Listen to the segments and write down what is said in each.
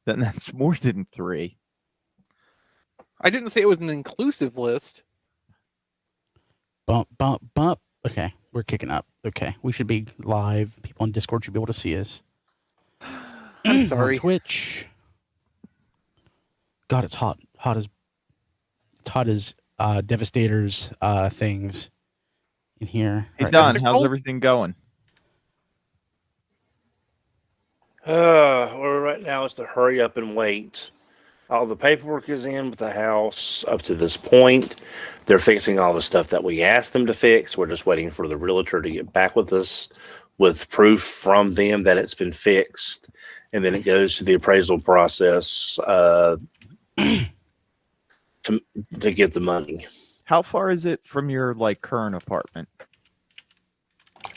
then that's more than 3. I didn't say it was an inclusive list. Bump, bump, bump. Okay, we're kicking up. Okay, we should be live. People on Discord should be able to see us. I'm sorry. On Twitch. God, it's hot. It's hot as Devastator's things in here. Hey, Right. Don, how's everything going? Well, right now it's to hurry up and wait. All the paperwork is in with the house up to this point. They're fixing all the stuff that we asked them to fix. We're just waiting for the realtor to get back with us with proof from them that it's been fixed. And then it goes to the appraisal process to get the money. How far is it from your current apartment?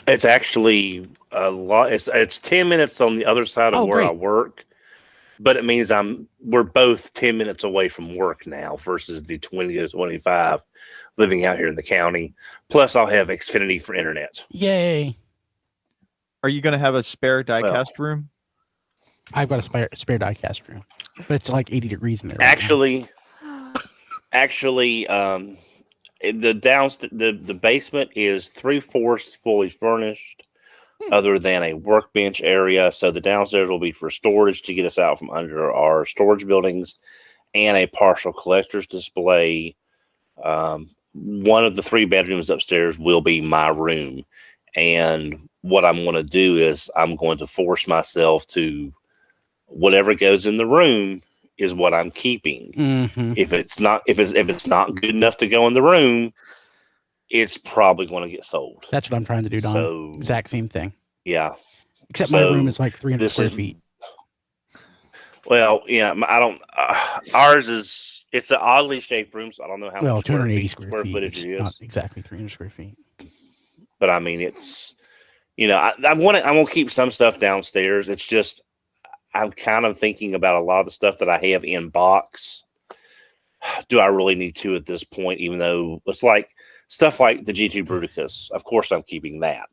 It's actually a lot. It's 10 minutes on the other side of where I work, but it means we're both 10 minutes away from work now versus the 20 to 25 living out here in the county. Plus, I'll have Xfinity for internet. Yay! Are you going to have a spare diecast room? I've got a spare diecast room, but it's like 80 degrees in there. Actually, the basement is 3/4 fully furnished, other than a workbench area. So the downstairs will be for storage to get us out from under our storage buildings, and a partial collector's display. One of the 3 bedrooms upstairs will be my room, and what I'm going to do is I'm going to force myself to whatever goes in the room is what I'm keeping. Mm-hmm. If it's not good enough to go in the room, it's probably going to get sold. That's what I'm trying to do, Don. So, exact same thing. Yeah. Except my room is like 300 square feet. Well, yeah, I don't. Ours is it's an oddly shaped room, so I don't know how. Well, 280 square feet. Footage it is. Not exactly 300 square feet. But I mean, it's I want to keep some stuff downstairs. It's just I'm kind of thinking about a lot of the stuff that I have in box. Do I really need to at this point? Even though it's like stuff like the G2 Bruticus, of course I'm keeping that,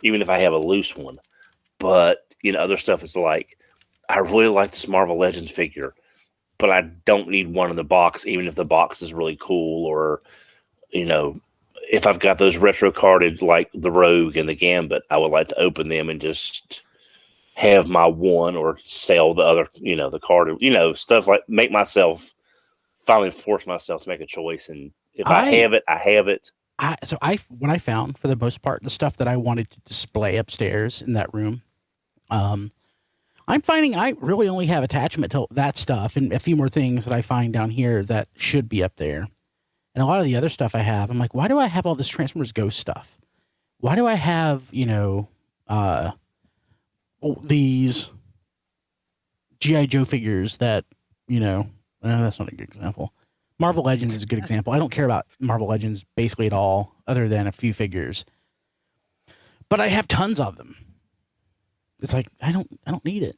even if I have a loose one. But other stuff is like I really like this Marvel Legends figure, but I don't need one in the box, even if the box is really cool. Or if I've got those retro carded like the Rogue and the Gambit, I would like to open them and just have my one or sell the other, the card, stuff like finally force myself to make a choice. And if I have it, I have it. What I found for the most part, the stuff that I wanted to display upstairs in that room, I'm finding I really only have attachment to that stuff and a few more things that I find down here that should be up there. And a lot of the other stuff I have, I'm like, why do I have all this Transformers Ghost stuff? Why do I have, these G.I. Joe figures that, that's not a good example. Marvel Legends is a good example. I don't care about Marvel Legends basically at all, other than a few figures. But I have tons of them. It's like I don't need it.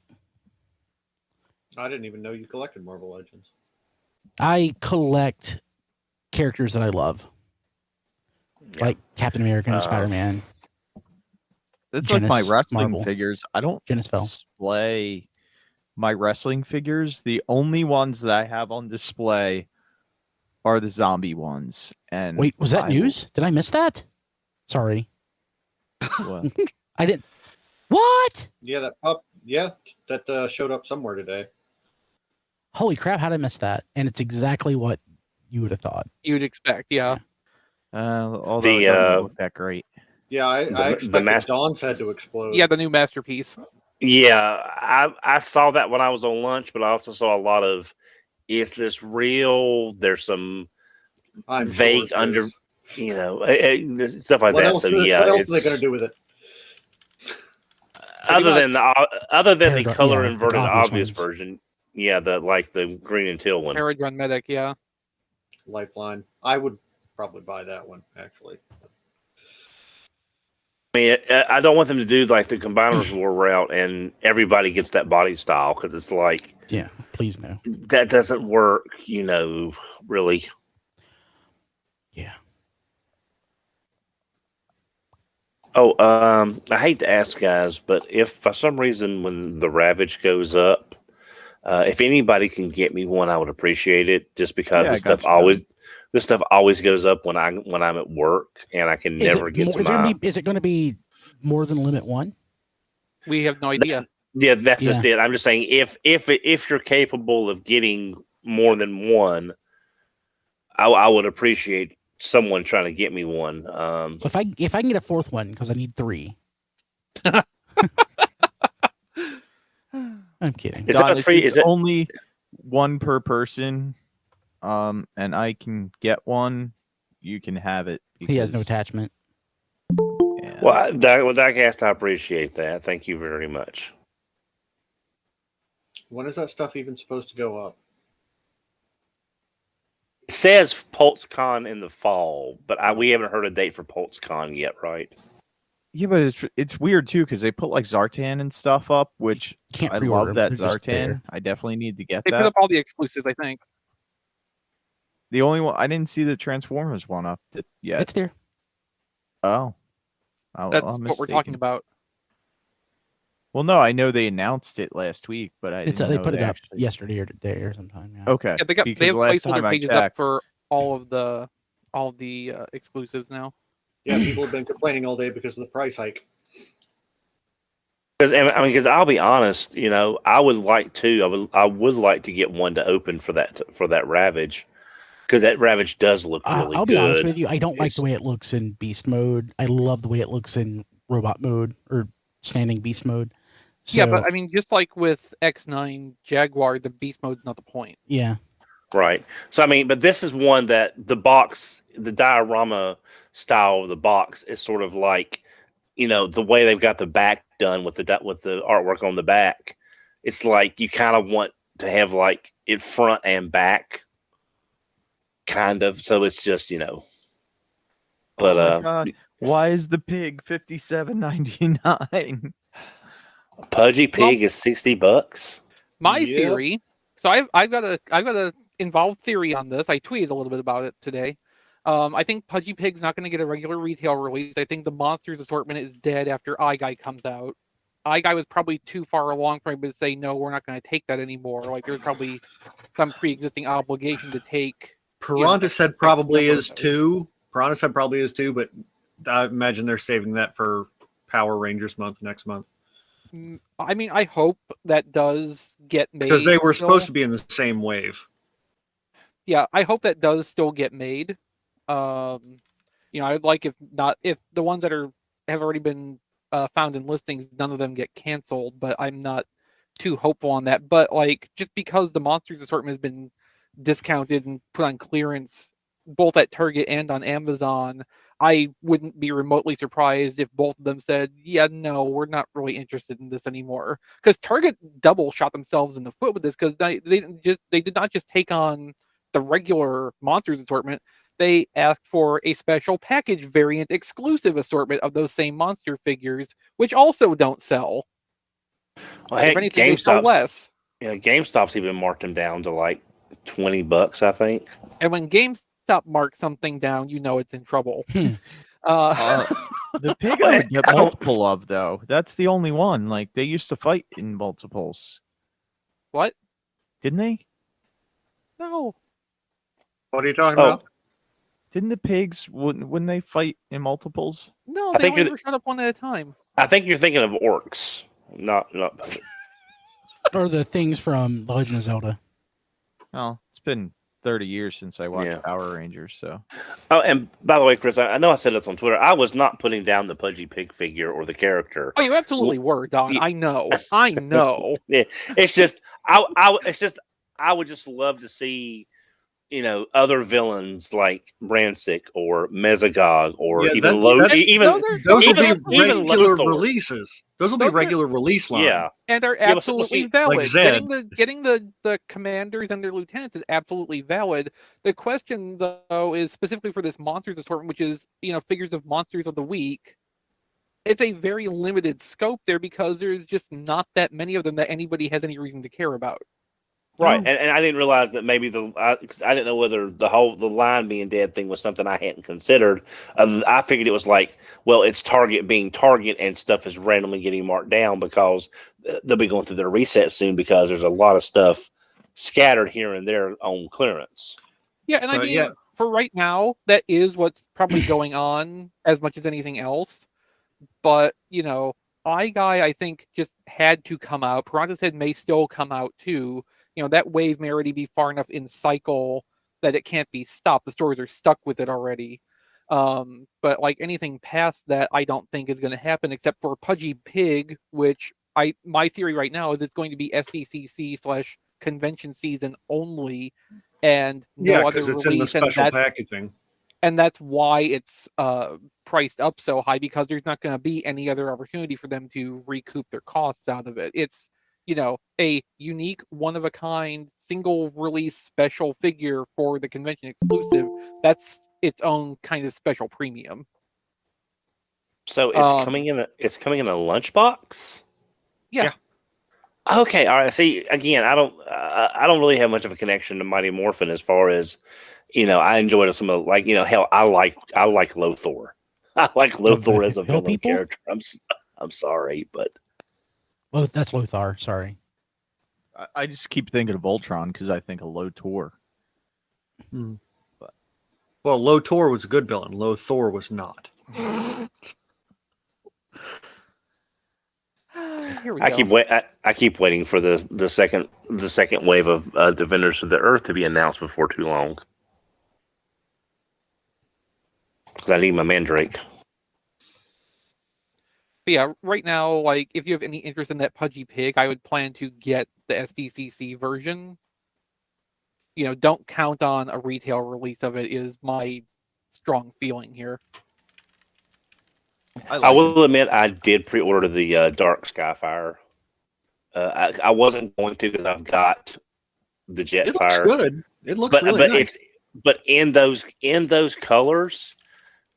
I didn't even know you collected Marvel Legends. I collect characters that I love. Yeah. Like Captain America and Spider-Man. It's like my wrestling figures. I don't display my wrestling figures. The only ones that I have on display are the zombie ones. And wait, was that news? Did I miss that? Sorry. What? I didn't. What? Yeah, that pup. Yeah, that showed up somewhere today. Holy crap! How did I miss that? And it's exactly what you would have thought. You'd expect, yeah. Although it doesn't look that great. Yeah, I expected Dawn's head to explode. Yeah, the new masterpiece. Yeah, I saw that when I was on lunch, but I also saw a lot of, is this real? There's some vague stuff like that. So yeah, what else are they going to do with it? Other than the color inverted obvious version, yeah, the green and teal one. Paradron Medic, yeah. Lifeline. I would probably buy that one actually. I mean, I don't want them to do like the Combiners War route and everybody gets that body style, because it's like, yeah, please no, that doesn't work, really. Yeah. Oh, I hate to ask guys, but if for some reason when the Ravage goes up, If anybody can get me one, I would appreciate it. Just because Yeah, this stuff always goes up when I'm at work, and I can never get to my. Is it going to be more than limit one? We have no idea. Yeah, that's just it. I'm just saying if you're capable of getting more than one, I would appreciate someone trying to get me one. If I can get a fourth one, because I need 3. I'm kidding. Is that free? Is it only one per person? And I can get one. You can have it. He has no attachment. Yeah. Well, Diecast, I appreciate that. Thank you very much. When is that stuff even supposed to go up? It says PulseCon in the fall, but we haven't heard a date for PulseCon yet, right? Yeah, but it's weird too because they put like Zartan and stuff up, which I love that Zartan. I definitely need to get that. They put up all the exclusives, I think. The only one I didn't see the Transformers one up yet. It's there. Oh, that's what we're talking about. Well, no, I know they announced it last week, but They put it up yesterday or today or sometime. Yeah. Okay, yeah, they have placeholder pages up for all of the exclusives now. Yeah, people have been complaining all day because of the price hike. Because I'll be honest, I would like to get one to open for that Ravage, because that Ravage does look really good. I'll be honest with you, I don't like the way it looks in Beast mode. I love the way it looks in Robot mode or standing Beast mode. So, yeah, but I mean, just like with X9 Jaguar, the Beast mode's not the point. Yeah. Right. So but this is one that the diorama style of the box is sort of like, the way they've got the back done with the artwork on the back. It's like you kind of want to have like it front and back, kind of. So it's just But why is the pig $57.99? Pudgy Pig is $60. My theory. So I've got a involved theory on this. I tweeted a little bit about it today. I think Pudgy Pig's not going to get a regular retail release. I think the Monsters assortment is dead after iGuy comes out. iGuy was probably too far along for him to say, no, we're not going to take that anymore. Like, there's probably some pre-existing obligation to take. Piranha said probably is too. Piranha said probably is too, but I imagine they're saving that for Power Rangers month next month. I mean, I hope that does get made. Because they were supposed to be in the same wave. Yeah, I hope that does still get made. I'd like if the ones that have already been found in listings, none of them get canceled, but I'm not too hopeful on that. But like, just because the Monsters assortment has been discounted and put on clearance both at Target and on Amazon, I wouldn't be remotely surprised if both of them said, yeah, no, we're not really interested in this anymore. Because Target double shot themselves in the foot with this, because they did not just take on the regular Monsters assortment. They asked for a special package variant exclusive assortment of those same monster figures, which also don't sell. Well, hey, if anything, they sell less. Yeah, GameStop's even marked them down to like $20, I think. And when GameStop marks something down, it's in trouble. The pig I would get multiple of, though. That's the only one. Like, they used to fight in multiples. What? Didn't they? No. What are you talking about? Didn't the pigs, wouldn't they fight in multiples? No, they only were shut up one at a time. I think you're thinking of orcs. Not. Or the things from The Legend of Zelda. Well, it's been 30 years since I watched Power Rangers, so. Oh, and by the way, Chris, I know I said this on Twitter. I was not putting down the Pudgy Pig figure or the character. Oh, you absolutely were, Don. I know. Yeah, it's just I would just love to see, other villains like Rancic or Mesogog or even those will be regular releases. Those will be regular release lines. Yeah, and are absolutely valid. Like getting the commanders and their lieutenants is absolutely valid. The question, though, is specifically for this Monsters assortment, which is figures of Monsters of the Week. It's a very limited scope there because there's just not that many of them that anybody has any reason to care about. Right, and I didn't realize that maybe I didn't know whether the line being dead thing was something I hadn't considered. I figured it was like, well, it's Target being Target and stuff is randomly getting marked down because they'll be going through their reset soon because there's a lot of stuff scattered here and there on clearance. Yeah, and I mean, for right now, that is what's probably going on as much as anything else. But, iGuy, I think, just had to come out. Piranha's Head may still come out too. That wave may already be far enough in cycle that it can't be stopped. The stores are stuck with it already. But like anything past that, I don't think is going to happen, except for Pudgy Pig, which my theory right now is it's going to be SDCC/convention season only, and no other release. In the special packaging. And that's why it's priced up so high, because there's not going to be any other opportunity for them to recoup their costs out of it. It's, a unique, one-of-a-kind, single-release special figure for the convention exclusive. That's its own kind of special premium. So it's coming in a lunchbox? Yeah. Okay, all right. See, again, I don't really have much of a connection to Mighty Morphin as far as, I enjoyed some of hell, I like Lothor. I like Lothor as a villain character. I'm sorry, but that's Lothar. Sorry, I just keep thinking of Ultron because I think of Lothor. But Lothor was a good villain. Lothor was not. I keep waiting for the second wave of Defenders of the Earth to be announced before too long. Because I need my Mandrake. But yeah, right now, like, if you have any interest in that Pudgy Pig, I would plan to get the SDCC version. Don't count on a retail release of it, is my strong feeling here. I will admit I did pre-order the Dark Skyfire. I wasn't going to because I've got the Jetfire. It looks good. It looks really nice. But in those colors,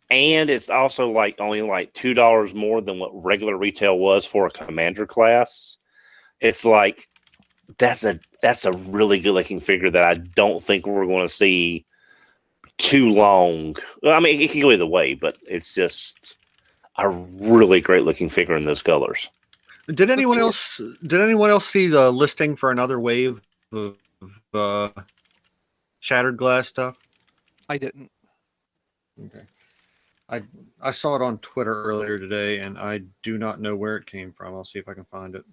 and it's also only $2 more than what regular retail was for a Commander class. It's that's a really good looking figure that I don't think we're going to see too long. Well, I mean, it can go either way, but it's just a really great looking figure in those colors. Did anyone else see the listing for another wave of shattered glass stuff? I didn't. Okay. I saw it on Twitter earlier today, and I do not know where it came from. I'll see if I can find it.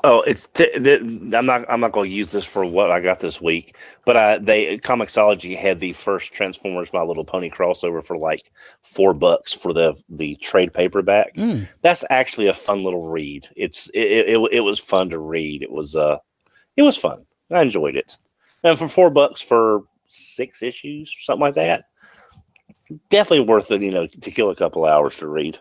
Oh, I'm not going to use this for what I got this week, but Comixology had the first Transformers My Little Pony crossover for $4 for the trade paperback. That's actually a fun little read. It was fun to read. It was fun. I enjoyed it, and for $4 for 6 issues, something like that, definitely worth it. To kill a couple hours to read.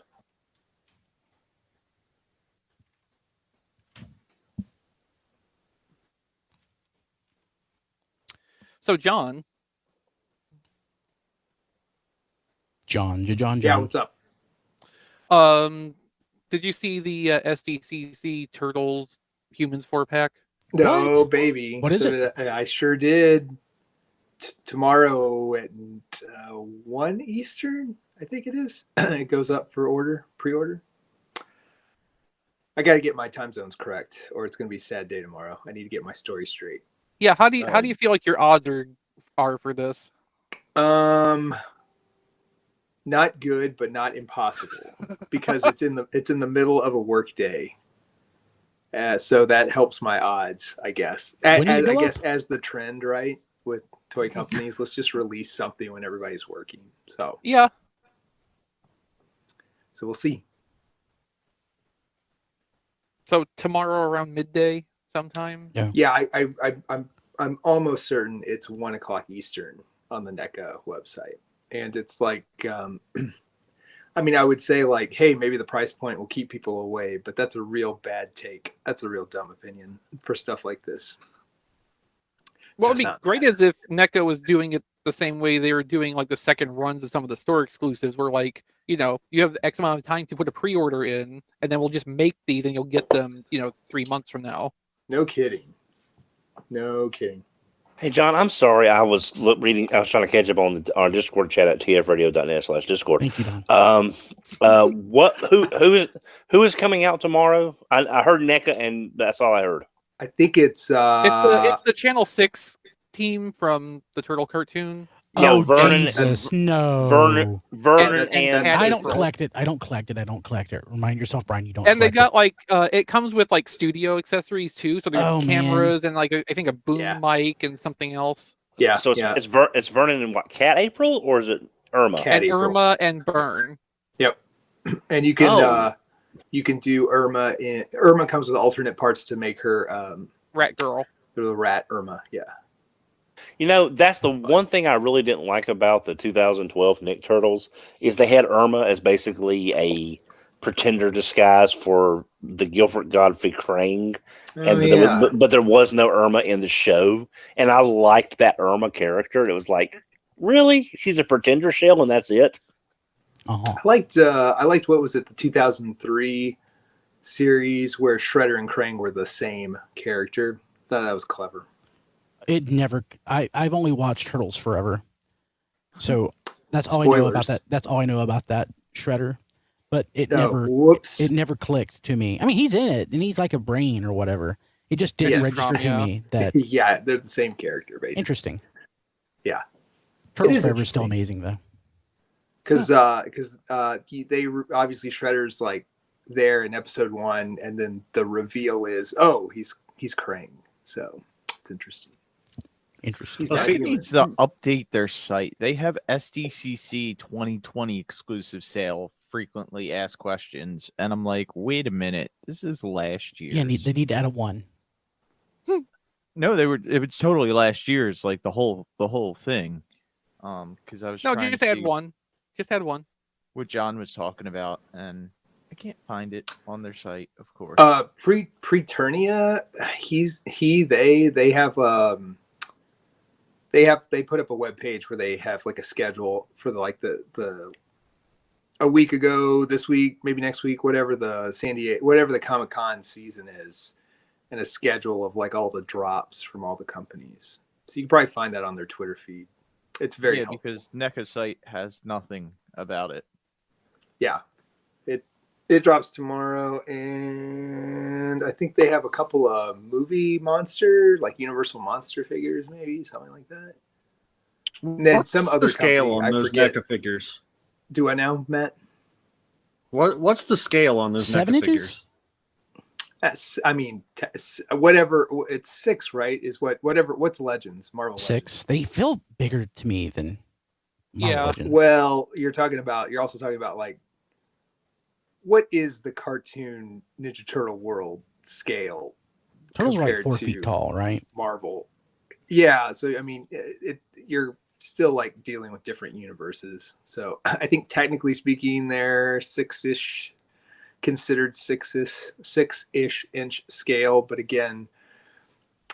So, John. Yeah, what's up? Did you see the SDCC Turtles Humans 4-pack? No, baby. What is it? I sure did. Tomorrow at 1 Eastern, I think it is. It goes up for pre-order. I got to get my time zones correct, or it's going to be a sad day tomorrow. I need to get my story straight. Yeah, how do you feel like your odds are for this? Not good, but not impossible, because it's in the middle of a work day. So that helps my odds, I guess. As the trend, right, with toy companies, let's just release something when everybody's working. So yeah. So we'll see. So tomorrow around midday sometime? Yeah, I'm almost certain it's 1 o'clock Eastern on the NECA website. And it's I would say hey, maybe the price point will keep people away, but that's a real bad take. That's a real dumb opinion for stuff like this. What would be great is if NECA was doing it the same way they were doing like the second runs of some of the store exclusives, where like, you have X amount of time to put a pre-order in, and then we'll just make these, and you'll get them, 3 months from now. No kidding. No kidding. Hey, John, I'm sorry. I was reading. I was trying to catch up on our Discord chat at tfradio.net/Discord. Thank you, Don. Who is coming out tomorrow? I heard NECA, and that's all I heard. I think it's It's the Channel 6 team from the Turtle cartoon. Oh, Vernon, Jesus, no. Vernon, And I don't collect it. I don't collect it. Remind yourself, Brian, you don't. And they got collect it comes with like studio accessories too. So there's cameras and like I think a boom mic and something else. Yeah. So it's Vernon and what? Cat April, or is it Irma? And Irma and Burn. Yep. And you can do Irma. Irma comes with alternate parts to make her Rat Girl. The rat Irma. Yeah. That's the one thing I really didn't like about the 2012 Nick Turtles is they had Irma as basically a pretender disguise for the Gilbert Godfrey Krang, but there was no Irma in the show, and I liked that Irma character. It was like, really, she's a pretender shell, and that's it. Uh-huh. I liked what was it, the 2003 series where Shredder and Krang were the same character. Thought that was clever. It never. I've only watched Turtles Forever, so that's all Spoilers. I know about that. That's all I know about that Shredder. But it never clicked to me. I mean, he's in it, and he's like a brain or whatever. It just didn't register to me that. Yeah, they're the same character, basically. Interesting. Yeah, Turtles Forever is still amazing though. Because they obviously Shredder's like there in episode 1, and then the reveal is he's Krang. So it's interesting. He needs to update their site. They have SDCC 2020 exclusive sale, frequently asked questions, and I'm like, wait a minute, this is last year. Yeah, they need to add a 1. No, it was totally last year's, like the whole thing. Because I was just add one. Just add one. What John was talking about, and I can't find it on their site, of course. Preternia, they put up a web page where they have like a schedule for the a week ago, this week, maybe next week, whatever the Comic-Con season is, and a schedule of like all the drops from all the companies. So you can probably find that on their Twitter feed. It's very helpful. Because NECA's site has nothing about it. Yeah. It drops tomorrow, and I think they have a couple of movie monster, like Universal monster figures, maybe something like that. And then what's some other scale company, on those NECA figures? Do I know, Matt? What's the scale on those 7 NECA inches? figures? That's, whatever. It's 6, right? Is whatever. What's Legends? Marvel 6. Legends. They feel bigger to me than Marvel Legends. Well, you're also talking about like, what is the cartoon Ninja Turtle world scale? Turtles are like 4 feet tall, right? Marvel. Yeah. So, I mean, you're still like dealing with different universes. So I think technically speaking, they're 6-ish, considered 6-ish inch scale. But again,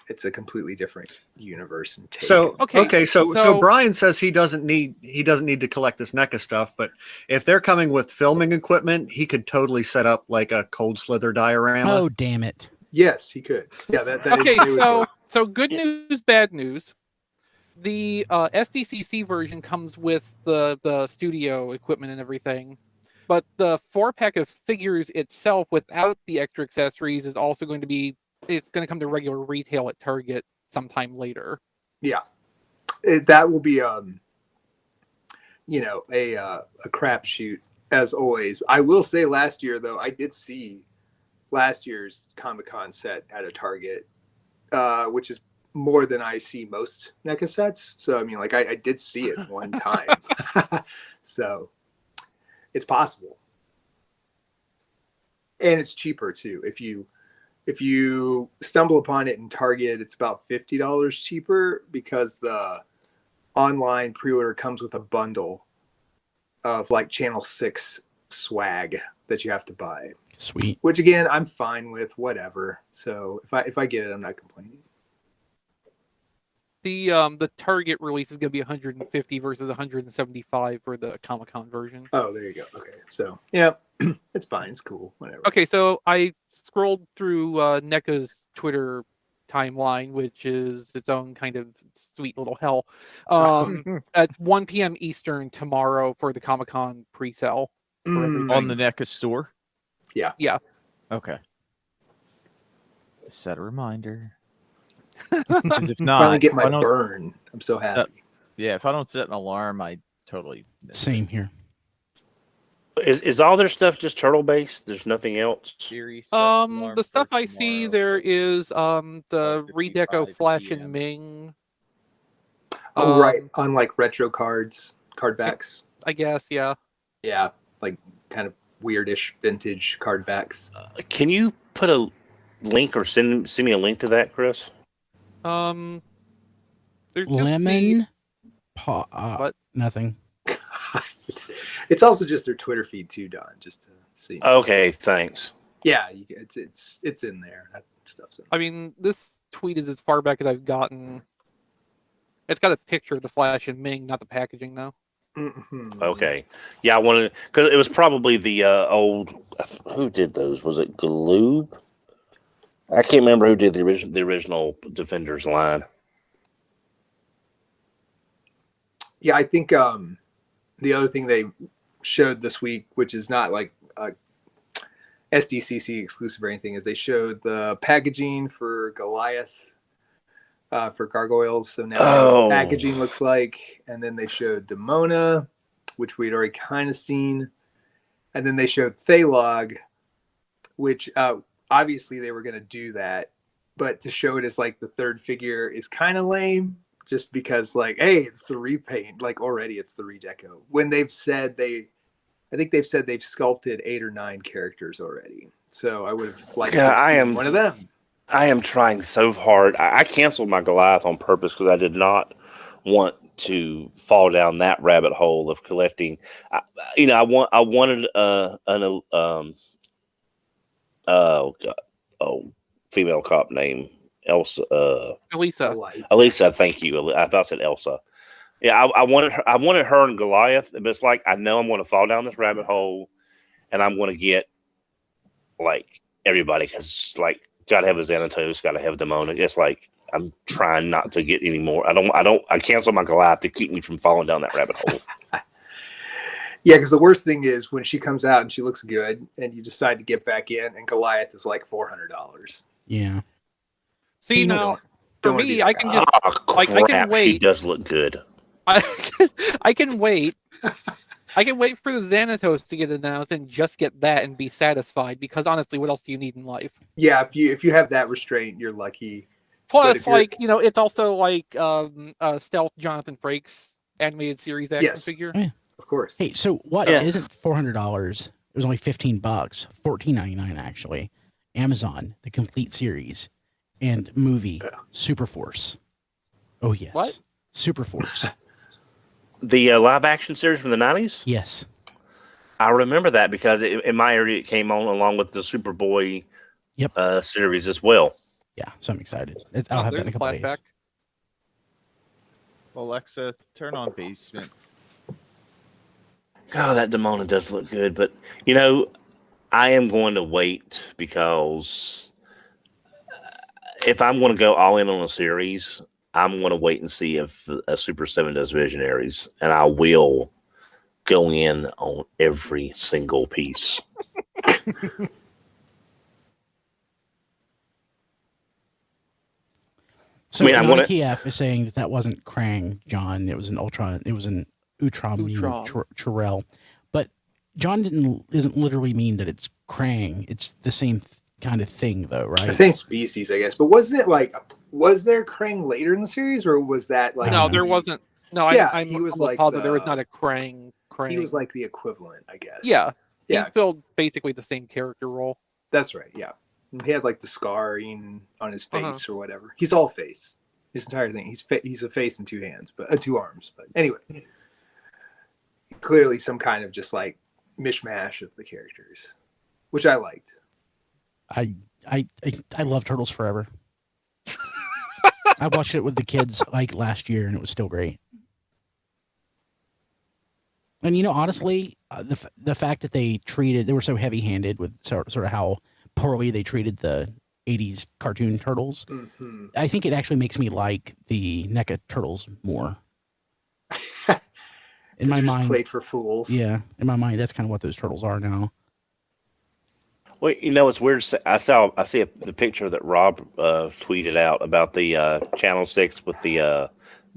it's a completely different universe and take. So Brian says he doesn't need to collect this NECA stuff, but if they're coming with filming equipment, he could totally set up like a Cold Slither diorama. Oh, damn it. Yes, he could. Yeah, okay, so good news, bad news. The SDCC version comes with the studio equipment and everything, but the 4-pack of figures itself without the extra accessories is also going to come to regular retail at Target sometime later. Yeah, that will be a crapshoot as always. I will say, last year though, I did see last year's Comic-Con set at a Target, which is more than I see most NECA sets. So I mean, like I did see it one time, so it's possible, and it's cheaper too. If you stumble upon it in Target, it's about $50 cheaper because the online pre-order comes with a bundle of like Channel 6 swag that you have to buy. Sweet. Which again, I'm fine with, whatever. So if I get it, I'm not complaining. The Target release is going to be 150 versus 175 for the Comic-Con version. Oh, there you go. Okay, so yeah, it's fine. It's cool. Whatever. Okay, so I scrolled through NECA's Twitter timeline, which is its own kind of sweet little hell. At 1 p.m. Eastern tomorrow for the Comic-Con pre-sale. On the NECA store? Yeah. Yeah. Okay. Set a reminder. Because if not, finally get my burn. I'm so happy. If I don't set an alarm, I totally same here. Is all their stuff just turtle based? There's nothing else. The stuff I see there is the Redeco Flash and Ming. Oh right, on like retro cards, card backs. I guess, yeah. Yeah, like kind of weirdish vintage card backs. Can you put a link or send me a link to that, Chris? There's Lemon. What? Nothing. It's also just their Twitter feed too, Don. Just to see. Okay, thanks. Yeah, it's in there. That stuff's in there. I mean, this tweet is as far back as I've gotten. It's got a picture of the Flash and Ming, not the packaging, though. Mm-hmm. Okay. Yeah, I wanted because it was probably the old. Who did those? Was it Galoob? I can't remember who did the original Defenders line. Yeah, I think the other thing they showed this week, which is not like SDCC exclusive or anything, is they showed the packaging for Goliath for gargoyles. So now the packaging looks like, and then they showed Demona, which we'd already kind of seen, and then they showed Thalog, which obviously they were going to do that, but to show it as like the third figure is kind of lame. Just because, like, hey, it's the repaint. Like, already it's the redeco. When they've said I think they've said they've sculpted 8 or 9 characters already. So I would have liked to have seen one of them. I am trying so hard. I canceled my Goliath on purpose because I did not want to fall down that rabbit hole of collecting. I wanted female cop name. Elisa, thank you. I thought I said Elsa. Yeah, I wanted her and Goliath, but it's like I know I'm going to fall down this rabbit hole, and I'm going to get like everybody because like got to have a Xanatos, got to have Demona. It's like I'm trying not to get any more. I cancel my Goliath to keep me from falling down that rabbit hole. Yeah, because the worst thing is when she comes out and she looks good, and you decide to get back in, and Goliath is like $400. Yeah. See, now, for me, I can just I can wait. She does look good. I can wait. I can wait for the Xanatos to get announced and just get that and be satisfied. Because honestly, what else do you need in life? Yeah, if you have that restraint, you're lucky. Plus, like it's also like Stealth Jonathan Frakes animated series action figure. Yeah. Of course. Hey, so what isn't $400? It was only $15, $14.99 actually. Amazon, the complete series. And movie Super Force. Oh yes. What? Super Force. The live action series from the 90s? Yes. I remember that because in my area it came on along with the Superboy series as well. Yeah, so I'm excited. I'll have that in a couple days. Alexa, turn on Basement. Oh, that Demona does look good, but I am going to wait because if I'm going to go all in on a series, I'm going to wait and see if a Super 7 does Visionaries, and I will go in on every single piece. So John Kiev is saying that wasn't Krang, John. It was an Ultron. It was an Utrom Chirel. But John doesn't literally mean that it's Krang. It's the same kind of thing, though, right? The same species, I guess. But wasn't it like, was there Krang later in the series, or was that like? No, there wasn't. No, he was like positive there was not a Krang. He was like the equivalent, I guess. Yeah. He filled basically the same character role. That's right. Yeah. He had like the scarring on his face or whatever. He's all face. His entire thing. He's a face and 2 hands, but 2 arms. But anyway, clearly some kind of just like mishmash of the characters, which I liked. I love Turtles Forever. I watched it with the kids like last year, and it was still great. And honestly, the fact that they were so heavy-handed with sort of how poorly they treated the '80s cartoon turtles. Mm-hmm. I think it actually makes me like the NECA turtles more. In my mind, played for fools. Yeah, in my mind, that's kind of what those turtles are now. Well, it's weird. I see the picture that Rob tweeted out about the Channel 6 with the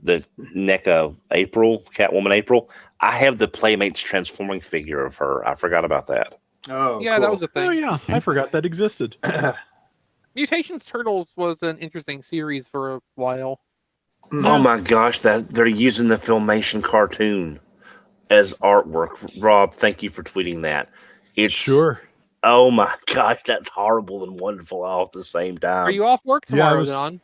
NECA Catwoman April. I have the Playmates transforming figure of her. I forgot about that. Oh, yeah, cool. that was a thing. Oh yeah, I forgot that existed. Mutations Turtles was an interesting series for a while. Oh my gosh, they're using the Filmation cartoon as artwork. Rob, thank you for tweeting that. It's sure. Oh my gosh, that's horrible and wonderful all at the same time. Are you off work tomorrow, Don?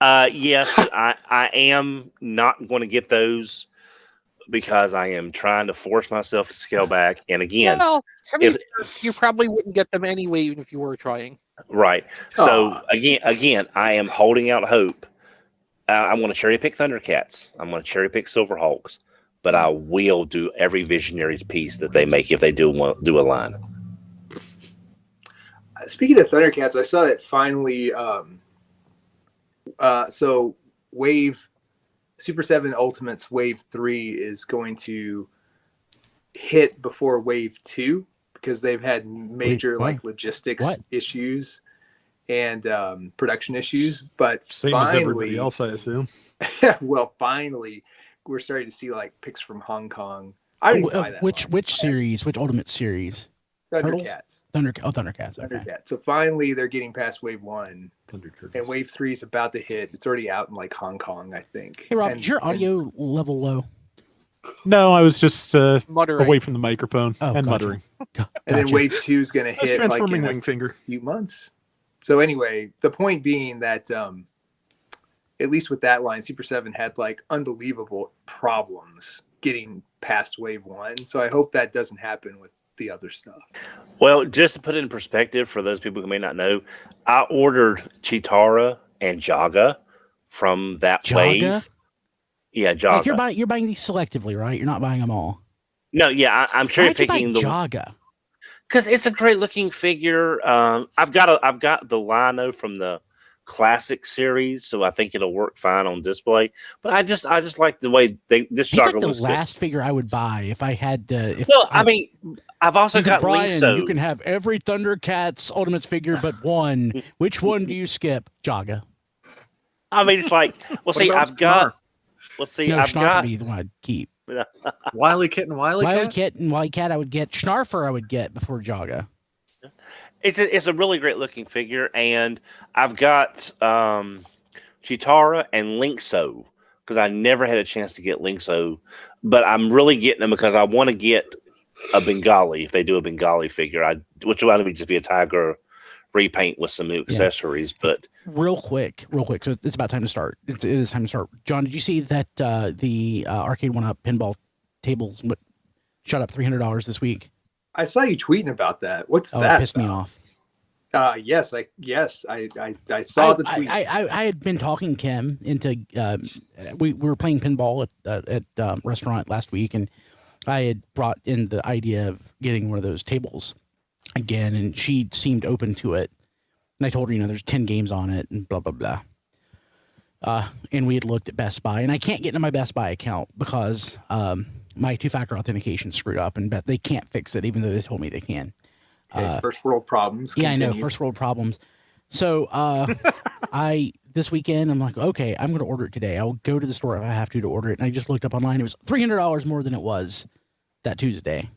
Yes, I am not going to get those because I am trying to force myself to scale back. And again, well, you probably wouldn't get them anyway, even if you were trying. Right. So again, I am holding out hope. I'm going to cherry pick Thundercats. I'm going to cherry pick Silverhawks, but I will do every Visionaries piece that they make if they do a line. Speaking of Thundercats, I saw that finally. So Wave Super 7 Ultimates Wave 3 is going to hit before Wave 2 because they've had major logistics issues and production issues. But same finally, as everybody else, I assume. Well, finally, we're starting to see pics from Hong Kong. I didn't buy that. Which series? Which Ultimate series? Thundercats. Thundercats. Okay. Thundercats. So finally, they're getting past Wave 1, and Wave 3 is about to hit. It's already out in Hong Kong, I think. Hey, Rob, is your audio level low? No, I was just muttering away from the microphone and muttering. And then Wave 2 is going to hit transforming in wing finger. few months. So anyway, the point being that at least with that line, Super 7 had unbelievable problems getting past Wave 1. So I hope that doesn't happen with the other stuff. Well, just to put it in perspective for those people who may not know, I ordered Chitara and Jaga from that wave. Yeah, Jaga. Like you're buying these selectively, right? You're not buying them all. No, yeah, I'm cherry picking the Jaga because it's a great looking figure. I've got the Lino from the classic series, so I think it'll work fine on display. But I just like the way this Jaga looks. The last figure I would buy if I had to. I've also got Brian. Lisa. You can have every Thundercats Ultimates figure but one. Which one do you skip? Jaga. I mean, it's like, well, see, I've got. Well, see, no, I've got. Would be the one I'd keep. Wily Kit and Wily Kit and Wily Cat. I would get Schnarfer. I would get before Jaga. It's a really great looking figure, and I've got Chitara and Linkso because I never had a chance to get Linkso, but I'm really getting them because I want to get a Bengali if they do a Bengali figure. Which will only just be a tiger repaint with some new accessories. But real quick, so it's about time to start. It is time to start. John, did you see that the Arcade 1-Up pinball tables shot up $300 this week? I saw you tweeting about that. What's that? It pissed me off. Yes, I saw the tweet. I had been talking Kim into we were playing pinball at restaurant last week, and I had brought in the idea of getting one of those tables again, and she seemed open to it. And I told her, there's 10 games on it, and blah blah blah. And we had looked at Best Buy, and I can't get into my Best Buy account because my two-factor authentication screwed up, and they can't fix it, even though they told me they can. First world problems. Yeah, I know, first world problems. So this weekend, I'm like, okay, I'm going to order it today. I'll go to the store if I have to order it. And I just looked up online. It was $300 more than it was that Tuesday.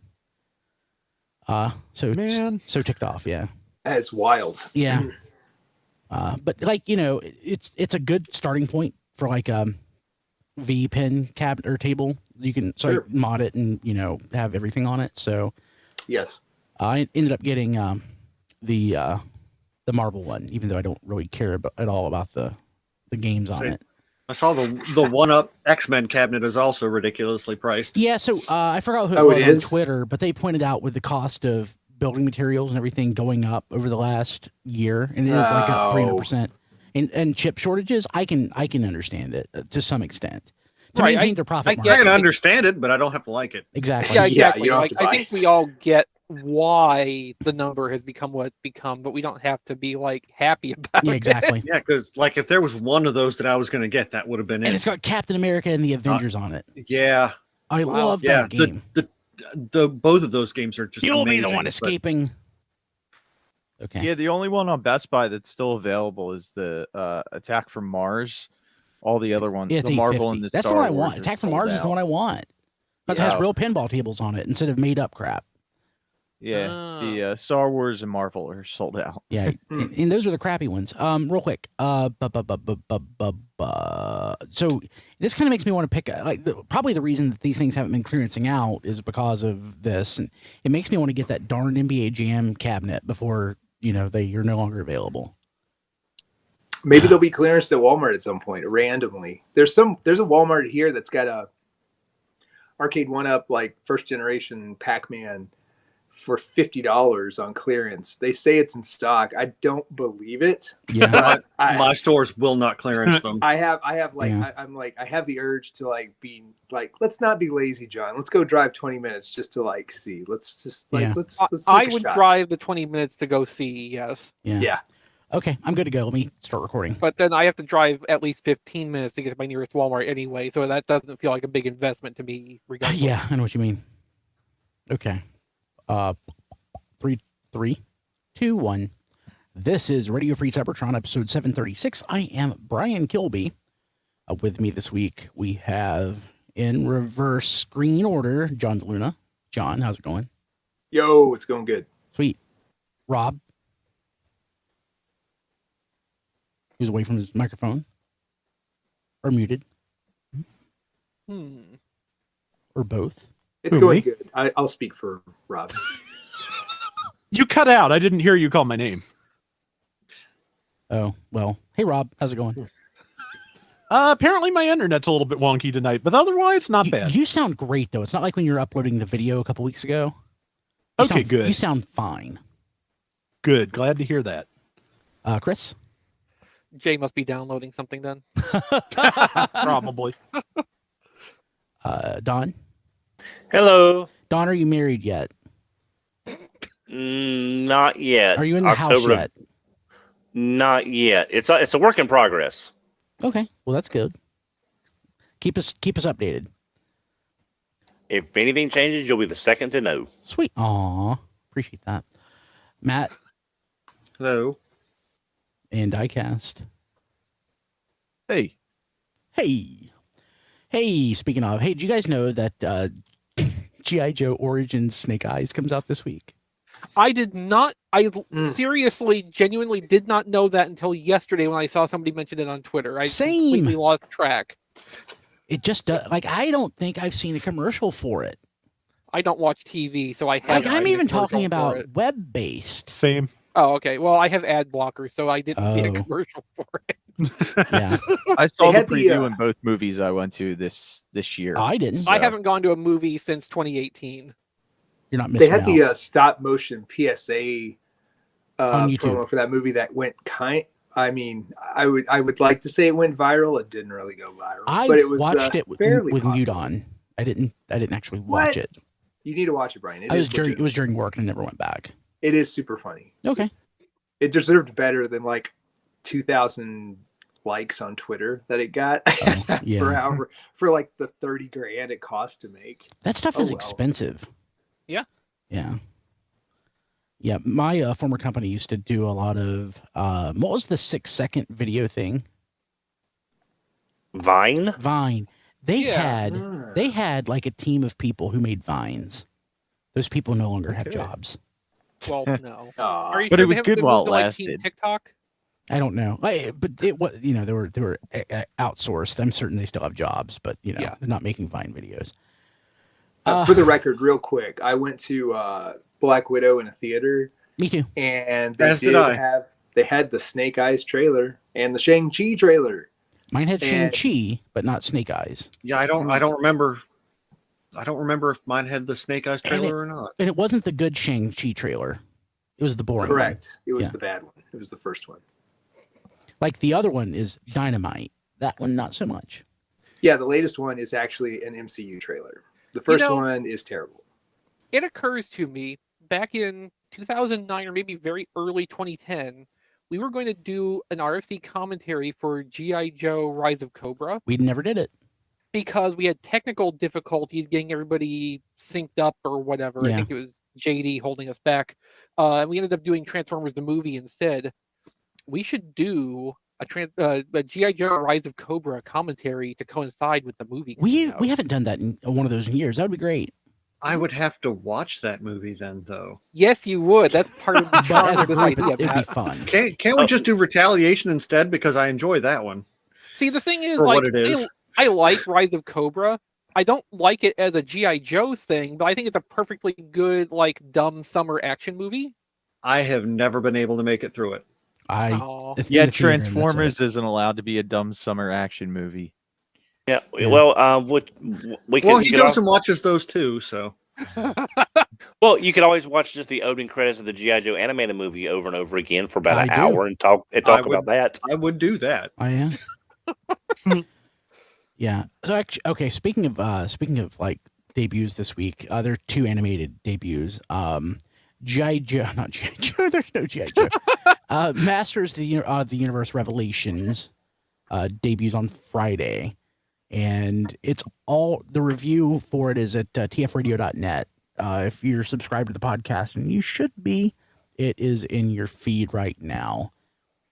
So ticked off, yeah. That's wild. Yeah. But it's a good starting point for V pin cabinet or table. You can mod it and have everything on it. So yes, I ended up getting the marble one, even though I don't really care at all about the games on it. I saw the 1-Up X-Men cabinet is also ridiculously priced. Yeah, so I forgot who it was on Twitter, but they pointed out with the cost of building materials and everything going up over the last year, and it is up 300%. and chip shortages, I can understand it to some extent. To Right, maintain their profit I margin. can understand it, but I don't have to like it. Exactly. Yeah, exactly. you don't Like, have to I buy think it. we all get why the number has become what it's become, but we don't have to be like happy about Yeah, it. exactly. Yeah, because like if there was one of those that I was going to get, that would have been And it. it's got Captain America and the Avengers on it. Yeah, I love yeah. that game. The both of those games are just You'll amazing. be the one but- escaping. Okay. Yeah, the only one on Best Buy that's still available is the Attack from Mars. All the other ones, Yeah, it's the Marvel and the That's Star the one I Wars want. are Attack from sold Mars is the out. one I want. Because it has real pinball tables on it instead of made up crap. Yeah, the Star Wars and Marvel are sold out. Yeah, and those are the crappy ones. Real quick. So this kind of makes me want to pick probably the reason that these things haven't been clearancing out is because of this, and it makes me want to get that darned NBA Jam cabinet before you're no longer available. Maybe they'll be clearance at Walmart at some point randomly. There's a Walmart here that's got a arcade 1-up like first generation Pac-Man for $50 on clearance. They say it's in stock. I don't believe it. Yeah, my stores will not clearance them. I have like I have the urge to like be like, let's not be lazy, John. Let's go drive 20 minutes just to like see. Let's just like let's take I a would shot. drive the 20 minutes to go see. Yes. Yeah. Okay, I'm good to go. Let me start recording. But then I have to drive at least 15 minutes to get to my nearest Walmart anyway, so that doesn't feel like a big investment to me. Regardless. Yeah, I know what you mean. Okay. 3, 2, 1. This is Radio Free Cybertron, episode 736. I am Brian Kilby. With me this week, we have, in reverse screen order, John DeLuna. John, how's it going? Yo, it's going good. Sweet. Rob, who's away from his microphone or muted, or both. It's Who, going me? good. I'll speak for Rob. You cut out. I didn't hear you call my name. Oh, well. Hey, Rob, how's it going? Apparently my internet's a little bit wonky tonight, but otherwise not bad. You sound great, though. It's not like when you were uploading the video a couple weeks ago. Good. You sound fine. Good. Glad to hear that. Chris? Jay must be downloading something then. Probably. Don? Hello. Don, are you married yet? Not yet. Are you in the house yet? Not yet. It's a work in progress. Okay, well that's good. Keep us updated. If anything changes, you'll be the second to know. Sweet. Aw, appreciate that. Matt. Hello. And Diecast. Hey. Speaking of, did you guys know that G.I. Joe Origins Snake Eyes comes out this week? I did not. I seriously, genuinely did not know that until yesterday when I saw somebody mention it on Twitter. I completely lost track. It just I don't think I've seen a commercial for it. I don't watch TV, so I haven't. I'm even talking about web-based. Same. Oh, okay. Well, I have ad blockers, so I didn't see a commercial for it. Yeah, I saw the preview in both movies I went to this year. I didn't. I haven't gone to a movie since 2018. You're not missing They had out. the stop motion PSA on YouTube promo for that movie that went I would like to say it went viral. It didn't really go viral. But it was watched it with popular. mute on. I didn't actually watch it. You need to watch it, Brian. It was during work and I never went back. It is super funny. Okay. It deserved better than like 2,000 likes on Twitter that it got for like the $30,000 it cost to make. That stuff is expensive. Yeah. Yeah. Yeah. My former company used to do a lot of what was the 6-second video thing? Vine. They had like a team of people who made vines. Those people no longer have jobs. Well, no. Are you But sure it was good while it lasted. Team TikTok? I don't know, but it was they were outsourced. I'm certain they still have jobs, but they're not making Vine videos. For the record, real quick, I went to Black Widow in a theater. Me too. And they had the Snake Eyes trailer and the Shang-Chi trailer. Mine had Shang-Chi, but not Snake Eyes. Yeah, I don't remember. I don't remember if mine had the Snake Eyes trailer or not. And it wasn't the good Shang-Chi trailer. It was the boring Correct. one. It was the bad one. It was the first one. Like the other one is Dynamite. That one, not so much. Yeah, the latest one is actually an MCU trailer. The first one is terrible. It occurs to me back in 2009 or maybe very early 2010, we were going to do an RFC commentary for G.I. Joe Rise of Cobra. We never did it. Because we had technical difficulties getting everybody synced up or whatever. Yeah. I think it was JD holding us back. And we ended up doing Transformers the movie instead. We should do a G.I. Joe Rise of Cobra commentary to coincide with the movie. We haven't done that in one of those in years. That would be great. I would have to watch that movie then, though. Yes, you would. That's part of the charm of this idea. It'd be fun. Can't we just do Retaliation instead? Because I enjoy that one. See, the thing is, for like, what it is. I like Rise of Cobra. I don't like it as a G.I. Joe's thing, but I think it's a perfectly good, like, dumb summer action movie. I have never been able to make it through it. Transformers isn't allowed to be a dumb summer action movie. Yeah, well, we can. Well, he goes and watches those too, so. Well, you could always watch just the opening credits of the G.I. Joe animated movie over and over again for about an hour and talk about that. I would do that. I am. Yeah. So actually, okay. Speaking of like debuts this week, there are 2 animated debuts. G.I. Joe, not G.I. Joe. There's no G.I. Joe. Masters of the Universe Revelations debuts on Friday, and it's all the review for it is at tfradio.net. If you're subscribed to the podcast, and you should be, it is in your feed right now.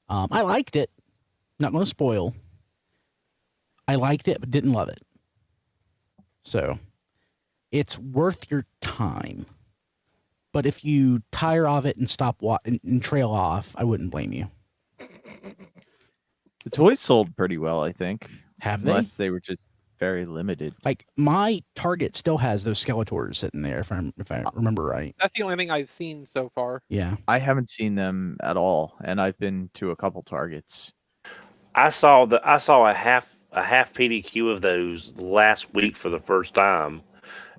I liked it. Not going to spoil. I liked it, but didn't love it. So, it's worth your time. But if you tire of it and stop and trail off, I wouldn't blame you. The toys sold pretty well, I think. Have they? Unless they were just very limited. Like, my Target still has those Skeletors sitting there, if I remember right. That's the only thing I've seen so far. Yeah. I haven't seen them at all, and I've been to a couple Targets. I saw a half PDQ of those last week for the first time,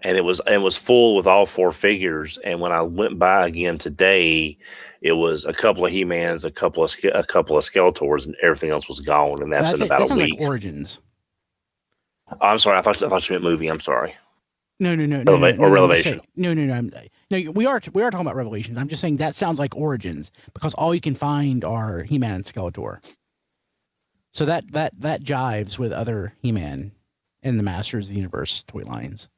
and it was full with all 4 figures. And when I went by again today, it was a couple of He-Mans, a couple of Skeletors, and everything else was gone. And that's in about a week. Like Origins. Oh, I'm sorry, I thought you meant movie. I'm sorry. No. Revelation. No. We are talking about Revelations. I'm just saying that sounds like Origins because all you can find are He-Man and Skeletor. So that jives with other He-Man and the Masters of the Universe toy lines.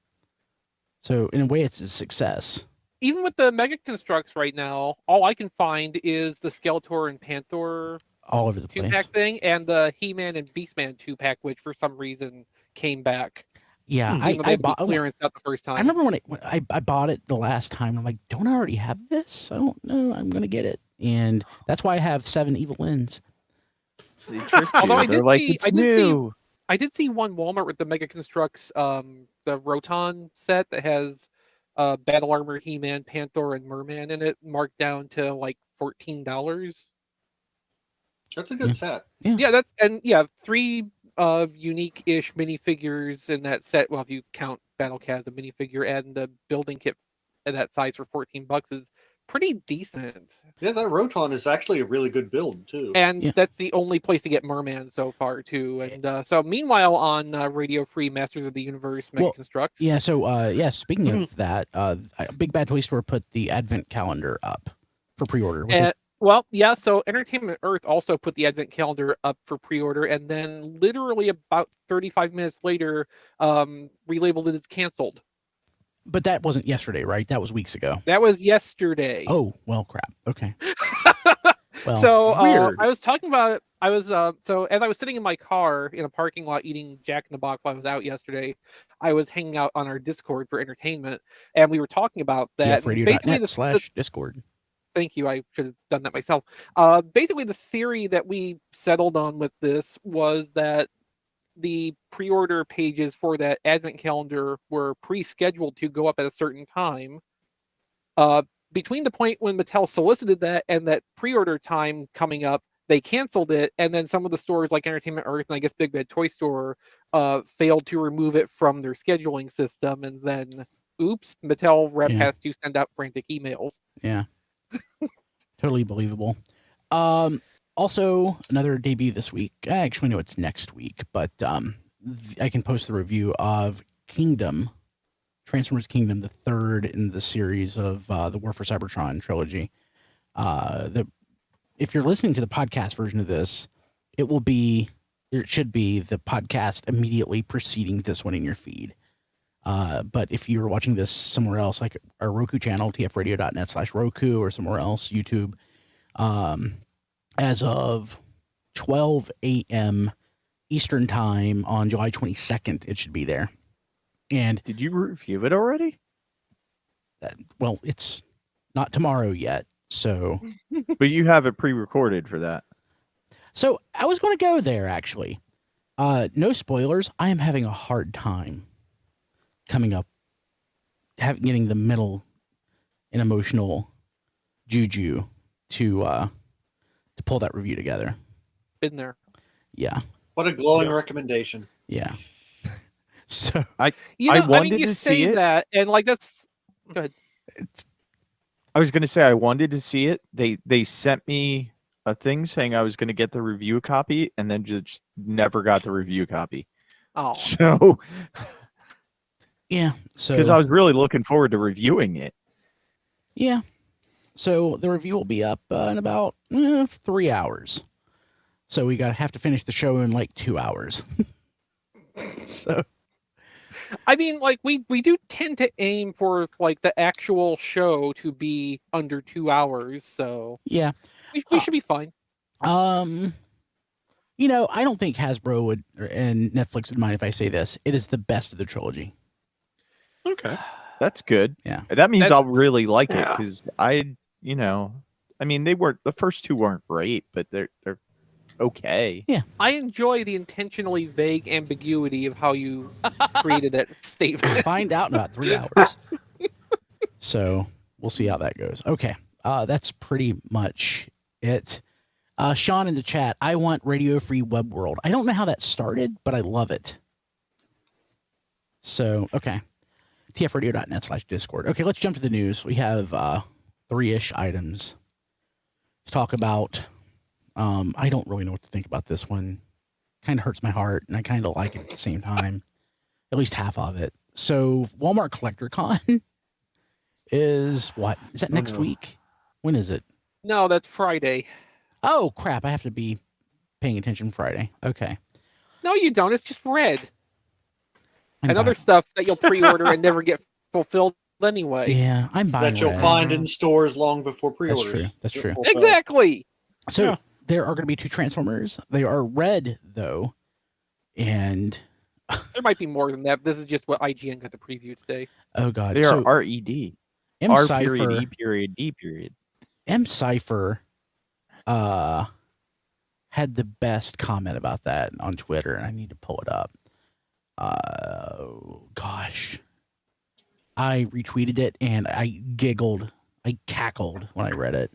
So in a way, it's a success. Even with the Mega Constructs right now, all I can find is the Skeletor and Panther all over the place 2-pack thing, and the He-Man and Beastman 2-pack, which for some reason came back. Yeah, I bought clearance out the first time. I remember when I bought it the last time. I'm like, don't I already have this? I don't know. I'm gonna get it, and that's why I have 7 Evil Lens. Although I did new. I did see one Walmart with the Mega Constructs, the Roton set that has Battle Armor, He-Man, Panther, and Merman in it, marked down to like $14. That's a good set. Yeah, 3 unique-ish minifigures in that set. Well, if you count Battle Cat as a minifigure, and the building kit at that size for $14 is pretty decent. Yeah, that Roton is actually a really good build too. And that's the only place to get Merman so far too. And so meanwhile on Radio Free Masters of the Universe Mega Constructs. Yeah, so speaking of that, Big Bad Toy Store put the Advent calendar up for pre-order. So Entertainment Earth also put the Advent calendar up for pre-order, and then literally about 35 minutes later, relabeled it as canceled. But that wasn't yesterday, right? That was weeks ago. That was yesterday. Oh, well, crap. Okay. Weird. I was talking about, so as I was sitting in my car in a parking lot eating Jack in the Box while I was out yesterday, I was hanging out on our Discord for entertainment, and we were talking about that. tfradio.net/Discord. Thank you. I should have done that myself. Basically, the theory that we settled on with this was that the pre-order pages for that Advent calendar were pre-scheduled to go up at a certain time. Between the point when Mattel solicited that and that pre-order time coming up, they canceled it, and then some of the stores like Entertainment Earth and I guess Big Bad Toy Store failed to remove it from their scheduling system, and then oops, Mattel rep has to send out frantic emails. Yeah. Totally believable. Also, another debut this week. I actually know it's next week, but I can post the review of Kingdom, Transformers Kingdom, the third in the series of the War for Cybertron trilogy. If you're listening to the podcast version of this, it should be the podcast immediately preceding this one in your feed. But if you're watching this somewhere else, like our Roku channel, tfradio.net/Roku, or somewhere else, YouTube, as of 12 a.m. Eastern time on July 22nd, it should be there. And did you review it already? Well, it's not tomorrow yet, so. But you have it pre-recorded for that. So I was going to go there, actually. No spoilers. I am having a hard time coming up, getting the mental and emotional juju to pull that review together. Been there. Yeah. What a glowing recommendation. Yeah. So I wanted to see it. That, and like that's. Go ahead. I was going to say I wanted to see it. They sent me a thing saying I was going to get the review copy, and then just never got the review copy. Oh. So. Yeah. So because I was really looking forward to reviewing it. Yeah. So the review will be up in about 3 hours. So we have to finish the show in like 2 hours. So, I mean, like we do tend to aim for like the actual show to be under 2 hours. So yeah, we should be fine. I don't think Hasbro would and Netflix would mind if I say this. It is the best of the trilogy. Okay, that's good. Yeah, that means I'll really like it because the first two weren't great, but they're okay. Yeah, I enjoy the intentionally vague ambiguity of how you created that statement. Find out in about 3 hours. So we'll see how that goes. Okay, that's pretty much it. Sean in the chat, I want Radio Free Web World. I don't know how that started, but I love it. So, okay. tfradio.net/Discord. Okay, let's jump to the news. We have 3-ish items to talk about. I don't really know what to think about this one. Kind of hurts my heart, and I kind of like it at the same time. At least half of it. So, Walmart Collector Con is what? Is that next week? When is it? No, that's Friday. Oh, crap. I have to be paying attention Friday. Okay. No, you don't. It's just red. And other stuff that you'll pre-order and never get fulfilled anyway. Yeah, I'm buying that you'll find in stores long before pre-orders. That's true. Exactly. So there are going to be 2 Transformers. They are red, though. And there might be more than that. This is just what IGN got the preview today. Oh, God. They are RED. M-Cypher. R.E.D. M-Cypher had the best comment about that on Twitter, and I need to pull it up. Gosh. I retweeted it, and I giggled. I cackled when I read it.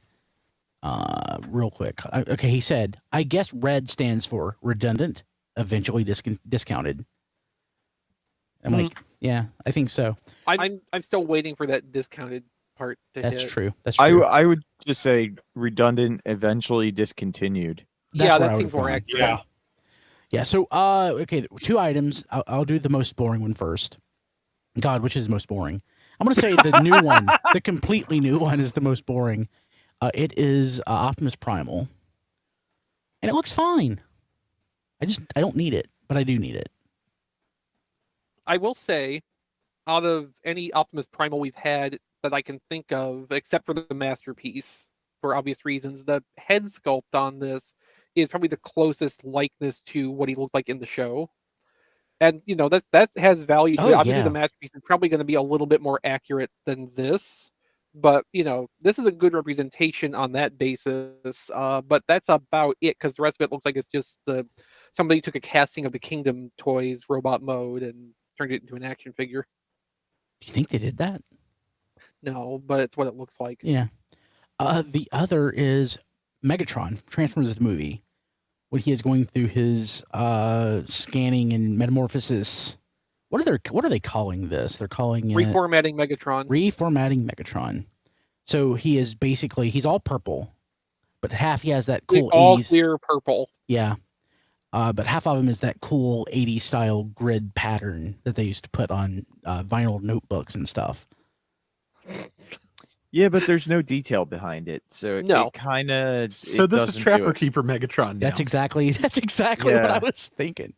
Real quick. Okay, he said, I guess RED stands for redundant, eventually discounted. I'm like, yeah, I think so. I'm still waiting for that discounted part to hit. That's true. That's true. I would just say redundant, eventually discontinued. That seems more accurate. Yeah. Yeah, so, okay, 2 items. I'll do the most boring one first. God, which is the most boring? I'm going to say the new one, the completely new one is the most boring. It is Optimus Primal. And it looks fine. I don't need it, but I do need it. I will say, out of any Optimus Primal we've had that I can think of, except for the Masterpiece, for obvious reasons, the head sculpt on this is probably the closest likeness to what he looked like in the show. And, that has value to it. Obviously, the Masterpiece is probably going to be a little bit more accurate than this. But, this is a good representation on that basis. But that's about it, because the rest of it looks like it's just somebody took a casting of the Kingdom Toys robot mode and turned it into an action figure. Do you think they did that? No, but it's what it looks like. Yeah. The other is Megatron, Transformers the movie, when he is going through his scanning and metamorphosis. What are they calling this? They're calling it reformatting Megatron. Reformatting Megatron. So he's all purple, but half he has that cool all 80s. clear purple. Yeah. But half of him is that cool 80s style grid pattern that they used to put on vinyl notebooks and stuff. Yeah, but there's no detail behind it, so No. it kind of. So this is Trapper Keeper Megatron. Now. That's exactly what I was thinking.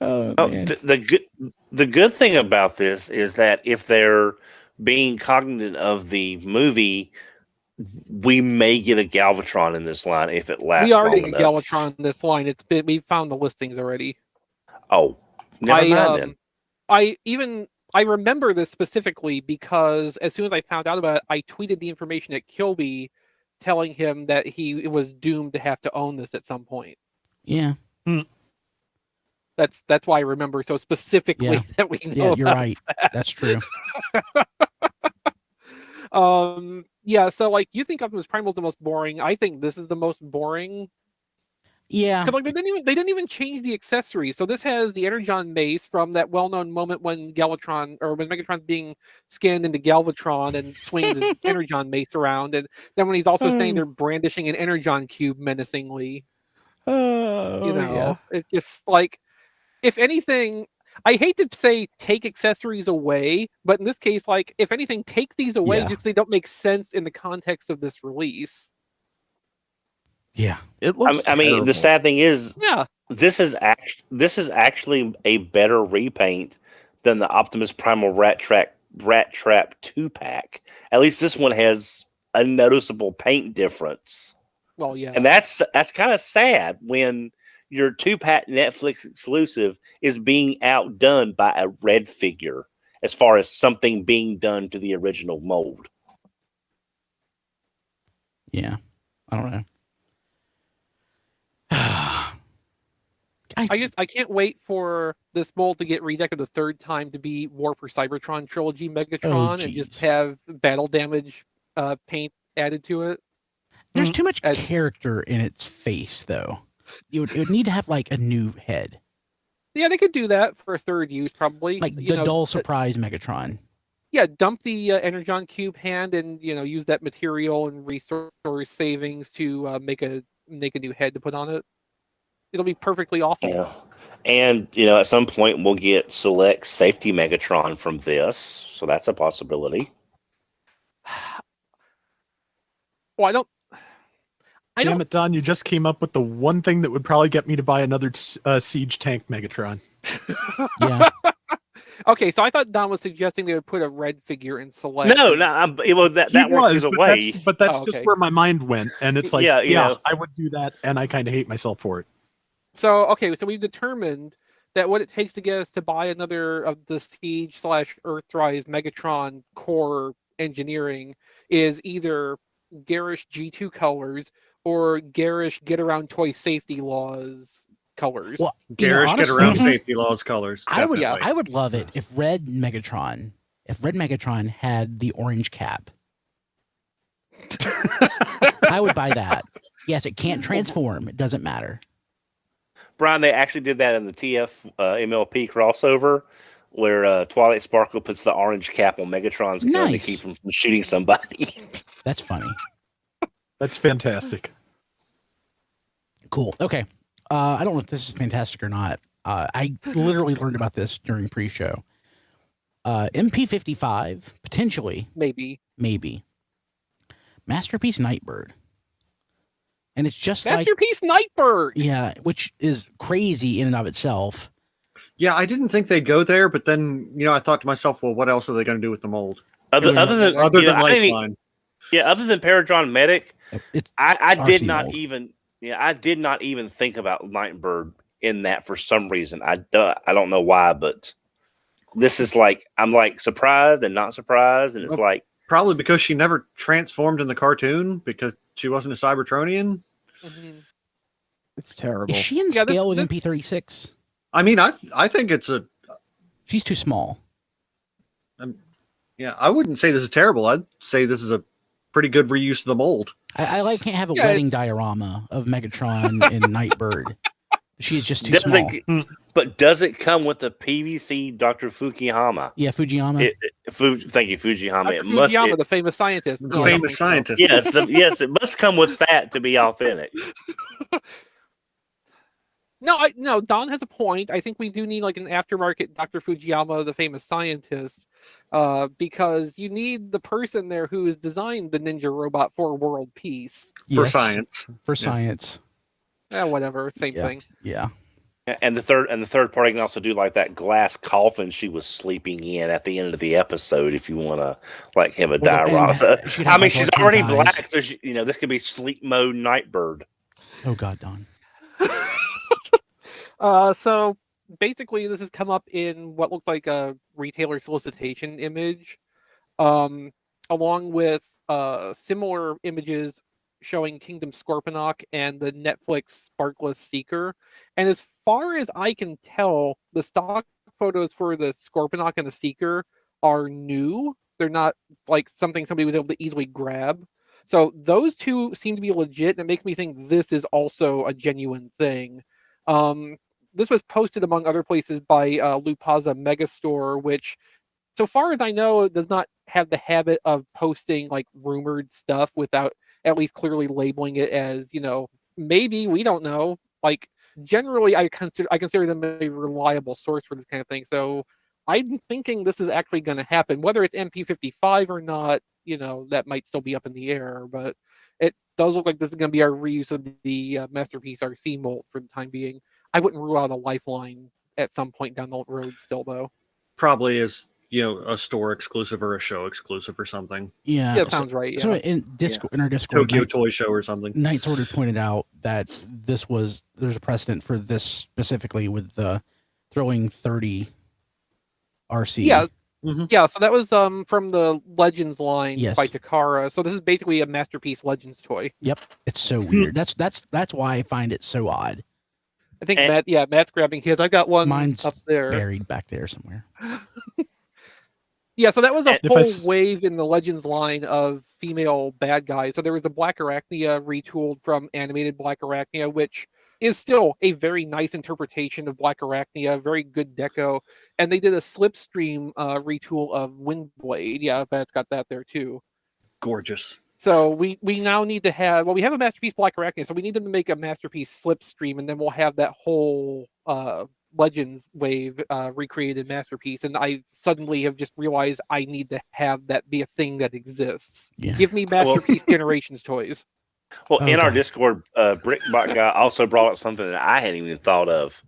Oh, man. The good thing about this is that if they're being cognizant of the movie, we may get a Galvatron in this line if it lasts. We already long get enough. Galvatron in this line. We found the listings already. Oh, never mind then. I remember this specifically because as soon as I found out about it, I tweeted the information at Kilby, telling him that he was doomed to have to own this at some point. Yeah. That's why I remember so specifically that we know. Yeah, you're right. That's true. Yeah, so like you think Optimus Primal is the most boring. I think this is the most boring. Yeah. Because like they didn't even change the accessories. So this has the Energon mace from that well-known moment when Megatron's being scanned into Galvatron and swings his Energon mace around, and then when he's also standing there brandishing an Energon cube menacingly. It's just like, if anything, I hate to say take accessories away, but in this case, like, if anything, take these away just because they don't make sense in the context of this release. Yeah, it looks. I mean, the sad thing is, this is actually a better repaint than the Optimus Primal Rat Trap 2-pack. At least this one has a noticeable paint difference. Well, yeah, and that's kind of sad when your 2-pack Netflix exclusive is being outdone by a red figure as far as something being done to the original mold. Yeah, I don't know. I can't wait for this mold to get redecked the third time to be War for Cybertron Trilogy Megatron and just have battle damage paint added to it. There's too much character in its face, though. It would need to have like a new head. Yeah, they could do that for a third use, probably. Like the dull surprise Megatron. Yeah, dump the Energon Cube hand and use that material and resource savings to make a new head to put on it. It'll be perfectly awful. Yeah. And at some point we'll get select safety Megatron from this, so that's a possibility. Well, Damn it, Don! You just came up with the one thing that would probably get me to buy another siege tank Megatron. Yeah. Okay, so I thought Don was suggesting they would put a red figure in select. No, that works either way. But that's just where my mind went, and it's like, yeah, I would do that, and I kind of hate myself for it. So we've determined that what it takes to get us to buy another of the Siege / Earthrise Megatron core engineering is either garish G2 colors or garish Get Around Toy Safety Laws colors. Well, garish honestly, Get Around Safety Laws colors. I would love it if Red Megatron had the orange cap. I would buy that. Yes, it can't transform. It doesn't matter. Brian, they actually did that in the TF MLP crossover, where Twilight Sparkle puts the orange cap on Megatron's gun to keep him from shooting somebody. That's funny. That's fantastic. Cool. Okay. I don't know if this is fantastic or not. I literally learned about this during pre-show. MP55, potentially. Maybe. Masterpiece Nightbird. And it's just Masterpiece Nightbird. Yeah, which is crazy in and of itself. Yeah, I didn't think they'd go there, but then I thought to myself, well, what else are they going to do with the mold? Other than Lifeline. Other than Paradron Medic, I did not mold. even think about Nightbird in that for some reason. I don't know why, but this is like I'm like surprised and not surprised, and it's like probably because she never transformed in the cartoon because she wasn't a Cybertronian. Mm-hmm. It's terrible. Is she in scale with MP36? I mean, I think it's she's too small. I wouldn't say this is terrible. I'd say this is a pretty good reuse of the mold. I can't have a wedding diorama of Megatron and Nightbird. She's just too small. But does it come with the PVC Dr. Fukuyama? Yeah, Fujiyama. Thank you, Fujiyama. Dr. Fujiyama, the famous scientist. The famous scientist. Yes, it must come with that to be authentic. No, Don has a point. I think we do need like an aftermarket Dr. Fujiyama, the famous scientist, because you need the person there who has designed the ninja robot for world peace. For science. For science. Yeah, whatever, same thing. Yeah. And the third party can also do like that glass coffin she was sleeping in at the end of the episode if you want to like have a diorama. I mean, she's already black, so this could be sleep mode Nightbird. Oh God, Don. So basically, this has come up in what looks like a retailer solicitation image, along with similar images showing Kingdom Scorponok and the Netflix Sparkless Seeker. And as far as I can tell, the stock photos for the Scorponok and the Seeker are new. They're not like something somebody was able to easily grab. So those two seem to be legit, and it makes me think this is also a genuine thing. This was posted among other places by Lupaza Megastore, which, so far as I know, does not have the habit of posting like rumored stuff without at least clearly labeling it as, maybe, we don't know. Like, generally, I consider them a reliable source for this kind of thing. So I'm thinking this is actually going to happen. Whether it's MP55 or not, that might still be up in the air. But it does look like this is going to be our reuse of the Masterpiece RC mold for the time being. I wouldn't rule out a Lifeline at some point down the road still, though. Probably is, a store exclusive or a show exclusive or something. Yeah, that sounds right. Yeah. So in our Discord, Tokyo Toy Show or something. Knight Sorted pointed out that there's a precedent for this specifically with the throwing 30 RC. Yeah. Mm-hmm. Yeah, so that was from the Legends line Yes. by Takara. So this is basically a Masterpiece Legends toy. Yep, it's so weird. That's why I find it so odd. I think Matt's grabbing his. I've got one Mine's up there, buried back there somewhere. Yeah, so that was a whole wave in the Legends line of female bad guys. So there was the Black Arachnia retooled from animated Black Arachnia, which is still a very nice interpretation of Black Arachnia, very good deco. And they did a Slipstream retool of Windblade. Yeah, Matt's got that there too. Gorgeous. So we now need to have, we have a Masterpiece Black Arachnia, so we need them to make a Masterpiece Slipstream, and then we'll have that whole Legends wave recreated Masterpiece. And I suddenly have just realized I need to have that be a thing that exists. Yeah. Give me Masterpiece Generations toys. Well, in our Discord, Brickbot guy also brought up something that I hadn't even thought of.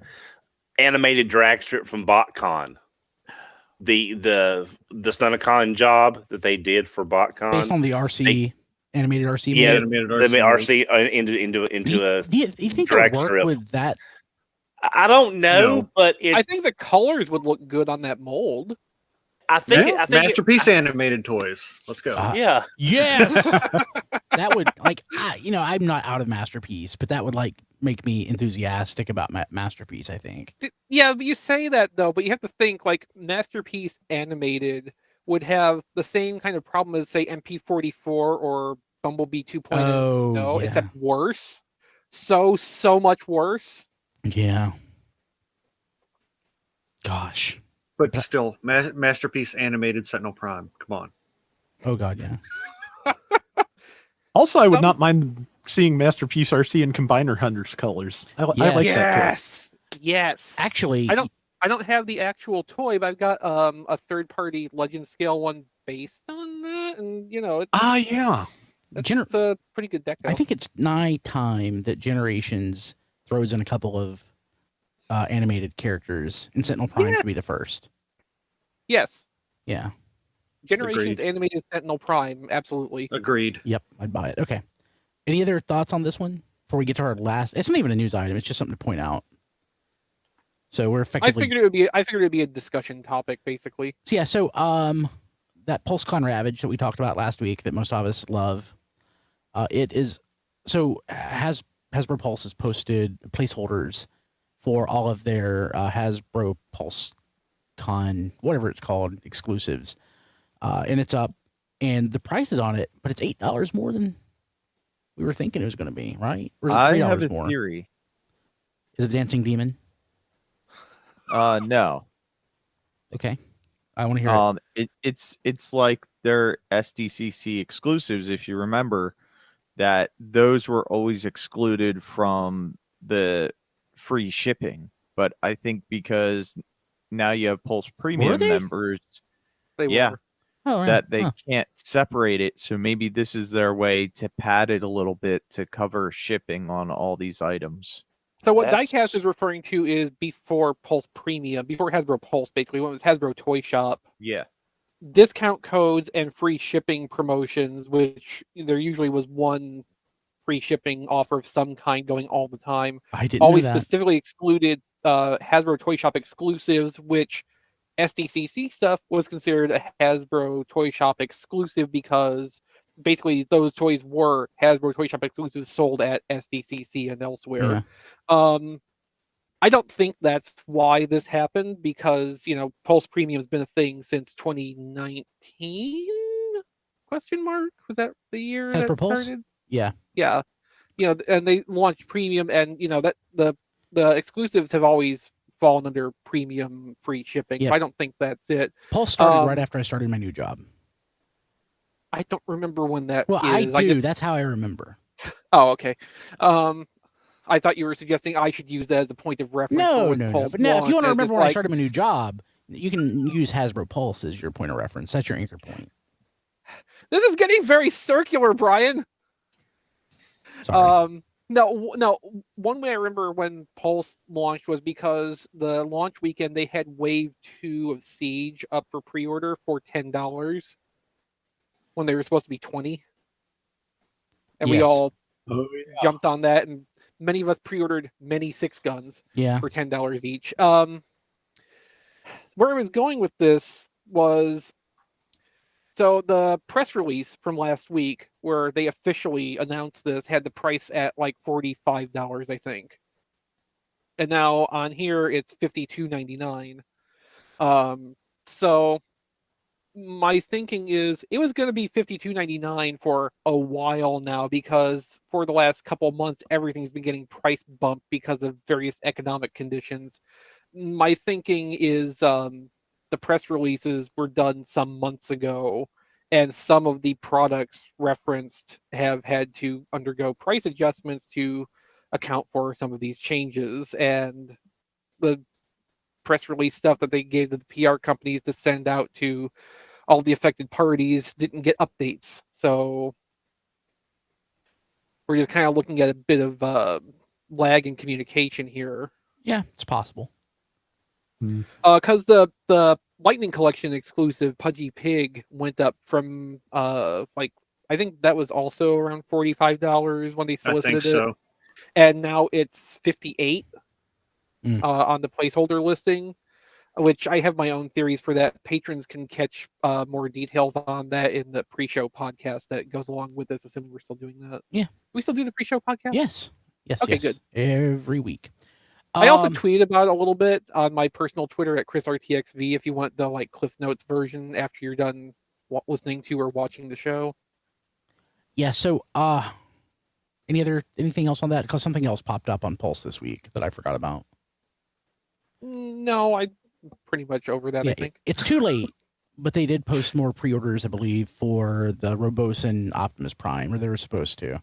Animated drag strip from BotCon. The Stunticon job that they did for BotCon. Based on the RC, animated RC. Yeah, animated they made RC into a do you think drag it'll work strip with that? I don't know, No. but I think the colors would look good on that mold. I think Masterpiece animated toys. Let's go. Yeah. Yes. That would I'm not out of Masterpiece, but that would make me enthusiastic about Masterpiece, I think. Yeah, but you say that though, but you have to think like Masterpiece animated would have the same kind of problem as say MP44 or Bumblebee 2.0, Oh, yeah. except worse. So much worse. Yeah. Gosh. But still, Masterpiece animated Sentinel Prime. Come on. Oh God, yeah. Also, I would not mind seeing Masterpiece RC and Combiner Hunters colors. I like that toy. Yes. Actually, I don't have the actual toy, but I've got a third-party Legend scale one based on that, and it's yeah. it's a pretty good deco. I think it's nigh time that Generations throws in a couple of animated characters, and Sentinel Prime should be the first. Yes. Yeah. Generations Agreed. animated Sentinel Prime, absolutely. Agreed. Yep, I'd buy it. Okay. Any other thoughts on this one before we get to our last? It's not even a news item. It's just something to point out. So we're effectively. I figured it would be a discussion topic, basically. So yeah. So that PulseCon Ravage that we talked about last week that most of us love, it is so Hasbro Pulse has posted placeholders for all of their Hasbro PulseCon, whatever it's called, exclusives. And it's up, and the price is on it, but it's $8 more than we were thinking it was going to be, right? Or is it $3 I have a more? theory. Is it Dancing Demon? No. Okay. I want to hear it. It's like their SDCC exclusives. If you remember, that those were always excluded from the free shipping. But I think because now you have Pulse Premium members, They were. That they can't separate it. So maybe this is their way to pad it a little bit to cover shipping on all these items. So what Diecast is referring to is before Pulse Premium, before Hasbro Pulse, basically, when it was Hasbro Toy Shop. Yeah. Discount codes and free shipping promotions, which there usually was one free shipping offer of some kind going all the time. I didn't always know that. Specifically excluded Hasbro Toy Shop exclusives, which SDCC stuff was considered a Hasbro Toy Shop exclusive because basically those toys were Hasbro Toy Shop exclusives sold at SDCC and elsewhere. Yeah. I don't think that's why this happened because, Pulse Premium has been a thing since 2019? Question mark? Was that the year Hasbro that Pulse? started? Yeah. Yeah. And they launched Premium and, that the exclusives have always fallen under Premium free shipping. Yeah. So I don't think that's it. Pulse started right after I started my new job. I don't remember when that is. I do. That's how I remember. Oh, okay. I thought you were suggesting I should use that as a point of reference. No. But now, if you want to remember when I started my new job, you can use Hasbro Pulse as your point of reference. That's your anchor point. This is getting very circular, Brian. Sorry. No. One way I remember when Pulse launched was because the launch weekend they had Wave 2 of Siege up for pre-order for $10 when they were supposed to be $20, and we all jumped on that, and many of us pre-ordered many 6 guns for $10 each. Where I was going with this was, so the press release from last week where they officially announced this had the price at like $45, I think. And now on here it's $52.99. So my thinking is it was going to be $52.99 for a while now because for the last couple of months everything's been getting price bumped because of various economic conditions. My thinking is the press releases were done some months ago, and some of the products referenced have had to undergo price adjustments to account for some of these changes. And the press release stuff that they gave to the PR companies to send out to all the affected parties didn't get updates. So we're just kind of looking at a bit of lag in communication here. Yeah, it's possible. Because the Lightning Collection exclusive Pudgy Pig went up from I think that was also around $45 when they solicited it, and now it's $58 on the placeholder listing. Which I have my own theories for that. Patrons can catch more details on that in the pre-show podcast that goes along with this, assuming we're still doing that. Yeah, we still do the pre-show podcast. Yes. Okay, good. Every week. I also tweet about it a little bit on my personal Twitter at ChrisRTXV if you want the Cliff Notes version after you're done listening to or watching the show. Yeah, so anything else on that? Because something else popped up on Pulse this week that I forgot about. No, I'm pretty much over that, I think. It's too late, but they did post more pre-orders, I believe, for the Robos and Optimus Prime, or they were supposed to.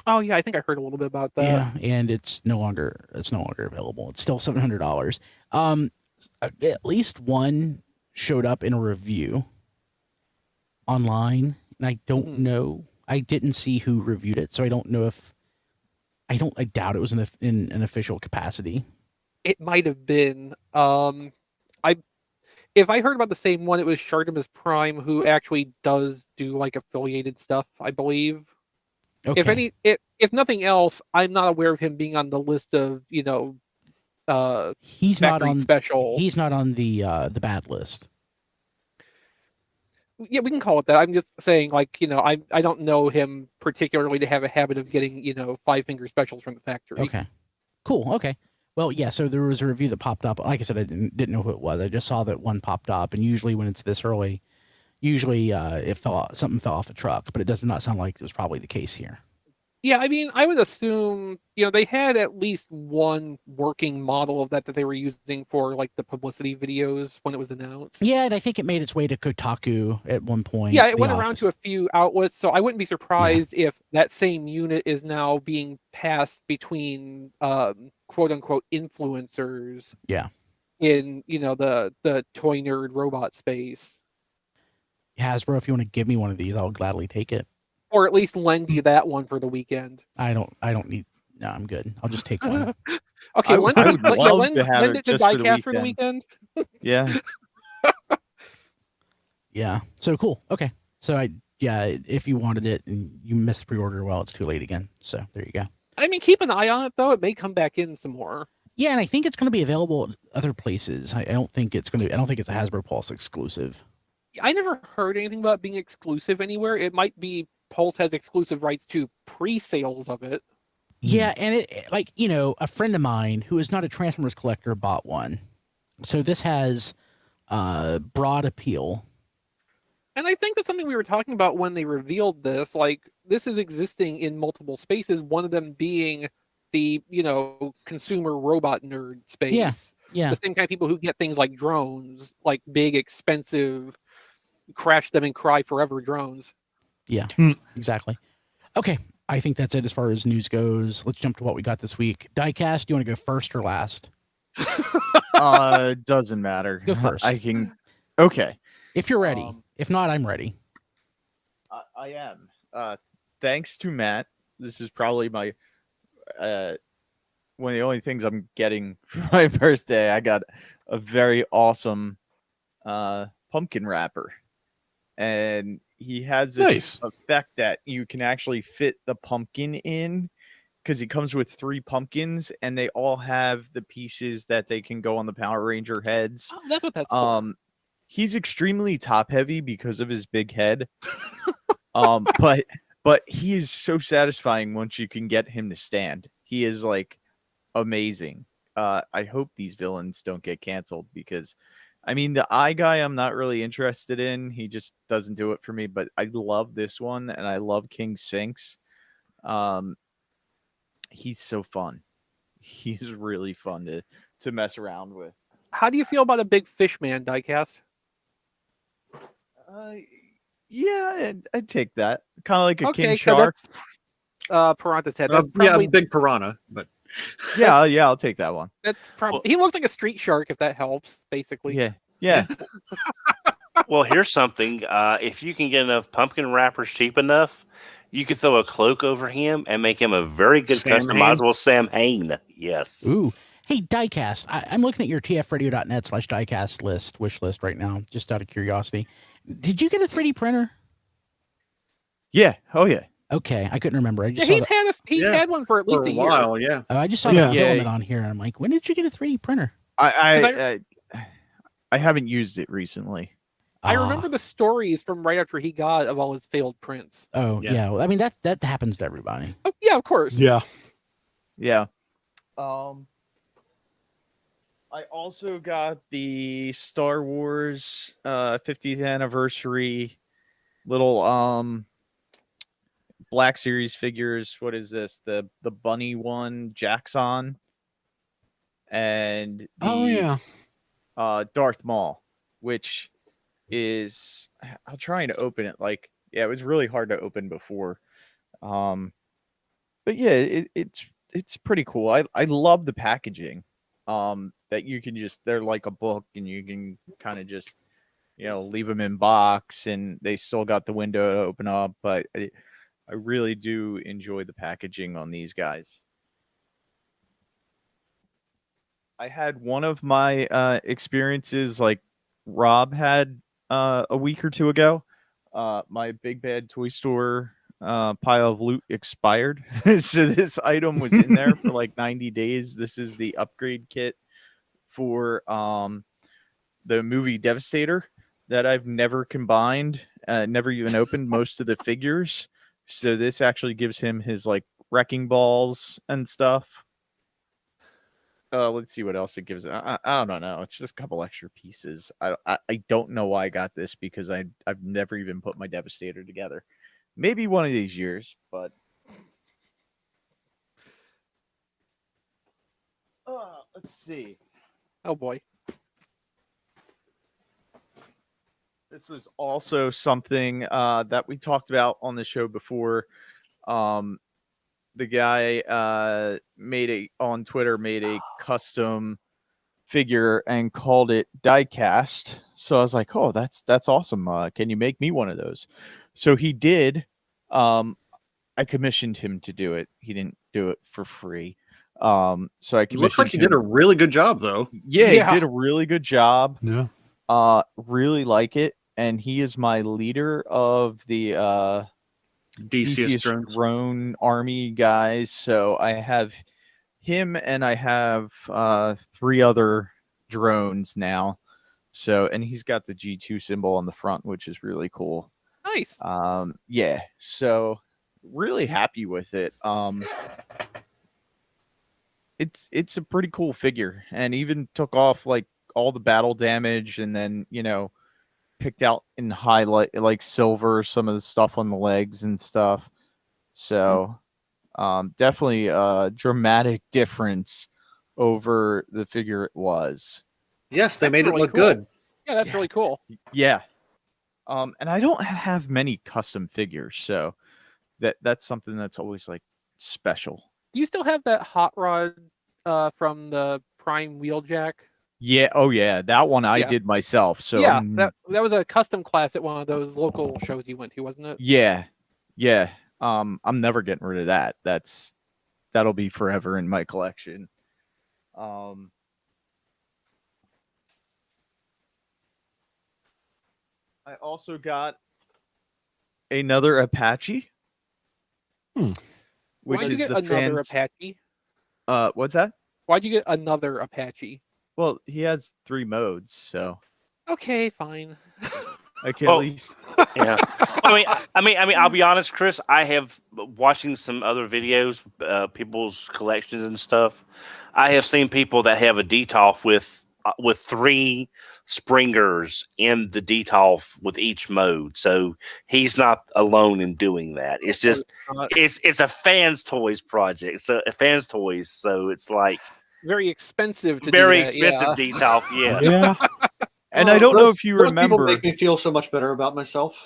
Oh yeah, I think I heard a little bit about that. Yeah, and it's no longer available. It's still $700. At least one showed up in a review online, and I don't know. I didn't see who reviewed it, so I don't know if I doubt it was in an official capacity. It might have been. If I heard about the same one, it was Shartimus Prime, who actually does do affiliated stuff, I believe. Okay. If nothing else, I'm not aware of him being on the list of he's not on special. He's not on the bad list. Yeah, we can call it that. I'm just saying, I don't know him particularly to have a habit of getting 5-finger specials from the factory. Okay, cool. Okay, well, yeah. So there was a review that popped up. Like I said, I didn't know who it was. I just saw that one popped up, and usually when it's this early, something fell off a truck, but it does not sound like it was probably the case here. Yeah, I mean, I would assume, they had at least one working model of that they were using for like the publicity videos when it was announced. Yeah, and I think it made its way to Kotaku at one point. Yeah, it went around to a few outlets, so I wouldn't be surprised if that same unit is now being passed between quote unquote influencers. Yeah. In the toy nerd robot space. Hasbro, if you want to give me one of these, I'll gladly take it. Or at least lend you that one for the weekend. I don't need. No, I'm good. I'll just take one. Okay, I would love to have lend it it to just for Diecast the weekend. for the weekend. Yeah. Yeah. So cool. Okay. So if you wanted it and you missed pre-order, well, it's too late again. So there you go. I mean, keep an eye on it though. It may come back in some more. Yeah, and I think it's going to be available at other places. I don't think it's going to. I don't think it's a Hasbro Pulse exclusive. I never heard anything about being exclusive anywhere. It might be Pulse has exclusive rights to pre-sales of it. Yeah, and it a friend of mine who is not a Transformers collector bought one. So this has broad appeal. And I think that's something we were talking about when they revealed this. Like, this is existing in multiple spaces, one of them being the, consumer robot nerd space. Yeah. The same kind of people who get things like drones, like big, expensive, crash them and cry forever drones. Yeah, exactly. Okay, I think that's it as far as news goes. Let's jump to what we got this week. Diecast, do you want to go first or last? Doesn't matter. Go first. I can. Okay. If you're ready. If not, I'm ready. I am. Thanks to Matt. This is probably my one of the only things I'm getting for my birthday. I got a very awesome pumpkin wrapper, and he has this effect that you can actually fit the pumpkin in, because he comes with 3 pumpkins and they all have the pieces that they can go on the Power Ranger heads. Oh, that's what that's for. He's extremely top heavy because of his big head. But he is so satisfying once you can get him to stand. He is like amazing. I hope these villains don't get canceled, because I mean, the eye guy I'm not really interested in. He just doesn't do it for me, but I love this one, and I love King Sphinx. He's so fun. He's really fun to mess around with. How do you feel about a big fish man, Diecast? Yeah, I'd take that. Kind of like a Okay, king shark. Piranha's head. That's probably, big piranha, but yeah, I'll take that one. That's probably he looks like a street shark, if that helps. Basically, yeah. Well, here's something. If you can get enough pumpkin wrappers cheap enough, you could throw a cloak over him and make him a very good customizable Sam Hain. Yes. Ooh. Hey, Diecast, I'm looking at your tfradio.net/diecast wish list right now, just out of curiosity. Did you get a 3D printer? Yeah. Oh, yeah. Okay, I couldn't remember. I just he's had one for at least a year. While, yeah. I just saw the filament on here, and I'm like, when did you get a 3D printer? I haven't used it recently. I remember the stories from right after he got of all his failed prints. Oh, yeah. Well, I mean, that happens to everybody. Oh, yeah, of course. Yeah. I also got the Star Wars 50th anniversary little Black Series figures. What is this? The bunny one, Jaxon, and the Darth Maul, which is, I'll try and open it. It was really hard to open before. But yeah, it's pretty cool. I love the packaging. That you can they're like a book, and you can kind of just, leave them in box, and they still got the window to open up. But I really do enjoy the packaging on these guys. I had one of my experiences like Rob had a week or two ago. My Big Bad Toy Store pile of loot expired. So this item was in there for like 90 days. This is the upgrade kit for the movie Devastator that I've never combined, never even opened most of the figures. So this actually gives him his like wrecking balls and stuff. Let's see what else it gives. I don't know. It's just a couple extra pieces. I don't know why I got this, because I've never even put my Devastator together. Maybe one of these years, but Let's see. Oh boy. This was also something that we talked about on the show before. The guy on Twitter made a custom figure and called it diecast. So I was like, oh, that's awesome. Can you make me one of those? So he did. I commissioned him to do it. He didn't do it for free. So I commissioned looks like he him. did a really good job, though. Yeah, he did a really good job. Yeah. Really like it. And he is my leader of the DC's drone army guys. So I have him and I have 3 other drones now. So, and he's got the G2 symbol on the front, which is really cool. Nice. Yeah. So really happy with it. It's a pretty cool figure, and even took off like all the battle damage, and then picked out in highlight like silver some of the stuff on the legs and stuff. So definitely a dramatic difference over the figure it was. Yes, they That's made it really look cool. good. Yeah, that's really cool. Yeah. And I don't have many custom figures, so that's something that's always like special. Do you still have that hot rod from the Prime Wheeljack? Yeah. Oh, yeah. That one I did myself. So yeah, that was a custom class at one of those local shows you went to, wasn't it? Yeah. Yeah. I'm never getting rid of that. That'll be forever in my collection. I also got another Apache. Which Why'd you get another Apache? What's that? Why'd you get another Apache? Well, he has 3 modes, so okay, fine. I can at least. Yeah. I mean, I'll be honest, Chris. I have watching some other videos, people's collections and stuff. I have seen people that have a DTOF with 3 springers in the DTOF with each mode. So he's not alone in doing that. It's just it's a fans toys project. So fans toys. So it's like very expensive to very do that, expensive DTOF. Yes. Yeah. And I don't know if you remember. People make me feel so much better about myself.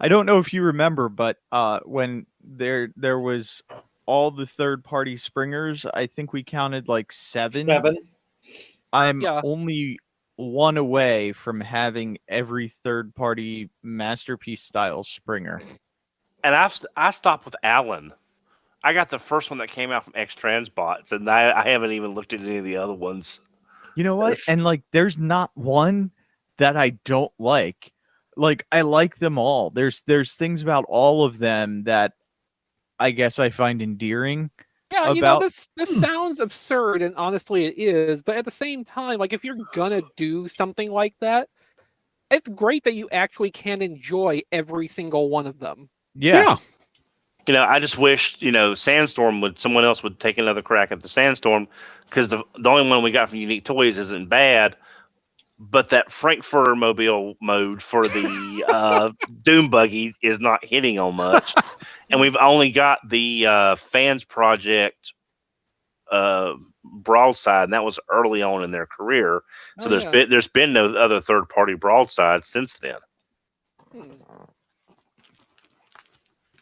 I don't know if you remember, but when there was all the third-party springers, I think we counted like 7. 7. I'm only 1 away from having every third-party masterpiece style springer. And I stopped with Alan. I got the first one that came out from X Transbots, and I haven't even looked at any of the other ones. You know what? And like, there's not one that I don't like. Like, I like them all. There's things about all of them that I guess I find endearing. Yeah, this sounds absurd, and honestly it is, but at the same time, like, if you're gonna do something like that, it's great that you actually can enjoy every single one of them. Yeah. I just wish, someone else would take another crack at the Sandstorm, because the only one we got from Unique Toys isn't bad, but that Frankfurter Mobile mode for the Doom Buggy is not hitting on much. And we've only got the Fans Project broadside, and that was early on in their career. So there's been no other third-party broadside since then.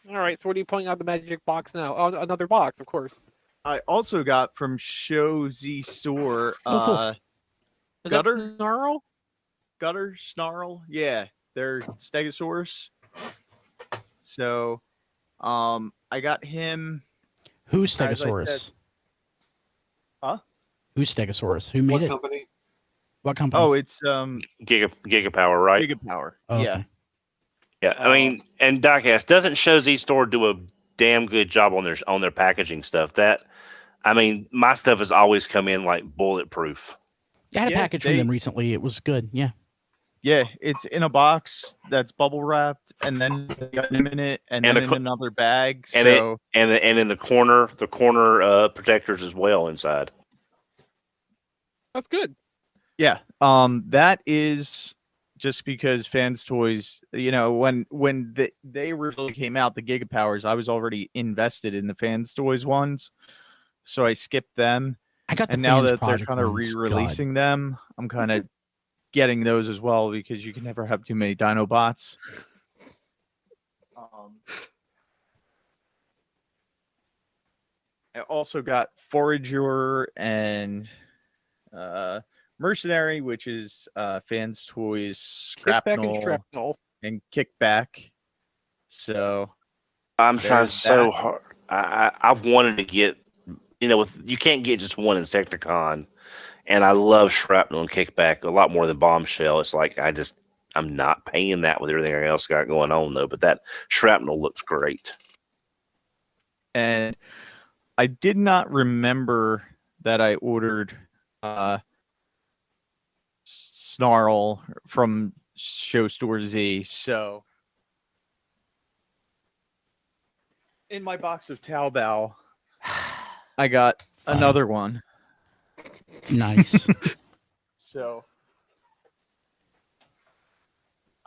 All right, so what are you pulling out the magic box now? Oh, another box, of course. I also got from Show Z Store Gutter Snarl? Gutter Snarl. Yeah, they're Stegosaurus. So I got him. Who's Stegosaurus? Huh? Who's Stegosaurus? Who made it? Company? What company? Oh, it's Gigapower, right? Gigapower. Oh, yeah. okay. Yeah, I mean, and Diecast, doesn't Show Z Store do a damn good job on their packaging stuff? My stuff has always come in like bulletproof. I had a package from them recently. It was good. Yeah. Yeah, it's in a box that's bubble wrapped, and then they got him in it, and then in another bag. And in the corner protectors as well inside. That's good. Yeah, that is just because Fans Toys, when they originally came out, the Gigapowers, I was already invested in the Fans Toys ones, so I skipped them. I got the and now Fans that they're Project kind of ones. re-releasing them, I'm kind of getting those as well because you can never have too many Dinobots. I also got Forager and Mercenary, which is Fans Toys Kickback and Scrapnel Shrapnel. and Kickback. So I'm trying there's so that. hard. I've wanted to get, you can't get just one Insecticon, and I love Shrapnel and Kickback a lot more than Bombshell. It's like I'm not paying that with everything else got going on though. But that Shrapnel looks great. And I did not remember that I ordered Snarl from Show Store Z. So in my box of Taobao, I got another one. Nice. So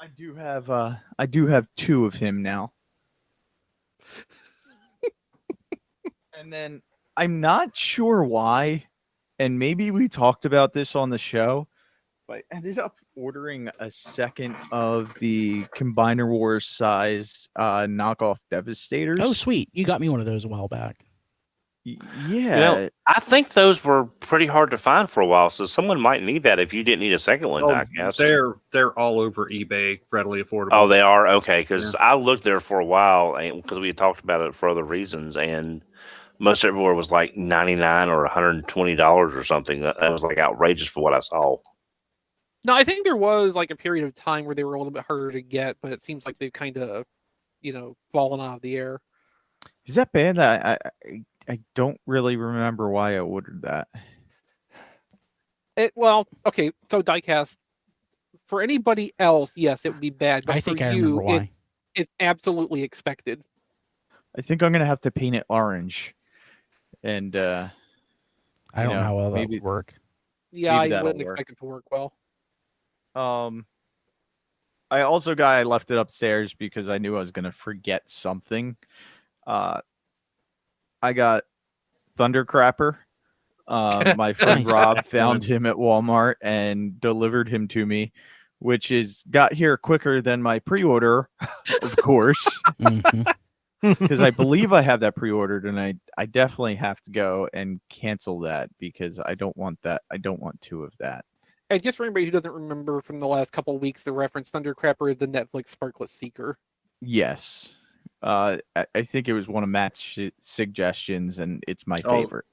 I do have two of him now. And then I'm not sure why, and maybe we talked about this on the show, but I ended up ordering a second of the Combiner Wars size knockoff Devastators. Oh, sweet. You got me one of those a while back. Yeah. I think those were pretty hard to find for a while, so someone might need that if you didn't need a second one, Diecast. They're all over eBay, readily affordable. Oh, they are? Okay, because I looked there for a while because we had talked about it for other reasons, and most everywhere was like $99 or $120 or something. That was like outrageous for what I saw. No, I think there was like a period of time where they were a little bit harder to get, but it seems like they've kind of, fallen out of the air. Is that bad? I don't really remember why I ordered that. Okay, so Diecast, for anybody else, yes, it would be bad, but I think I remember why. It's absolutely expected. I think I'm gonna have to paint it orange, and I don't know how well that would work. Yeah, I wouldn't expect it to work well. I also I left it upstairs because I knew I was gonna forget something. I got Thundercrapper. My friend Rob found him at Walmart and delivered him to me, which got here quicker than my pre-order, of course. Because I believe I have that pre-ordered, and I definitely have to go and cancel that because I don't want that. I don't want two of that. And just for anybody who doesn't remember from the last couple of weeks, the reference Thundercrapper is the Netflix Sparkless Seeker. Yes. I think it was one of Matt's suggestions, and it's my favorite.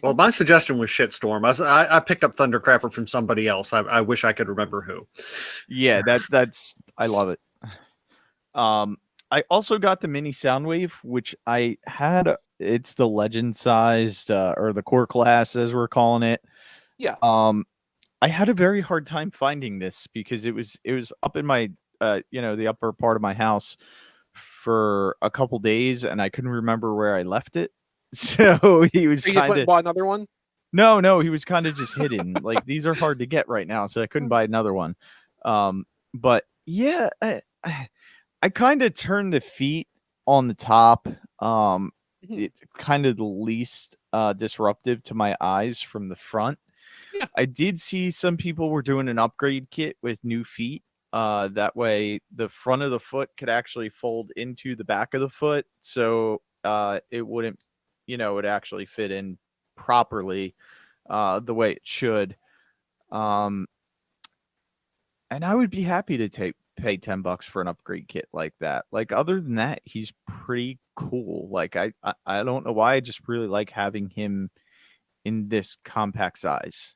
Well, my suggestion was Shitstorm. I picked up Thundercrapper from somebody else. I wish I could remember who. Yeah, that's I love it. I also got the mini Soundwave, which I had. It's the legend sized or the core class, as we're calling it. Yeah. I had a very hard time finding this because it was up in my the upper part of my house for a couple days, and I couldn't remember where I left it. So he was. So you just went and bought another one? No, he was kind of just hidden. Like, these are hard to get right now, so I couldn't buy another one. But yeah, I kind of turned the feet on the top. It's kind of the least disruptive to my eyes from the front. Yeah. I did see some people were doing an upgrade kit with new feet. That way the front of the foot could actually fold into the back of the foot. So it wouldn't, it actually fit in properly the way it should. And I would be happy to pay $10 for an upgrade kit like that. Like, other than that, he's pretty cool. Like, I don't know why. I just really like having him in this compact size.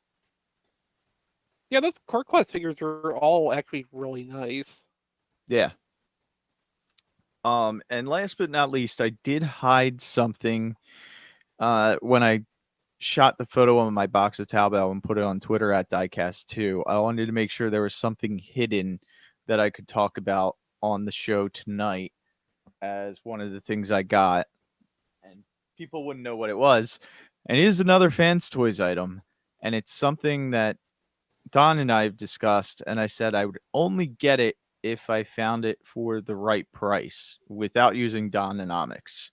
Yeah, those Core Class figures are all actually really nice. Yeah. And last but not least, I did hide something when I shot the photo on my box of Taobao and put it on Twitter at Diecast2. I wanted to make sure there was something hidden that I could talk about on the show tonight as one of the things I got, and people wouldn't know what it was. And it is another Fans Toys item, and it's something that Don and I have discussed, and I said I would only get it if I found it for the right price without using Dononomics.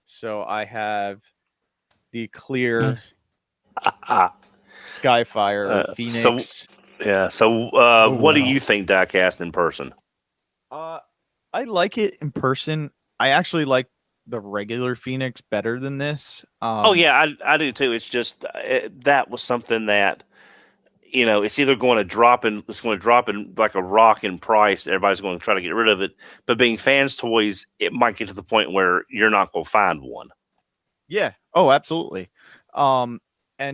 So I have the clear Nice. Skyfire Phoenix. So what do you think diecast in person? I like it in person. I actually like the regular Phoenix better than this. Oh yeah, I do too. It's just that was something that it's either going to drop in like a rock in price. Everybody's going to try to get rid of it. But being fans toys, it might get to the point where you're not going to find one. Yeah. Oh, absolutely. And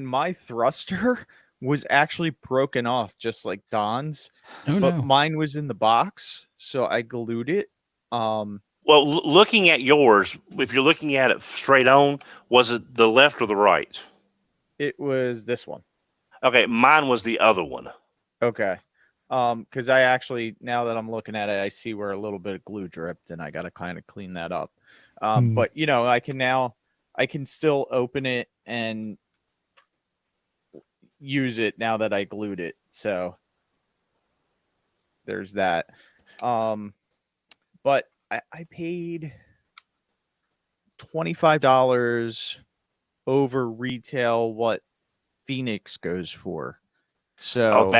my thruster was actually broken off just like Don's, but mine was in the box, so I glued it. Well, looking at yours, if you're looking at it straight on, was it the left or the right? It was this one. Okay, mine was the other one. Okay. Because I actually, now that I'm looking at it, I see where a little bit of glue dripped, and I got to kind of clean that up. But I can still open it and use it now that I glued it. So there's that. But I paid $25 over retail what Phoenix goes for. So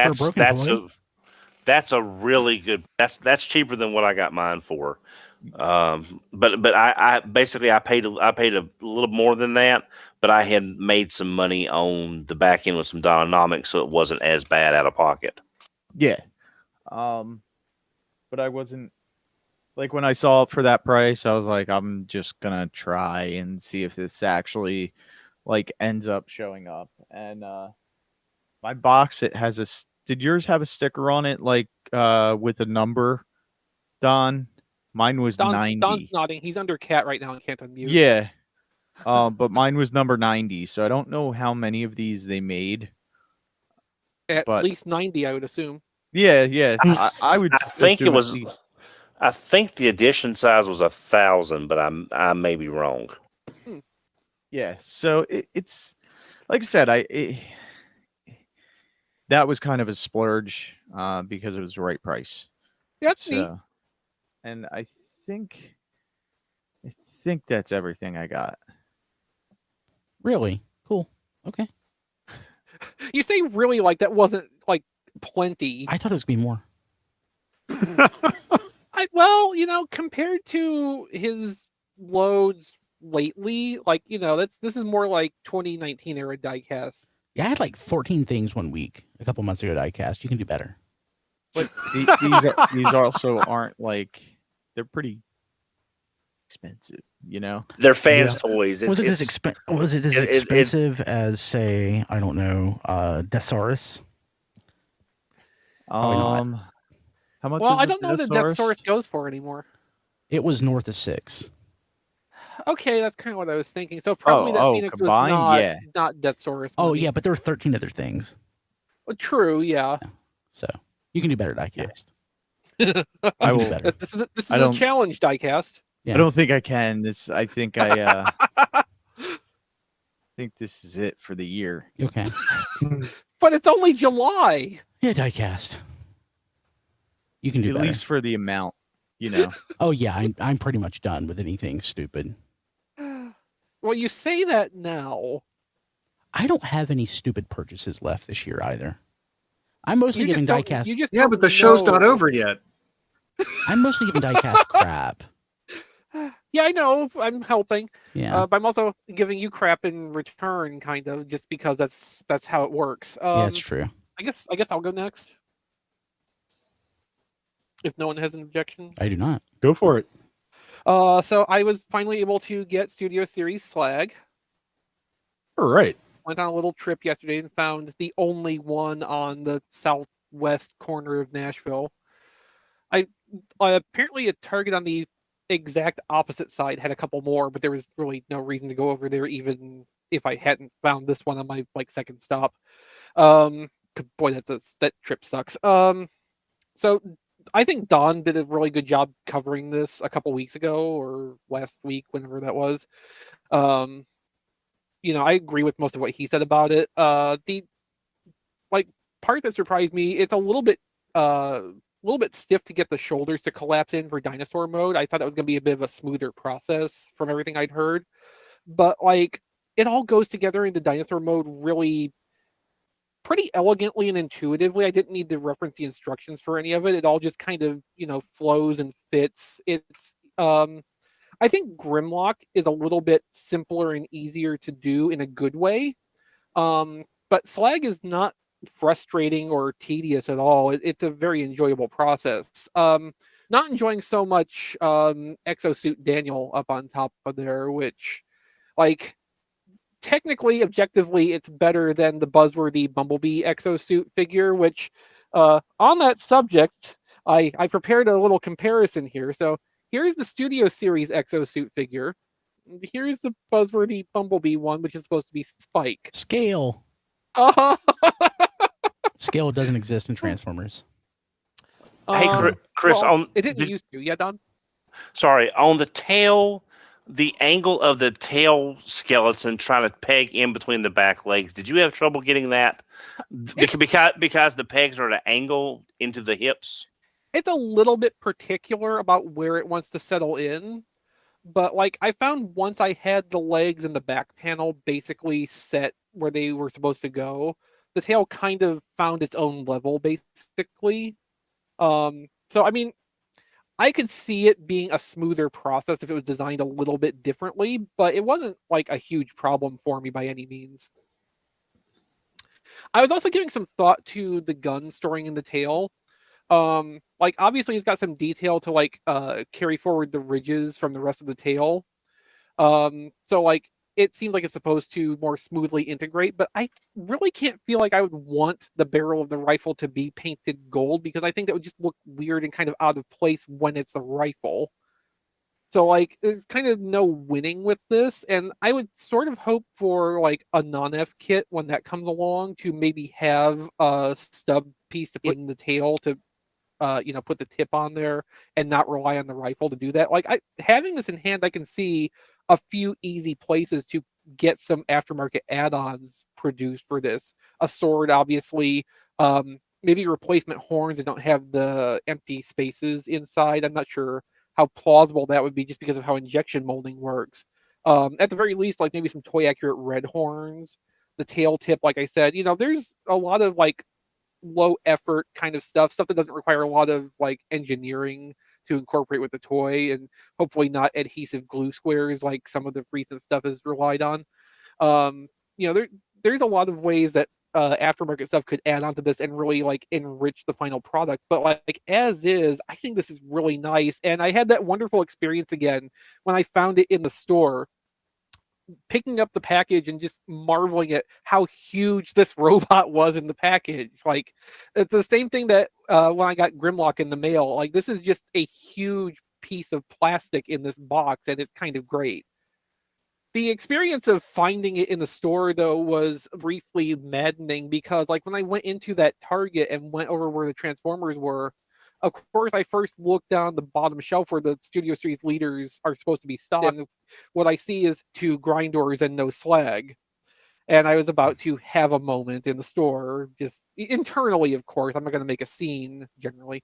that's a really good. That's cheaper than what I got mine for. But I basically I paid a little more than that, but I had made some money on the back end with some Dynamics, so it wasn't as bad out of pocket. Yeah. But I wasn't like, when I saw it for that price, I was like, I'm just gonna try and see if this actually like ends up showing up. And my box, it has did yours have a sticker on it like with a number, Don? Mine was 90. Don's nodding. He's under cat right now and can't unmute. Yeah. But mine was number 90, so I don't know how many of these they made. At least 90, I would assume. Yeah. I would. I think it was. I think the edition size was 1,000, but I may be wrong. Yeah. So it's like I said, that was kind of a splurge because it was the right price. Yeah, that's neat. And I think that's everything I got. Really? Cool. Okay. You say really like that wasn't like plenty. I thought it was going to be more. Compared to his loads lately, this is more like 2019 era diecast. Yeah, I had like 14 things one week a couple months ago diecast. You can do better. But these also aren't like, they're pretty expensive, They're fans' toys. Was it as expensive as, say, I don't know, Deathsaurus? How much? Well, I don't know what the Deathsaurus goes for anymore. It was north of 6. Okay, that's kind of what I was thinking. So probably that Phoenix combined, was not Deathsaurus. Oh yeah, but there were 13 other things. Well, true, yeah. So you can do better diecast. I will. This is a challenge diecast. Yeah. I don't think I can. I think think this is it for the year. Okay. But it's only July. Yeah, diecast. You can do at least for the amount, Oh yeah, I'm pretty much done with anything stupid. Well, you say that now. I don't have any stupid purchases left this year either. I'm mostly giving diecast. But the show's not over yet. I'm mostly giving diecast crap. Yeah, I know. I'm helping. Yeah, but I'm also giving you crap in return, kind of, just because that's how it works. Yeah, that's true. I guess I'll go next. If no one has an objection. I do not. Go for it. So I was finally able to get Studio Series Slag. All right. Went on a little trip yesterday and found the only one on the southwest corner of Nashville. I apparently a Target on the exact opposite side had a couple more, but there was really no reason to go over there, even if I hadn't found this one on my second stop. Boy, that trip sucks. So I think Don did a really good job covering this a couple weeks ago or last week, whenever that was. I agree with most of what he said about it. The part that surprised me, it's a little bit stiff to get the shoulders to collapse in for dinosaur mode. I thought that was going to be a bit of a smoother process from everything I'd heard, but it all goes together into dinosaur mode really pretty elegantly and intuitively. I didn't need to reference the instructions for any of it. It all just kind of, flows and fits. It's I think Grimlock is a little bit simpler and easier to do in a good way. But Slag is not frustrating or tedious at all. It's a very enjoyable process. Not enjoying so much Exosuit Daniel up on top of there, which, like, technically, objectively, it's better than the buzzworthy Bumblebee Exosuit figure, which, on that subject, I prepared a little comparison here. So here's the Studio Series Exosuit figure. Here's the buzzworthy Bumblebee one, which is supposed to be Spike. Scale. Scale doesn't exist in Transformers. Hey, Chris, it didn't used to. Yeah, Don? Sorry, on the tail, the angle of the tail skeleton trying to peg in between the back legs, did you have trouble getting that? Because the pegs are at an angle into the hips? It's a little bit particular about where it wants to settle in. But, like, I found once I had the legs and the back panel basically set where they were supposed to go, the tail kind of found its own level, basically. So, I mean, I could see it being a smoother process if it was designed a little bit differently, but it wasn't, like, a huge problem for me by any means. I was also giving some thought to the gun storing in the tail. Like, obviously it's got some detail to, like, carry forward the ridges from the rest of the tail. So, like, it seems like it's supposed to more smoothly integrate, but I really can't feel like I would want the barrel of the rifle to be painted gold, because I think that would just look weird and kind of out of place when it's a rifle. So, like, there's kind of no winning with this, and I would sort of hope for, like, a non-F kit when that comes along to maybe have a stub piece to put in the tail to put the tip on there and not rely on the rifle to do that. Like, having this in hand, I can see a few easy places to get some aftermarket add-ons produced for this. A sword, obviously, maybe replacement horns that don't have the empty spaces inside. I'm not sure how plausible that would be just because of how injection molding works. At the very least, like, maybe some toy accurate red horns, the tail tip, like I said, there's a lot of, like, low effort kind of stuff that doesn't require a lot of, like, engineering to incorporate with the toy, and hopefully not adhesive glue squares like some of the recent stuff is relied on. There's a lot of ways that aftermarket stuff could add on to this and really, like, enrich the final product. But, like, as is, I think this is really nice, and I had that wonderful experience again when I found it in the store, picking up the package and just marveling at how huge this robot was in the package. Like, it's the same thing that when I got Grimlock in the mail. Like, this is just a huge piece of plastic in this box, and it's kind of great. The experience of finding it in the store, though, was briefly maddening, because, like, when I went into that Target and went over where the Transformers were, of course, I first looked down the bottom shelf where the Studio Series leaders are supposed to be stocked, and what I see is 2 grindors and no Slag. And I was about to have a moment in the store, just internally, of course. I'm not going to make a scene, generally.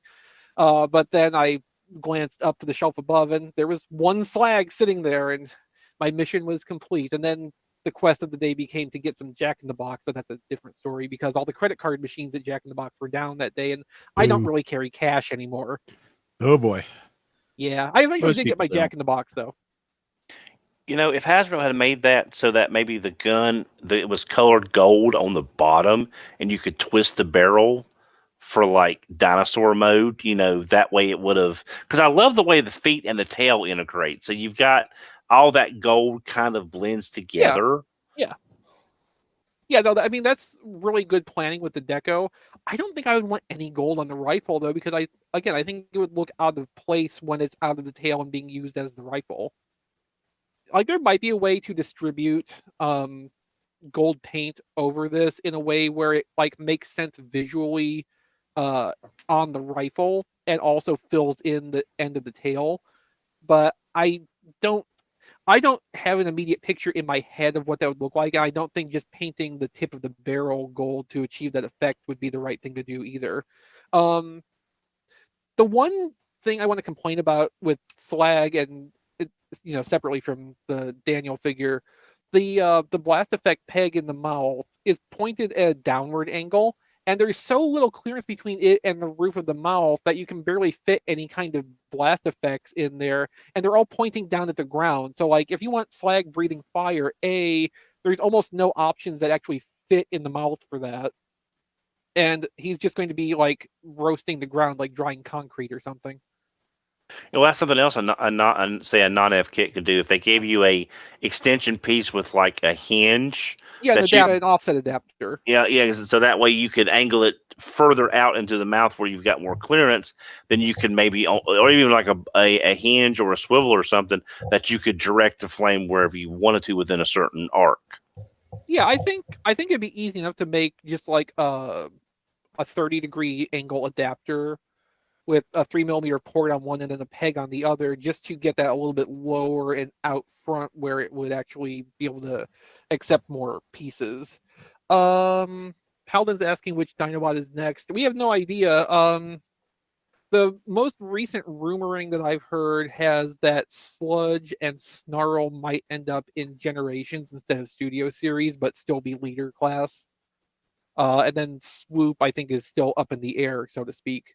But then I glanced up to the shelf above, and there was 1 Slag sitting there, and my mission was complete. And then the quest of the day became to get some Jack in the Box, but that's a different story because all the credit card machines at Jack in the Box were down that day, and I don't really carry cash anymore. Oh boy. Yeah, I eventually did get my Jack in the Box, though. If Hasbro had made that so that maybe the gun, it was colored gold on the bottom and you could twist the barrel for, like, dinosaur mode, that way it would have, because I love the way the feet and the tail integrate. So you've got all that gold kind of blends together. Yeah, no, I mean, that's really good planning with the deco. I don't think I would want any gold on the rifle, though, because I think it would look out of place when it's out of the tail and being used as the rifle. Like, there might be a way to distribute gold paint over this in a way where it, like, makes sense visually on the rifle and also fills in the end of the tail. But I don't have an immediate picture in my head of what that would look like. And I don't think just painting the tip of the barrel gold to achieve that effect would be the right thing to do either. The one thing I want to complain about with Slag, and separately from the Daniel figure, the blast effect peg in the mouth is pointed at a downward angle, and there's so little clearance between it and the roof of the mouth that you can barely fit any kind of blast effects in there, and they're all pointing down at the ground. So like if you want Slag breathing fire, there's almost no options that actually fit in the mouth for that. And he's just going to be like roasting the ground like drying concrete or something. Well, that's something else a non-F kit could do. If they gave you a extension piece with like a hinge, yeah, an offset adapter. Yeah. So that way you could angle it further out into the mouth where you've got more clearance. Then you can maybe, or even like a hinge or a swivel or something that you could direct the flame wherever you wanted to within a certain arc. Yeah, I think it'd be easy enough to make just like a 30-degree angle adapter with a 3mm port on one end and a peg on the other, just to get that a little bit lower and out front where it would actually be able to accept more pieces. Paladin's asking which Dinobot is next. We have no idea. The most recent rumoring that I've heard has that Sludge and Snarl might end up in Generations instead of Studio Series, but still be leader class. And then Swoop, I think, is still up in the air, so to speak.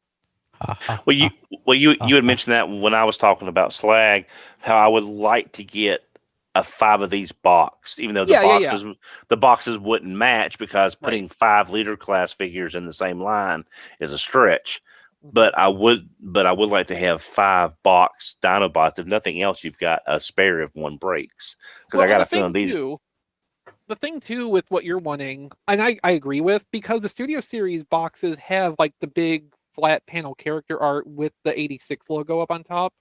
Well, you had mentioned that when I was talking about Slag, how I would like to get a 5 of these box, even though the boxes wouldn't match because putting 5 leader class figures in the same line is a stretch. But I would like to have 5 box Dinobots. If nothing else, you've got a spare if one breaks. Because I got a feeling these. The thing too with what you're wanting, and I agree with, because the Studio Series boxes have like the big flat panel character art with the 86 logo up on top.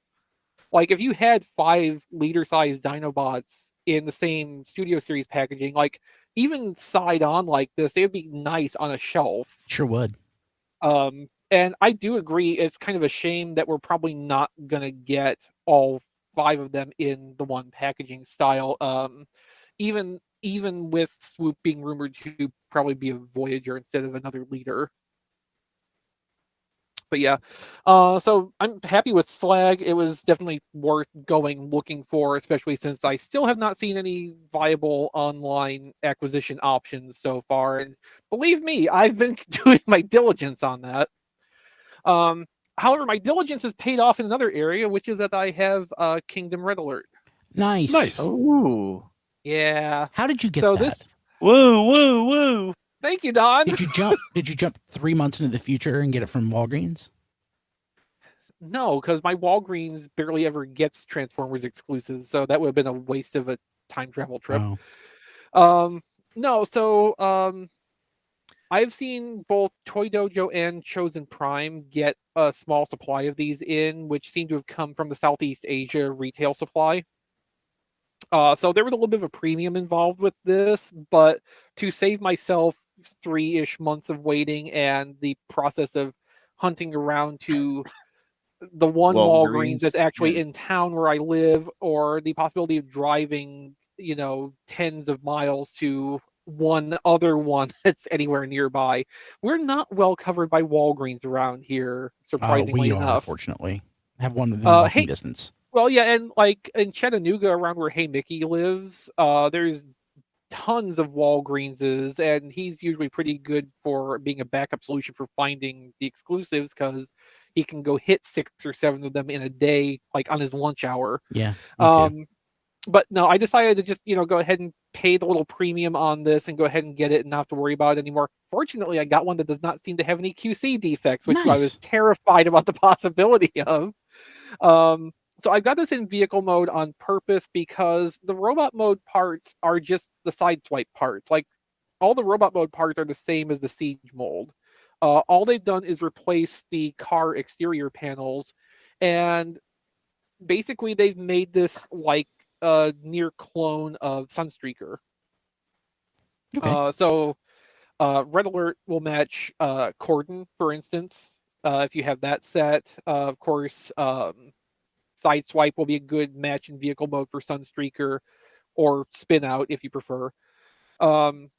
Like if you had 5 leader size Dinobots in the same Studio Series packaging, like even side on like this, they would be nice on a shelf. Sure would. And I do agree, it's kind of a shame that we're probably not gonna get all 5 of them in the one packaging style. Even with Swoop being rumored to probably be a Voyager instead of another leader. But yeah, so I'm happy with Slag. It was definitely worth looking for, especially since I still have not seen any viable online acquisition options so far. And believe me, I've been doing my diligence on that. However, my diligence has paid off in another area, which is that I have Kingdom Red Alert. Nice. Ooh. Yeah. How did you get that? Woo. Thank you, Don. Did you jump 3 months into the future and get it from Walgreens? No, because my Walgreens barely ever gets Transformers exclusives, so that would have been a waste of a time travel trip. Oh. No, so I've seen both Toy Dojo and Chosen Prime get a small supply of these in, which seem to have come from the Southeast Asia retail supply. So there was a little bit of a premium involved with this, but to save myself 3-ish months of waiting and the process of hunting around to the one Walgreens that's actually in town where I live, or the possibility of driving, tens of miles to one other one that's anywhere nearby. We're not well covered by Walgreens around here, surprisingly enough. Unfortunately. I have one within walking distance. Well, yeah, and like in Chattanooga, around where Hey Mickey lives, there's tons of Walgreenses, and he's usually pretty good for being a backup solution for finding the exclusives because he can go hit 6 or 7 of them in a day, like on his lunch hour. Yeah. But no, I decided to just go ahead and pay the little premium on this and go ahead and get it and not have to worry about it anymore. Fortunately, I got one that does not seem to have any QC defects, which I was terrified about the possibility of. So I got this in vehicle mode on purpose because the robot mode parts are just the sideswipe parts. Like all the robot mode parts are the same as the Siege mold. All they've done is replace the car exterior panels, and basically they've made this like a near clone of Sunstreaker. Okay. So Red Alert will match Cordon, for instance, if you have that set. Of course, Sideswipe will be a good match in vehicle mode for Sunstreaker, or Spin Out if you prefer. And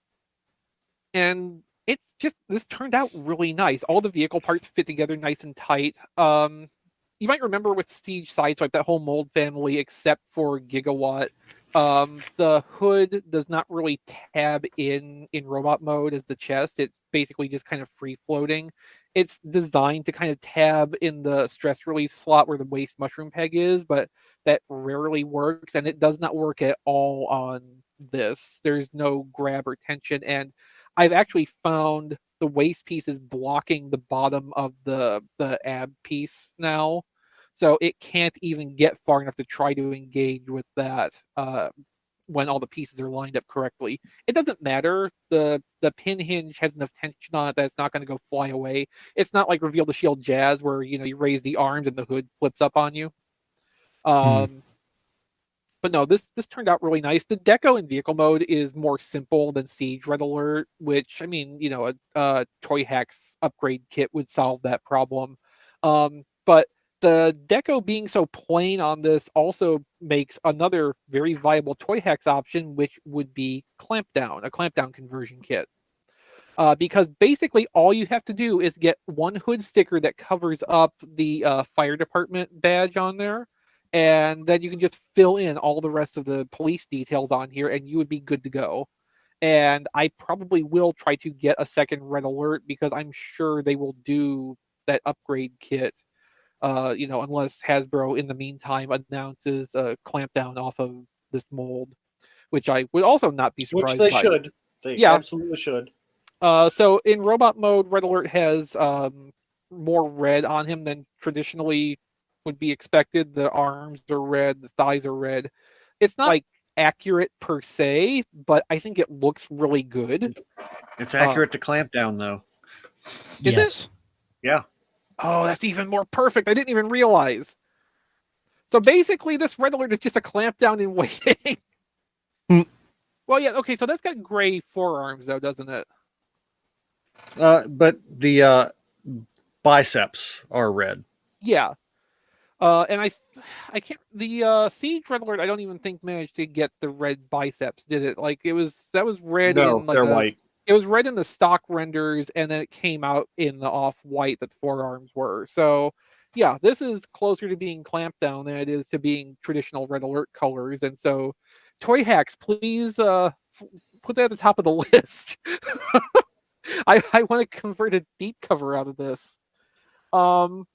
it's just, this turned out really nice. All the vehicle parts fit together nice and tight. You might remember with Siege Sideswipe, that whole mold family, except for Gigawatt, The hood does not really tab in robot mode as the chest. It's basically just kind of free floating. It's designed to kind of tab in the stress relief slot where the waste mushroom peg is, but that rarely works, and it does not work at all on this. There's no grab or tension, and I've actually found the waist piece is blocking the bottom of the ab piece now, so it can't even get far enough to try to engage with that when all the pieces are lined up correctly. It doesn't matter. The pin hinge has enough tension on it that it's not going to go fly away. It's not like Reveal the Shield Jazz where you raise the arms and the hood flips up on you. But no, this turned out really nice. The deco in vehicle mode is more simple than Siege Red Alert, which, I mean, a Toy Hacks upgrade kit would solve that problem. But the deco being so plain on this also makes another very viable Toy Hacks option, which would be a clampdown conversion kit. Because basically all you have to do is get one hood sticker that covers up the fire department badge on there, and then you can just fill in all the rest of the police details on here, and you would be good to go. And I probably will try to get a second Red Alert because I'm sure they will do that upgrade kit. Unless Hasbro in the meantime announces a clampdown off of this mold, which I would also not be surprised by. Which they should. They absolutely should. So in robot mode, Red Alert has more red on him than traditionally would be expected. The arms are red, the thighs are red. It's not like accurate per se, but I think it looks really good. It's accurate to clampdown, though. Is it? Yeah. Oh, that's even more perfect. I didn't even realize. So basically, this Red Alert is just a clampdown in waiting. Well, yeah, okay, so that's got gray forearms, though, doesn't it? But the biceps are red. Yeah. And I can't. The Siege Red Alert, I don't even think managed to get the red biceps, did it? Like that was red. No, in like they're white. It was red in the stock renders, and then it came out in the off-white that the forearms were. So, yeah, this is closer to being clamped down than it is to being traditional Red Alert colors. And so, Toy Hacks, please put that at the top of the list. I want to convert a deep cover out of this. So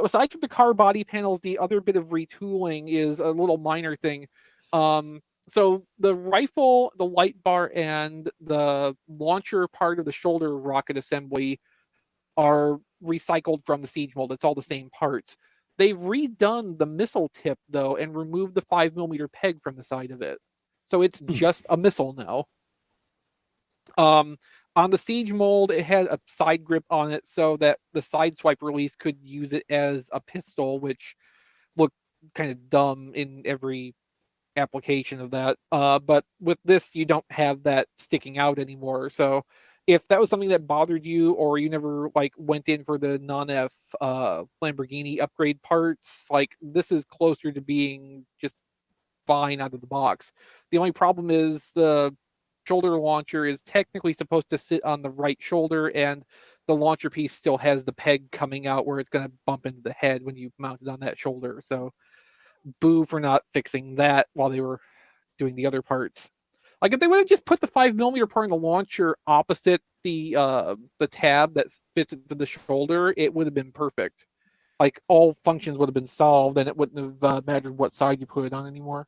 aside from the car body panels, the other bit of retooling is a little minor thing. So the rifle, the light bar, and the launcher part of the shoulder rocket assembly are recycled from the Siege mold. It's all the same parts. They've redone the missile tip, though, and removed the 5mm peg from the side of it. So it's just a missile now. On the Siege mold, it had a side grip on it so that the side swipe release could use it as a pistol, which looked kind of dumb in every application of that. But with this, you don't have that sticking out anymore. So if that was something that bothered you, or you never went in for the non-F Lamborghini upgrade parts, this is closer to being just fine out of the box. The only problem is the shoulder launcher is technically supposed to sit on the right shoulder, and the launcher piece still has the peg coming out where it's going to bump into the head when you mount it on that shoulder. So boo for not fixing that while they were doing the other parts. If they would have just put the 5mm part in the launcher opposite the tab that fits into the shoulder, it would have been perfect. All functions would have been solved, and it wouldn't have mattered what side you put it on anymore.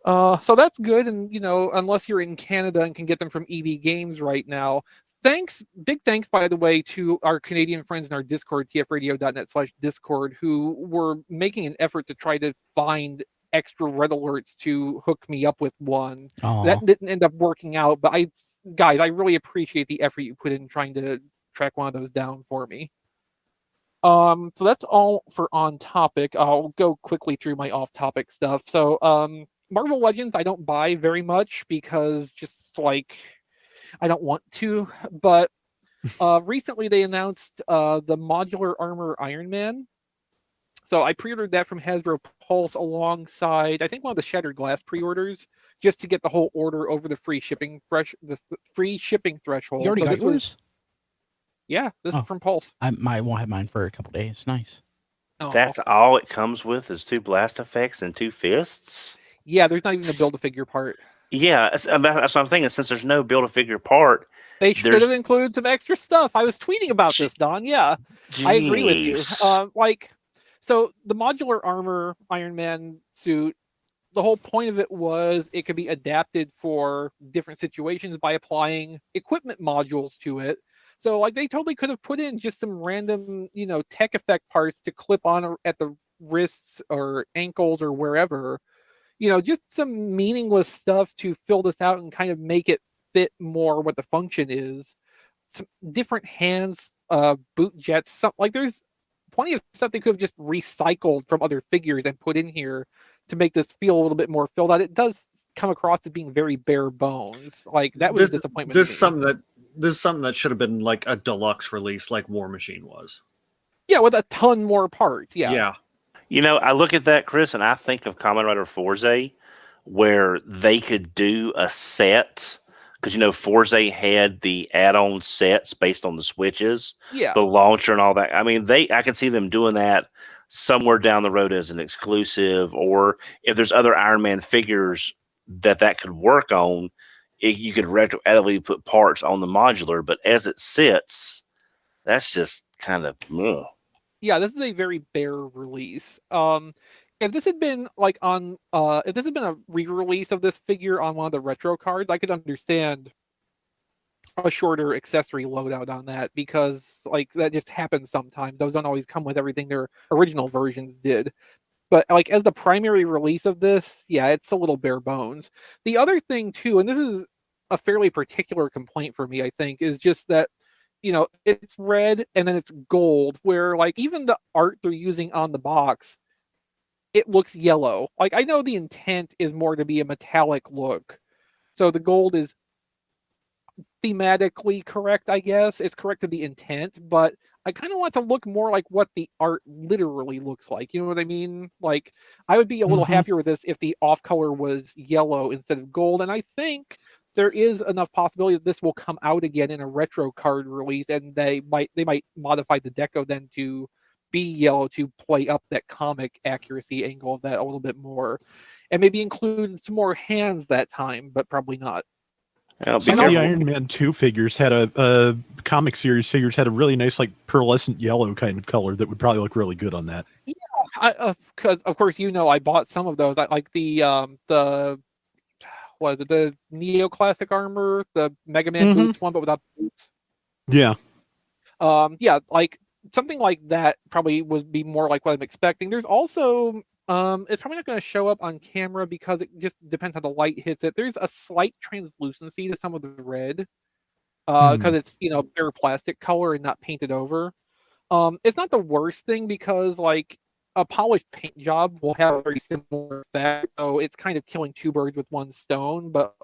So that's good, and unless you're in Canada and can get them from EB Games right now. Big thanks, by the way, to our Canadian friends in our Discord, tfradio.net/Discord, who were making an effort to try to find extra Red Alerts to hook me up with one. Aww. That didn't end up working out, but I really appreciate the effort you put in trying to track one of those down for me. So that's all for on topic. I'll go quickly through my off topic stuff. So, Marvel Legends, I don't buy very much because just I don't want to, but recently they announced the modular armor Iron Man. So I pre-ordered that from Hasbro Pulse alongside, I think, one of the Shattered Glass pre-orders, just to get the whole order over the free shipping threshold. You already got yours? Yeah, this is from Pulse. I won't have mine for a couple days. Nice. That's all it comes with is 2 blast effects and 2 fists? Yeah, there's not even a build-a-figure part. Yeah, that's what I'm thinking. Since there's no build-a-figure part, they should have included some extra stuff. I was tweeting about this, Don. Yeah, I agree with you. So the modular armor Iron Man suit, the whole point of it was it could be adapted for different situations by applying equipment modules to it. So like they totally could have put in just some random, tech effect parts to clip on at the wrists or ankles or wherever. Just some meaningless stuff to fill this out and kind of make it fit more what the function is. Some different hands, boot jets, there's plenty of stuff they could have just recycled from other figures and put in here to make this feel a little bit more filled out. It does come across as being very bare bones. Like that was a disappointment. This is something that should have been like a deluxe release, like War Machine was. Yeah, with a ton more parts. Yeah. I look at that, Chris, and I think of Kamen Rider Forza, where they could do a set, because Forza had the add-on sets based on the switches, the launcher and all that. I mean, I can see them doing that somewhere down the road as an exclusive, or if there's other Iron Man figures that could work on, you could retroactively put parts on the modular. But as it sits, that's just kind of. Ugh. Yeah, this is a very bare release. If this had been if this had been a re-release of this figure on one of the retro cards, I could understand a shorter accessory loadout on that, because that just happens sometimes. Those don't always come with everything their original versions did. But as the primary release of this, yeah, it's a little bare bones. The other thing too, and this is a fairly particular complaint for me, I think, is just that it's red and then it's gold, where even the art they're using on the box, it looks yellow. I know the intent is more to be a metallic look, so the gold is thematically correct, I guess. It's correct to the intent, but I kind of want to look more like what the art literally looks like. You know what I mean? I would be a little happier with this if the off color was yellow instead of gold, and I think there is enough possibility that this will come out again in a retro card release, and they might modify the deco then to be yellow to play up that comic accuracy angle of that a little bit more, and maybe include some more hands that time, but probably not. Some of the Iron Man 2 figures had a comic series figures had a really nice pearlescent yellow kind of color that would probably look really good on that. Yeah, because of course I bought some of those. I like the neoclassic armor, the Mega Man boots one, but without boots. Yeah. Something like that probably would be more like what I'm expecting. There's also it's probably not going to show up on camera because it just depends how the light hits it. There's a slight translucency to some of the red because it's pure plastic color and not painted over. It's not the worst thing because a polished paint job will have a very similar effect, so it's kind of killing two birds with one stone. But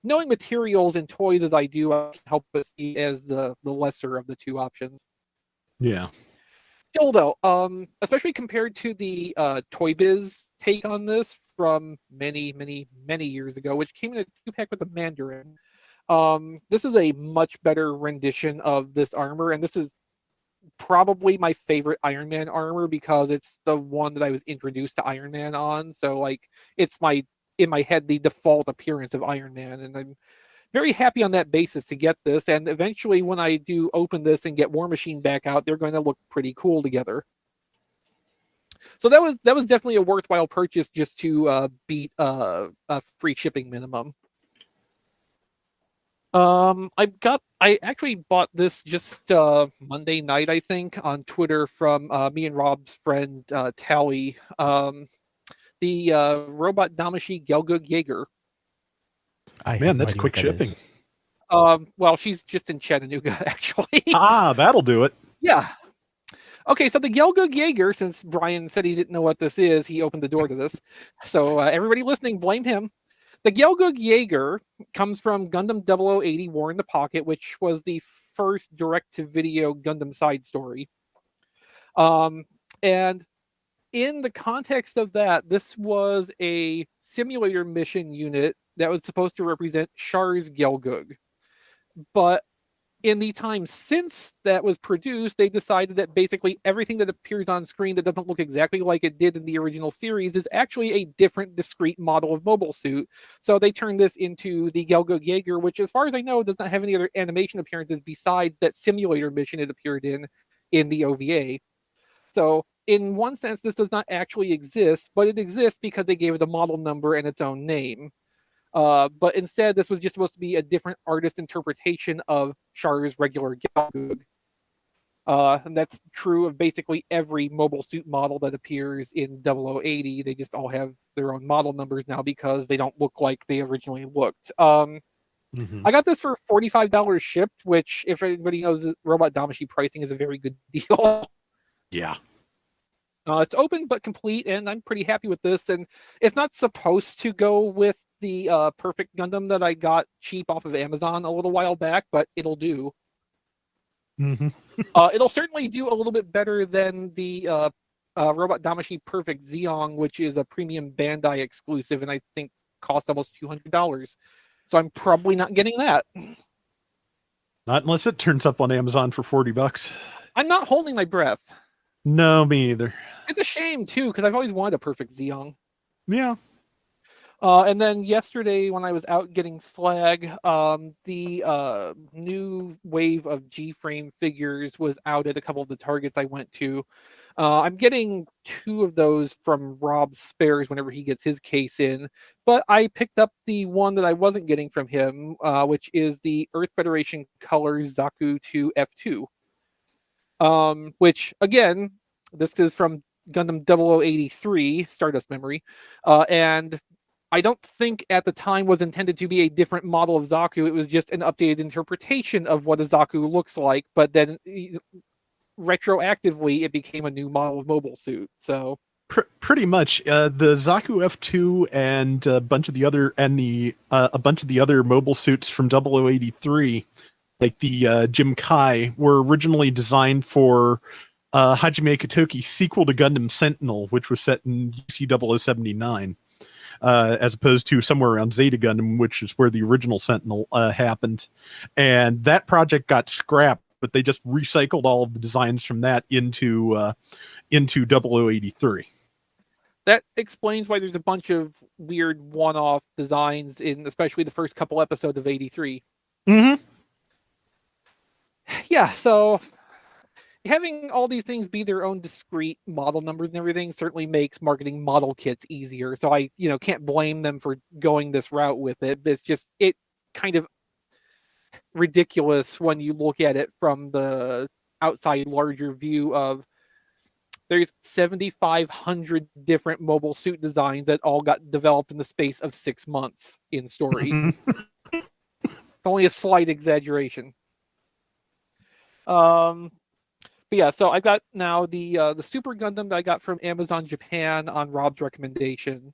knowing materials and toys as I do, I can help us see as the lesser of the two options. Yeah. Still though, especially compared to the Toy Biz take on this from many years ago, which came in a 2-pack with the Mandarin, this is a much better rendition of this armor, and this is probably my favorite Iron Man armor because it's the one that I was introduced to Iron Man on. So it's in my head the default appearance of Iron Man, and I'm very happy on that basis to get this. And eventually, when I do open this and get War Machine back out, they're going to look pretty cool together. So that was definitely a worthwhile purchase just to beat a free shipping minimum. I actually bought this just Monday night, I think, on Twitter from me and Rob's friend Tally. The robot Damashi Gelgug Jaeger. Man, that's quick shipping. Well, she's just in Chattanooga, actually. That'll do it. Yeah. Okay, so the Gelgug Jaeger, since Brian said he didn't know what this is, he opened the door to this. So everybody listening, blame him. The Gelgug Jaeger comes from Gundam 0080 War in the Pocket, which was the first direct-to-video Gundam side story. And in the context of that, this was a simulator mission unit that was supposed to represent Char's Gelgug. But in the time since that was produced, they decided that basically everything that appears on screen that doesn't look exactly like it did in the original series is actually a different, discrete model of mobile suit. So they turned this into the Gelgo Jaeger, which, as far as I know, does not have any other animation appearances besides that simulator mission it appeared in the OVA. So in one sense, this does not actually exist, but it exists because they gave it a model number and its own name. But instead, this was just supposed to be a different artist interpretation of Char's regular Gelgoog. And that's true of basically every mobile suit model that appears in 0080. They just all have their own model numbers now because they don't look like they originally looked. I got this for $45 shipped, which, if anybody knows, Robot Damashi pricing is a very good deal. Yeah. It's open but complete, and I'm pretty happy with this. And it's not supposed to go with the Perfect Gundam that I got cheap off of Amazon a little while back, but it'll do. It'll certainly do a little bit better than the Robot Damashi Perfect Zeong, which is a premium Bandai exclusive, and I think cost almost $200. So I'm probably not getting that. Not unless it turns up on Amazon for $40. I'm not holding my breath. No, me either. It's a shame too, because I've always wanted a Perfect Zeong. Yeah. And then yesterday, when I was out getting slag, the new wave of G-frame figures was out at a couple of the Targets I went to. I'm getting 2 of those from Rob's spares whenever he gets his case in, but I picked up the one that I wasn't getting from him, which is the Earth Federation Colors Zaku 2 F2. Which, again, this is from Gundam 0083, Stardust Memory, and I don't think at the time was intended to be a different model of Zaku. It was just an updated interpretation of what a Zaku looks like, but then retroactively it became a new model of mobile suit. So pretty much the Zaku F2 and a bunch of the other mobile suits from 0083, like the Jim Kai, were originally designed for Hajime Katoki's sequel to Gundam Sentinel, which was set in UC 0079. As opposed to somewhere around Zeta Gundam, which is where the original Sentinel happened. And that project got scrapped, but they just recycled all of the designs from that into 0083. That explains why there's a bunch of weird one-off designs in especially the first couple episodes of 83. Yeah, so having all these things be their own discrete model numbers and everything certainly makes marketing model kits easier. So I, can't blame them for going this route with it. It's just, it kind of ridiculous when you look at it from the outside larger view of there's 7,500 different mobile suit designs that all got developed in the space of 6 months in story. It's only a slight exaggeration. But yeah, so I've got now the Super Gundam that I got from Amazon Japan on Rob's recommendation.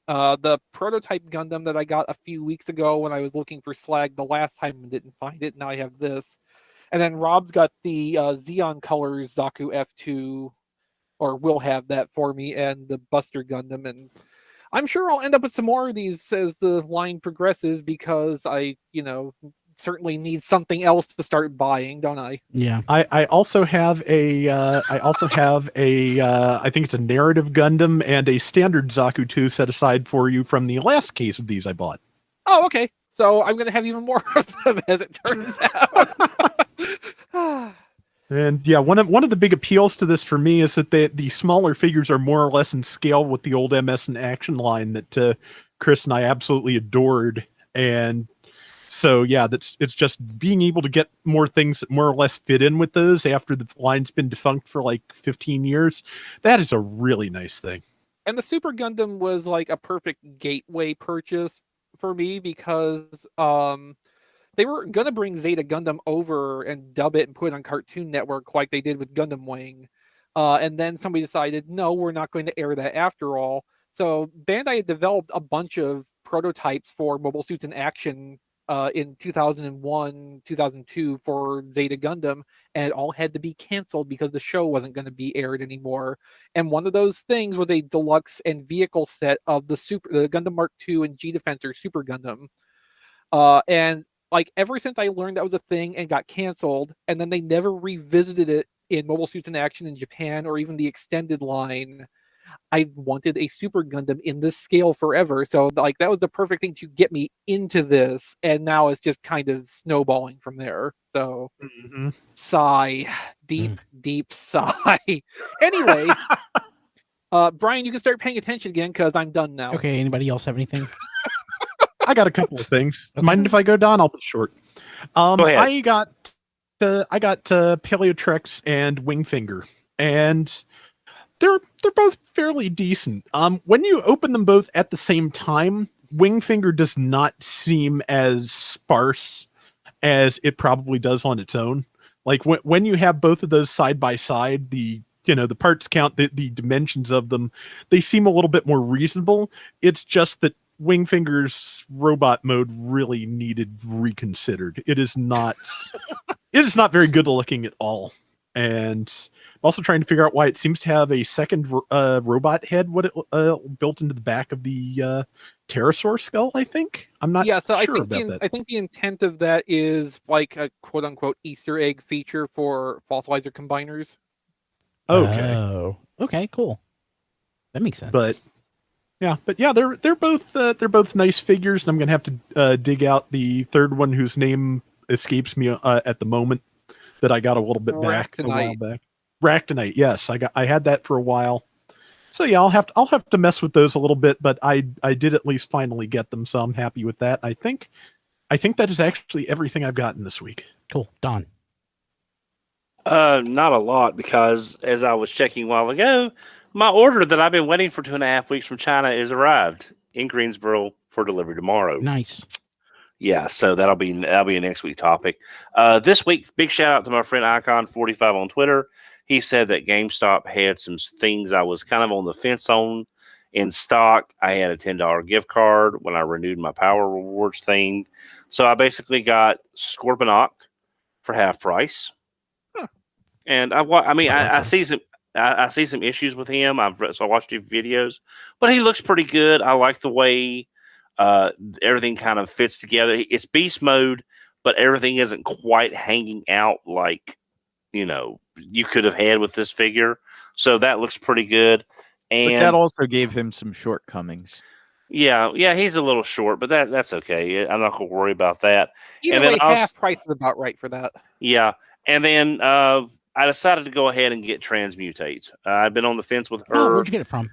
The prototype Gundam that I got a few weeks ago when I was looking for slag the last time and didn't find it. Now I have this. And then Rob's got the Xeon Colors Zaku F2, or will have that for me, and the Buster Gundam. And I'm sure I'll end up with some more of these as the line progresses because I, certainly need something else to start buying, don't I? Yeah. I also have I think it's a narrative Gundam and a standard Zaku 2 set aside for you from the last case of these I bought. Oh, okay. So I'm going to have even more of them as it turns out. And yeah, one of the big appeals to this for me is that the smaller figures are more or less in scale with the old MS and Action line that Chris and I absolutely adored. And so yeah, it's just being able to get more things that more or less fit in with those after the line's been defunct for like 15 years. That is a really nice thing. And the Super Gundam was like a perfect gateway purchase for me because they were going to bring Zeta Gundam over and dub it and put it on Cartoon Network like they did with Gundam Wing. And then somebody decided, no, we're not going to air that after all. So Bandai had developed a bunch of prototypes for Mobile Suits in Action in 2001, 2002 for Zeta Gundam, and it all had to be canceled because the show wasn't going to be aired anymore. And one of those things was a deluxe and vehicle set of the Gundam Mark II and G Defensor Super Gundam. And like ever since I learned that was a thing and got canceled, and then they never revisited it in Mobile Suits in Action in Japan or even the extended line. I wanted a Super Gundam in this scale forever. So like that was the perfect thing to get me into this, and now it's just kind of snowballing from there. So sigh, deep sigh. Anyway, Brian, you can start paying attention again because I'm done now. Okay. Anybody else have anything? I got a couple of things. Okay. Mind if I go down? I'll be short. Go ahead. I got Paleotrex and Wingfinger, and they're both fairly decent. When you open them both at the same time, Wingfinger does not seem as sparse as it probably does on its own. Like when you have both of those side by side, the parts count, the dimensions of them, they seem a little bit more reasonable. It's just that Wingfinger's robot mode really needed reconsidered. It is not very good looking at all. And I'm also trying to figure out why it seems to have a second robot head built into the back of the pterosaur skull, I think. I'm not sure I think the intent of that is like a quote unquote Easter egg feature for fossilizer combiners. Okay. Oh, okay, cool. That makes sense. But they're both nice figures. I'm gonna have to dig out the third one whose name escapes me at the moment, that I got a little bit a while back. Ractonite, yes, I had that for a while. So yeah, I'll have to mess with those a little bit, but I did at least finally get them, so I'm happy with that. I think that is actually everything I've gotten this week. Cool, Don. Not a lot, because as I was checking a while ago, my order that I've been waiting for 2.5 weeks from China is arrived in Greensboro for delivery tomorrow. Nice. Yeah, so that'll be a next week topic. This week, big shout out to my friend Icon45 on Twitter. He said that GameStop had some things I was kind of on the fence on in stock. I had a $10 gift card when I renewed my Power Rewards thing. So I basically got Scorponok for half price. And I see some issues with him. So I watched his videos, but he looks pretty good. I like the way everything kind of fits together. It's beast mode, but everything isn't quite hanging out like you could have had with this figure. So that looks pretty good. And but that also gave him some shortcomings. Yeah, he's a little short, but that's okay. I'm not going to worry about that. Either way, half price is about right for that. Yeah, and then I decided to go ahead and get Transmutate. I've been on the fence with her. Oh, where'd you get it from?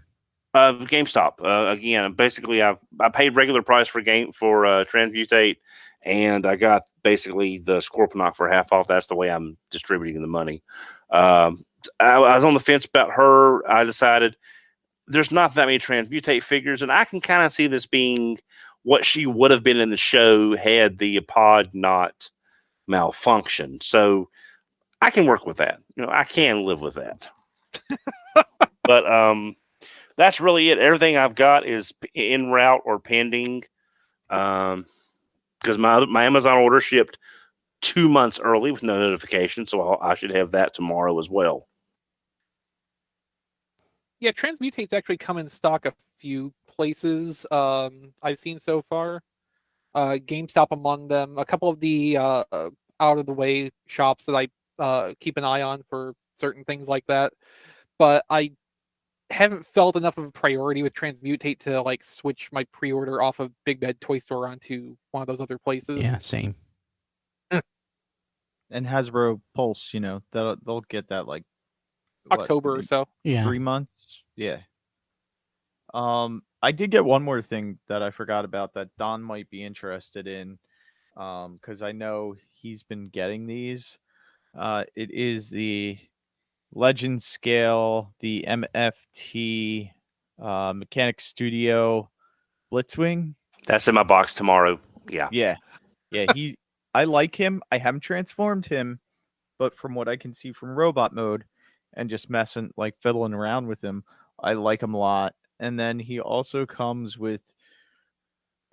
GameStop. Again, basically, I paid regular price for Transmutate, and I got basically the Scorponok for half off. That's the way I'm distributing the money. I was on the fence about her. I decided there's not that many Transmutate figures, and I can kind of see this being what she would have been in the show had the pod not malfunctioned. So I can work with that. I can live with that. But that's really it. Everything I've got is en route or pending, because my Amazon order shipped 2 months early with no notification, so I should have that tomorrow as well. Yeah, Transmutate's actually come in stock a few places I've seen so far. GameStop among them. A couple of the out of the way shops that I keep an eye on for certain things like that. But I haven't felt enough of a priority with Transmutate to like switch my pre-order off of Big Bad Toy Store onto one of those other places. Yeah, same. And Hasbro Pulse, they'll get that like October or so. Yeah. 3 months. Yeah. I did get one more thing that I forgot about that Don might be interested in, because I know he's been getting these. It is the Legend Scale, the MFT Mechanic Studio Blitzwing. That's in my box tomorrow. Yeah. Yeah. I like him. I haven't transformed him, but from what I can see from robot mode and just fiddling around with him, I like him a lot. And then he also comes with,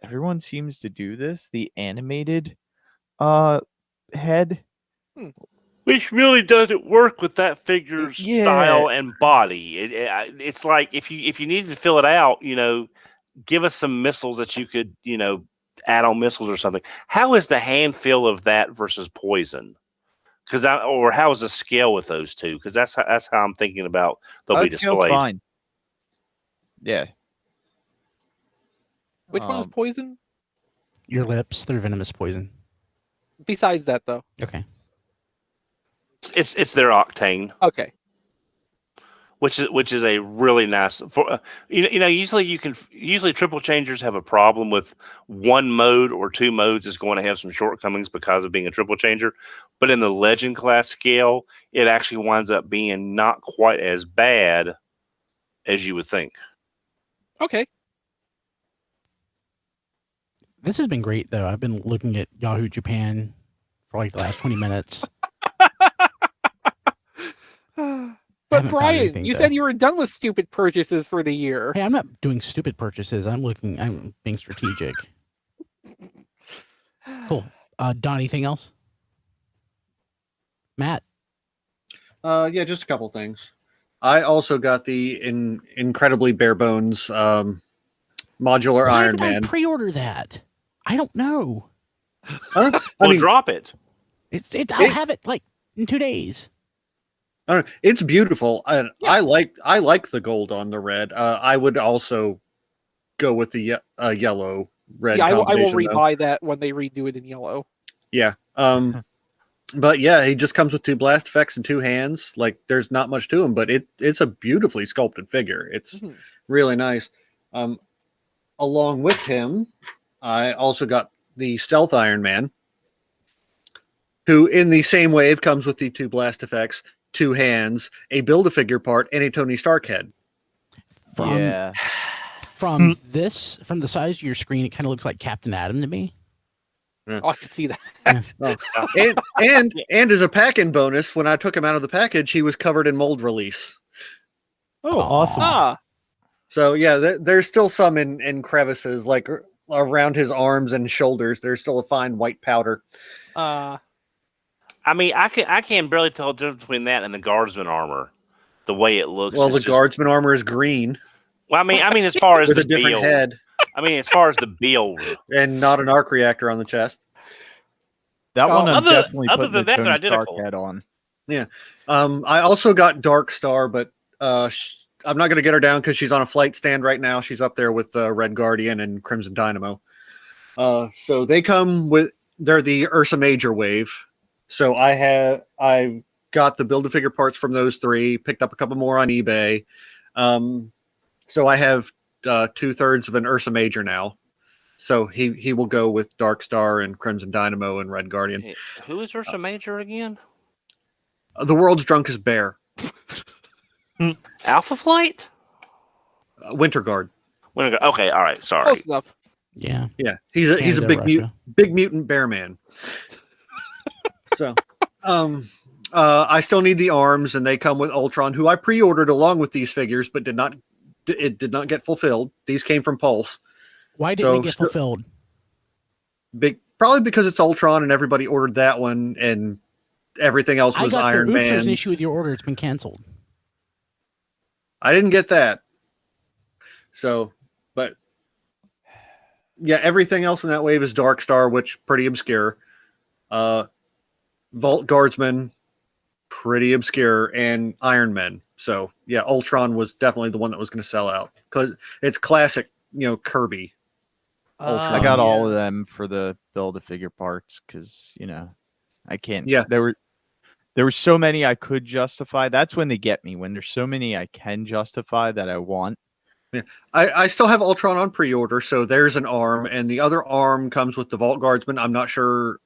everyone seems to do this, the animated head. Which really doesn't work with that figure's style and body. It's like if you needed to fill it out, give us some missiles that you could, add-on missiles or something. How is the hand feel of that versus poison? Or how is the scale with those two? Because that's how I'm thinking about they'll be displayed. Fine. Yeah. Which one is poison? Your lips, they're venomous poison. Besides that, though. Okay. It's their octane. Okay. Which is a really nice usually triple changers have a problem with one mode or two modes is going to have some shortcomings because of being a triple changer, but in the legend class scale it actually winds up being not quite as bad as you would think. Okay. This has been great though. I've been looking at Yahoo Japan for like the last 20 minutes. But Brian, you said you were done with stupid purchases for the year. Hey, I'm not doing stupid purchases. I'm being strategic. Cool. Don, anything else? Matt? Yeah, just a couple things. I also got the incredibly bare bones modular Iron Man. Why did I pre-order that? I don't know. Drop it. I'll have it like in 2 days. It's beautiful. And yeah. I like the gold on the red. I would also go with the yellow red. Yeah, I will rebuy that when they redo it in yellow. Yeah. But yeah, he just comes with 2 blast effects and 2 hands. Like there's not much to him, but it's a beautifully sculpted figure. It's really nice. Along with him, I also got the Stealth Iron Man, who in the same wave comes with the 2 blast effects, 2 hands, a Build-A-Figure part, and a Tony Stark head. From the size of your screen, it kind of looks like Captain Atom to me. Yeah. Oh, I can see that. and as a pack-in bonus, when I took him out of the package, he was covered in mold release. Oh, awesome. So yeah, there's still some in crevices, like around his arms and shoulders. There's still a fine white powder. I mean, I can barely tell the difference between that and the guardsman armor, the way it looks. Well, the guardsman armor is green. Well, I mean, as far as with the a different build, head. I mean, as far as the build, and not an arc reactor on the chest. That one, I'm definitely other putting than that, the they're Tony Stark identical. head on. Yeah. I also got Dark Star, but I'm not going to get her down because she's on a flight stand right now. She's up there with Red Guardian and Crimson Dynamo. So they come with. They're the Ursa Major wave. So I got the Build-A-Figure parts from those 3, picked up a couple more on eBay. So I have 2/3 of an Ursa Major now. So he will go with Dark Star and Crimson Dynamo and Red Guardian. Hey, who is Ursa Major again? The world's drunkest bear. Alpha Flight? Winter Guard. Okay, all right, sorry. Close enough. Yeah. Yeah. He's a big mutant bear man. So, I still need the arms, and they come with Ultron, who I pre-ordered along with these figures, but did not get fulfilled. These came from Pulse. Why didn't it get fulfilled? Probably because it's Ultron, and everybody ordered that one, and everything else was Iron Man. There's an issue with your order; it's been canceled. I didn't get that. So, but yeah, everything else in that wave is Dark Star, which pretty obscure. Vault Guardsman, pretty obscure, and Iron Man. So yeah, Ultron was definitely the one that was going to sell out because it's classic, Kirby. I got all of them for the Build-A-Figure parts because I can't. Yeah, there were so many I could justify. That's when they get me, when there's so many I can justify that I want. Yeah, I still have Ultron on pre-order, so there's an arm, and the other arm comes with the Vault Guardsman. I'm not sure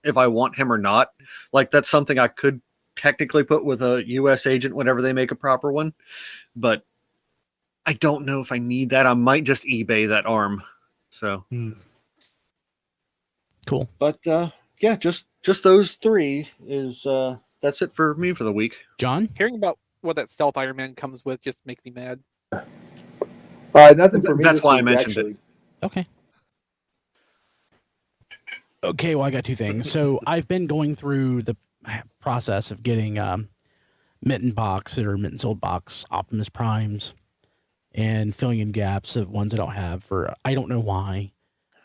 if I want him or not. Like, that's something I could technically put with a U.S. agent whenever they make a proper one, but I don't know if I need that. I might just eBay that arm. So cool. But yeah, just those 3 is that's it for me for the week. John, hearing about what that Stealth Iron Man comes with just makes me mad. Nothing for me. That's why I mentioned it. Okay. Okay, well, I got 2 things. So I've been going through the process of getting Mitten Box or Mitten Sold Box Optimus Primes and filling in gaps of ones I don't have for I don't know why.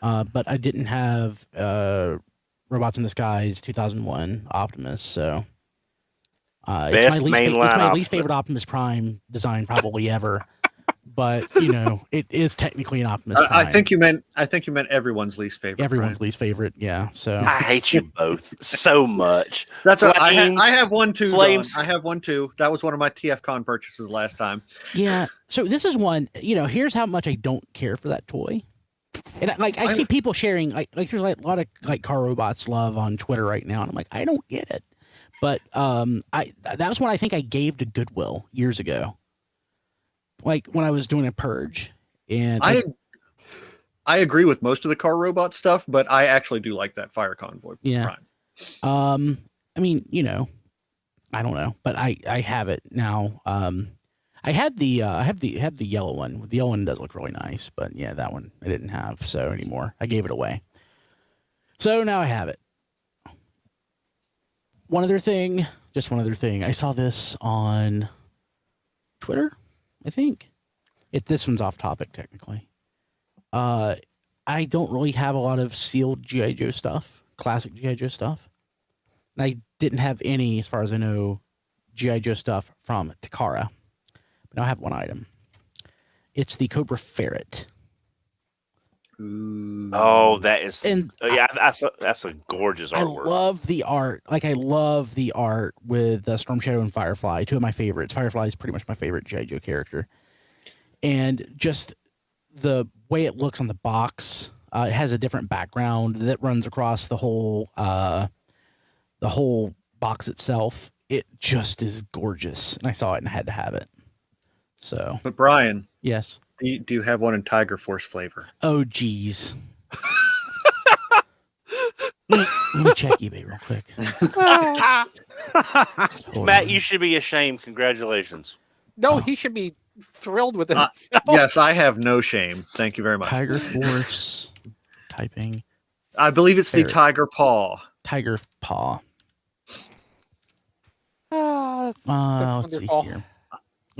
But I didn't have Robots in Disguise 2001 Optimus, so it's my least favorite Optimus Prime design probably ever. But it is technically an Optimus Prime. I think you meant everyone's least favorite. Everyone's least favorite, yeah. So I hate you both so much. I have one too. Flames. I have one too. That was one of my TFCon purchases last time. Yeah. So this is one. Here's how much I don't care for that toy. And I see people sharing like there's a lot of car robots love on Twitter right now, and I'm like, I don't get it. But that was one I think I gave to Goodwill years ago. Like when I was doing a purge, and I agree with most of the car robot stuff, but I actually do like that Fire Convoy. Yeah. Prime. I mean, I don't know, but I have it now. I have the yellow one. The yellow one does look really nice, but yeah, that one I didn't have so anymore. I gave it away. So now I have it. One other thing. I saw this on Twitter. I think this one's off topic technically. I don't really have a lot of sealed G.I. Joe stuff, classic G.I. Joe stuff. And I didn't have any, as far as I know, G.I. Joe stuff from Takara. But now I have one item. It's the Cobra Ferret. Ooh. Oh, that's a gorgeous artwork. I love the art. I love the art with Storm Shadow and Firefly, two of my favorites. Firefly is pretty much my favorite G.I. Joe character. And just the way it looks on the box, it has a different background that runs across the whole box itself. It just is gorgeous. And I saw it and I had to have it. So, but Brian, yes. Do you have one in Tiger Force flavor? Oh, geez. Let me check eBay real quick. Matt, you should be ashamed. Congratulations. No, he should be thrilled with it. Yes, I have no shame. Thank you very much. Tiger Force typing. I believe it's the Tiger Paw. Tiger Paw. That's let's see here.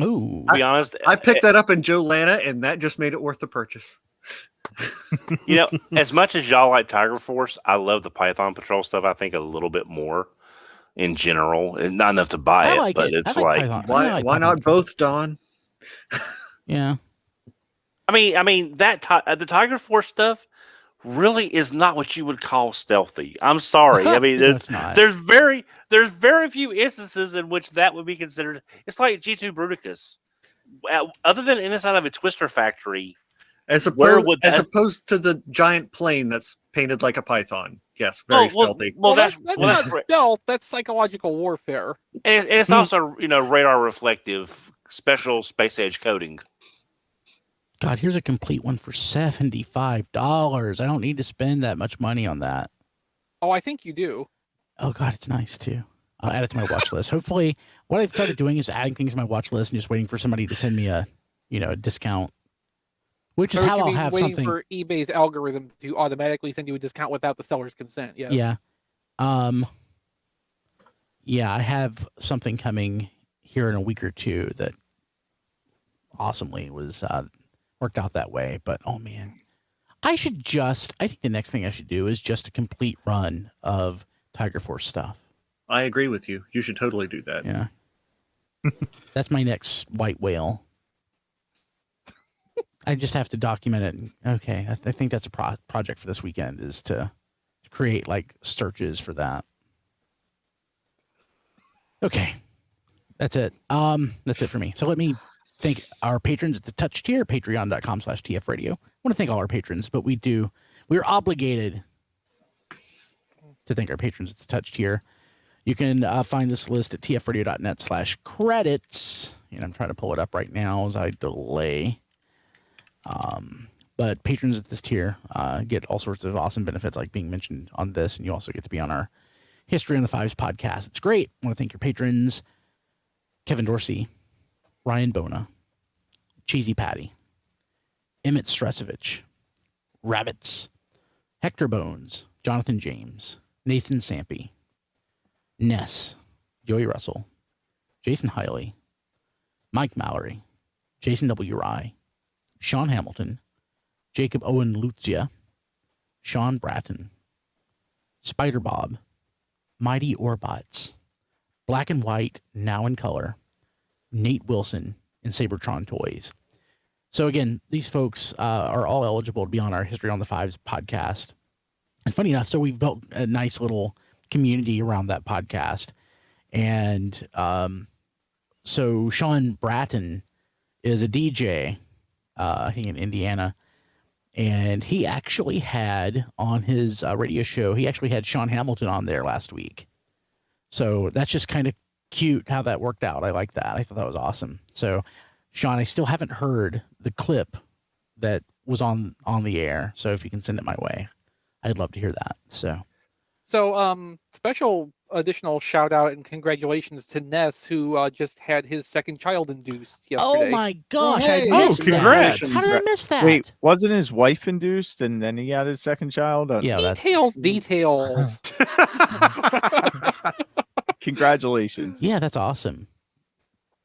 Ooh. To be honest, I picked that up in Joe Lana, and that just made it worth the purchase. As much as y'all like Tiger Force, I love the Python Patrol stuff. I think a little bit more in general, and not enough to buy it, but it's like why not both, Don? Yeah. I mean that the Tiger Force stuff really is not what you would call stealthy. I'm sorry. I mean, there's very few instances in which that would be considered. It's like G2 Bruticus. Other than inside of a Twister factory, as opposed to the giant plane that's painted like a python. Yes, very stealthy. That's not stealth. That's psychological warfare. And it's also radar reflective special space age coating. God, here's a complete one for $75. I don't need to spend that much money on that. Oh, I think you do. Oh, God, it's nice, too. I'll add it to my watch list. Hopefully, what I've started doing is adding things to my watch list and just waiting for somebody to send me a discount. Which is how I'll have waiting something. For eBay's algorithm to automatically send you a discount without the seller's consent. Yes. Yeah. Yeah, I have something coming here in a week or two that awesomely was worked out that way. But oh man, I think the next thing I should do is just a complete run of Tiger Force stuff. I agree with you. You should totally do that. Yeah. That's my next white whale. I just have to document it. Okay, I think that's a project for this weekend is to create searches for that. Okay, that's it. That's it for me. So let me thank our patrons at the Touch tier, patreon.com/tfradio. I want to thank all our patrons, but we're obligated to thank our patrons at the Touch tier. You can find this list at tfradio.net/credits. And I'm trying to pull it up right now as I delay. But patrons at this tier get all sorts of awesome benefits like being mentioned on this, and you also get to be on our History on the Fives podcast. It's great. I want to thank your patrons: Kevin Dorsey, Ryan Bona, Cheesy Patty, Emmett Stresovich, Rabbits, Hector Bones, Jonathan James, Nathan Sampy, Ness, Joey Russell, Jason Hiley, Mike Mallory, Jason W. Rye, Sean Hamilton, Jacob Owen Lutzia, Sean Bratton, Spider Bob, Mighty Orbots, Black and White, now in color, Nate Wilson, and Cybertron Toys. So again, these folks are all eligible to be on our History on the Fives podcast. And funny enough, so we've built a nice little community around that podcast. And so Sean Bratton is a DJ in Indiana. And he actually had on his radio show, he actually had Sean Hamilton on there last week. So that's just kind of cute how that worked out. I like that. I thought that was awesome. So, Sean, I still haven't heard the clip that was on the air. So if you can send it my way, I'd love to hear that. So special additional shout out and congratulations to Ness, who just had his second child induced yesterday. Oh my gosh! Hey. I missed congrats. that. How did I miss that? Wait, wasn't his wife induced and then he had his second child? Yeah, Details. Congratulations. Yeah, that's awesome.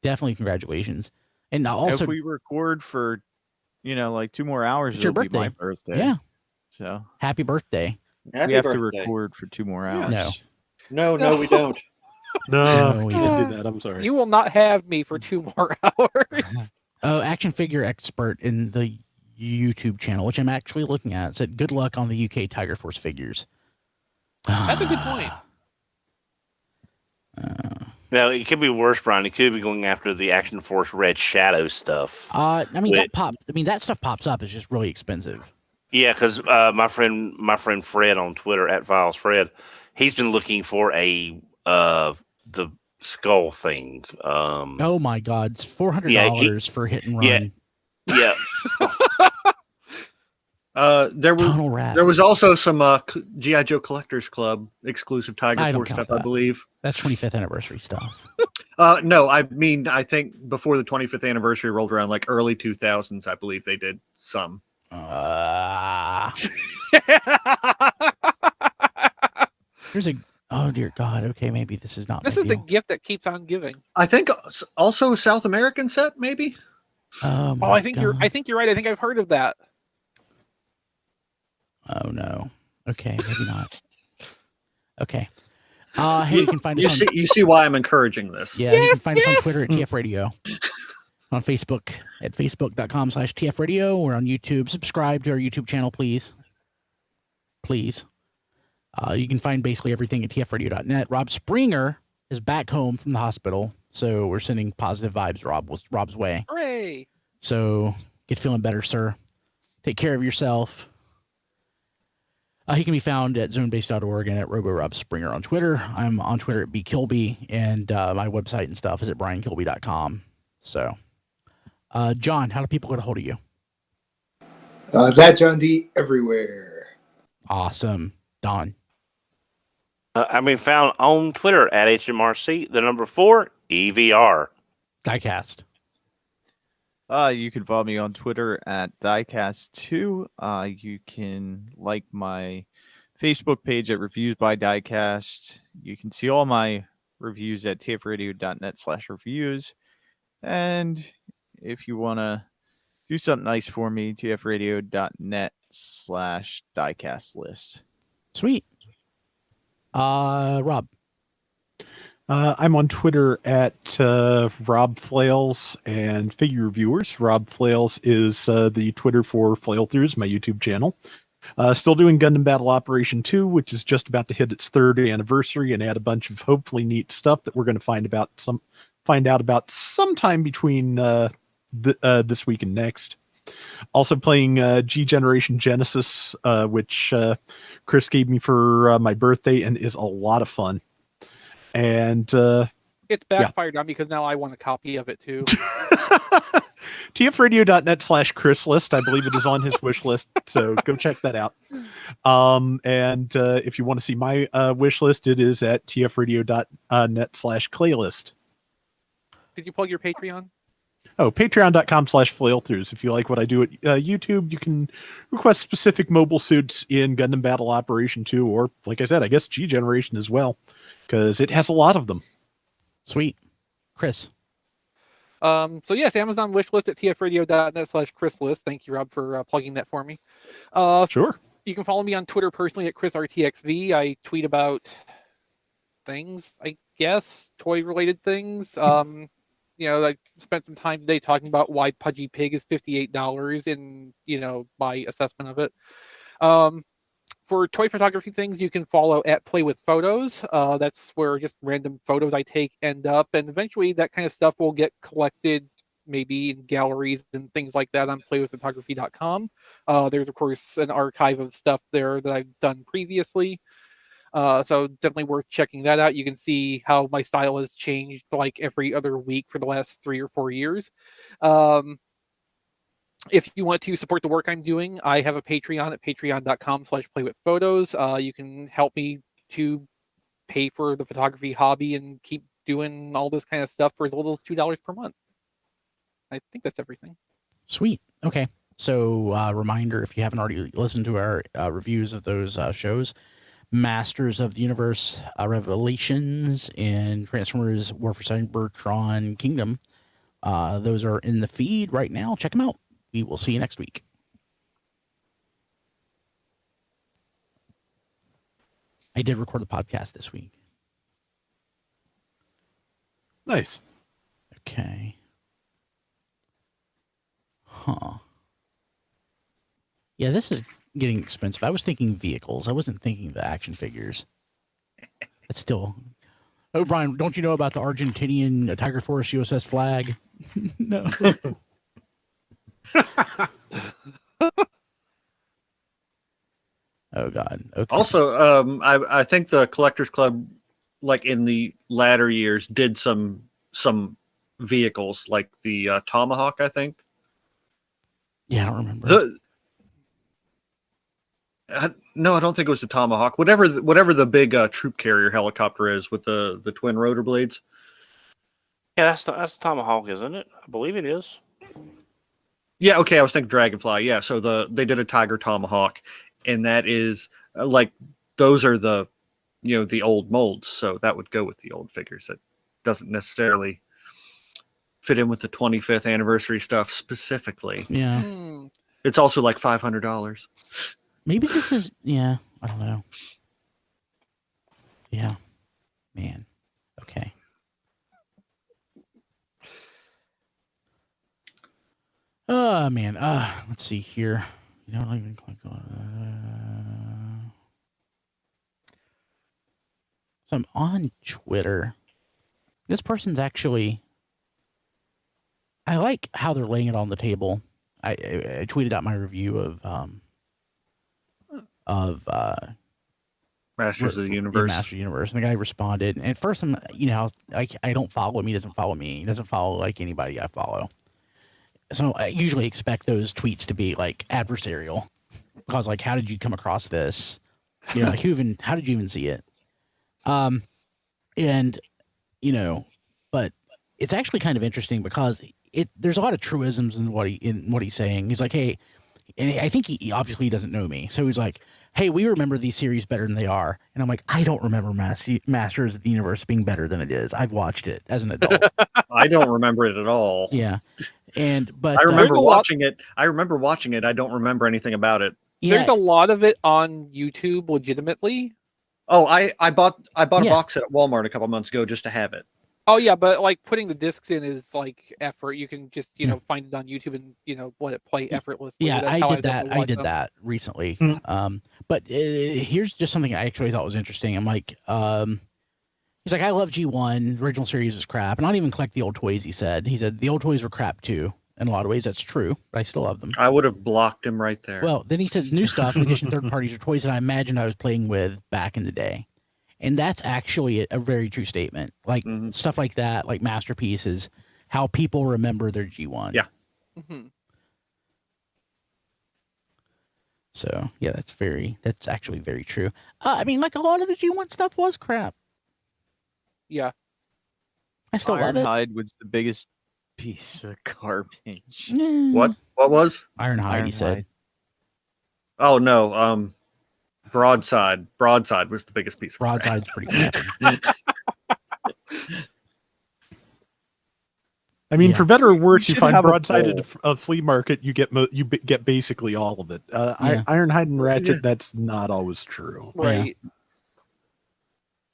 Definitely congratulations. And also, if we record for, like 2 more hours, it's your it'll be my birthday. birthday. Yeah. So happy birthday. Happy we have birthday. to record for 2 more hours. No. No, we don't. No, we you can't do that. I'm sorry. You will not have me for 2 more hours. Action figure expert in the YouTube channel, which I'm actually looking at, said, "Good luck on the UK Tiger Force figures." That's a good point. Now, it could be worse, Brian. It could be going after the Action Force Red Shadow stuff. That stuff pops up. It's just really expensive. Yeah, because my friend Fred on Twitter @FilesFred, he's been looking for the skull thing. Oh my God, it's $400 for hit and run. Yeah. There was also some G.I. Joe Collectors Club exclusive Tiger Force stuff, I believe. That's 25th anniversary stuff. No, I mean, I think before the 25th anniversary rolled around, like early 2000s, I believe they did some. Oh dear God. Okay, maybe this is not. This is the gift that keeps on giving. I think also a South American set, maybe. I think you're right. I think I've heard of that. Oh no. Okay, maybe not. Okay. Hey, you can find us. You see why I'm encouraging this. Yeah, you can find us on Twitter at TF Radio, on Facebook at facebook.com/TF Radio. We're on YouTube. Subscribe to our YouTube channel, please. Please. You can find basically everything at tfradio.net. Rob Springer is back home from the hospital, so we're sending positive vibes Rob's way. Hooray! So get feeling better, sir. Take care of yourself. He can be found at zonebase.org and at RoboRobSpringer on Twitter. I'm on Twitter at bkilby, and my website and stuff is at briankilby.com. So, John, how do people get a hold of you? That John D everywhere. Awesome. Don. I've been found on Twitter at HMRC, the number 4, EVR. Diecast. You can follow me on Twitter at Diecast2. You can like my Facebook page at Reviews by Diecast. You can see all my reviews at tfradio.net/reviews. And if you want to do something nice for me, tfradio.net/diecast list. Sweet. Rob. I'm on Twitter at Rob Flails and Figure Reviewers. Rob Flails is the Twitter for Flail Throughs, my YouTube channel. Still doing Gundam Battle Operation 2, which is just about to hit its 3rd anniversary and add a bunch of hopefully neat stuff that we're going to find out about sometime between this week and next. Also playing G Generation Genesis, which Chris gave me for my birthday and is a lot of fun. And it's backfired on me because now I want a copy of it too. tfradio.net/Chris list. I believe it is on his wish list. So go check that out. And if you want to see my wish list, it is at tfradio.net/Claylist. Did you plug your Patreon? Oh, patreon.com/flailthroughs. If you like what I do at YouTube, you can request specific mobile suits in Gundam Battle Operation 2, or like I said, I guess G Generation as well, because it has a lot of them. Sweet. Chris. So yes, Amazon wishlist at tfradio.net/Chris list. Thank you, Rob, for plugging that for me. Sure. You can follow me on Twitter personally at ChrisRTXV. I tweet about things, I guess, toy-related things. I spent some time today talking about why Pudgy Pig is $58 in, my assessment of it. For toy photography things, you can follow at Play with Photos. That's where just random photos I take end up, and eventually that kind of stuff will get collected maybe in galleries and things like that on playwithphotography.com. There's, of course, an archive of stuff there that I've done previously. So definitely worth checking that out. You can see how my style has changed like every other week for the last 3 or 4 years. If you want to support the work I'm doing, I have a Patreon at patreon.com/playwithphotos. You can help me to pay for the photography hobby and keep doing all this kind of stuff for as little as $2 per month. I think that's everything. Sweet. Okay. So reminder, if you haven't already listened to our reviews of those shows, Masters of the Universe Revelations and Transformers War for Cybertron Kingdom, those are in the feed right now. Check them out. We will see you next week. I did record the podcast this week. Nice. Okay. Huh. Yeah, this is getting expensive. I was thinking vehicles. I wasn't thinking the action figures. But still. Oh, Brian, don't you know about the Argentinian Tiger Force USS flag? No. Oh God. Okay. Also, I think the Collectors Club, like in the latter years, did some vehicles like the Tomahawk. I think. Yeah, I don't remember. No, I don't think it was the Tomahawk. Whatever the big troop carrier helicopter is with the twin rotor blades. Yeah, that's the Tomahawk, isn't it? I believe it is. Yeah, okay. I was thinking Dragonfly. Yeah, so they did a Tiger Tomahawk, and that is like those are the the old molds, so that would go with the old figures. That doesn't necessarily fit in with the 25th anniversary stuff specifically. Yeah, it's also like $500. Maybe this is I don't know. Yeah, man. Okay. Oh man. Let's see here. Let me click on. So I'm on Twitter. This person's actually. I like how they're laying it on the table. I tweeted out my review of Masters of the Universe. Masters of the Universe, and the guy responded. And at first, I'm I don't follow him. He doesn't follow me. He doesn't follow like anybody I follow. So I usually expect those tweets to be like adversarial, because like, how did you come across this? Like how did you even see it? And but it's actually kind of interesting because there's a lot of truisms in what he's saying. He's like, hey, and I think he obviously doesn't know me, so he's like, hey, we remember these series better than they are, and I'm like, I don't remember Masters of the Universe being better than it is. I've watched it as an adult. I don't remember it at all. Yeah. But I remember watching it. I don't remember anything about it. Yeah. There's a lot of it on YouTube legitimately. Oh, I bought a box set at Walmart a couple months ago just to have it. Oh yeah, but like putting the discs in is like effort. You can just find it on YouTube and let it play effortlessly. Yeah, I did that recently. But here's just something I actually thought was interesting. I'm like, he's like, I love G1. The original series was crap, and I don't even collect the old toys. He said the old toys were crap too. In a lot of ways, that's true, but I still love them. I would have blocked him right there. Well, then he said new stuff, in addition to third parties, are toys that I imagined I was playing with back in the day. And that's actually a very true statement. Like stuff like that, like masterpieces, how people remember their G1. Yeah. Mm-hmm. So yeah, that's actually very true. I mean, like a lot of the G1 stuff was crap. Yeah. I still love it. Ironhide was the biggest piece of garbage. What was? Ironhide, he said. Oh no, Broadside was the biggest piece of Broadside's pretty crappy. I mean, Yeah. for better or worse, you should find have a broadside at poll. a flea market, you get get basically all of it. Yeah. Ironhide and Ratchet, that's not always true. Right.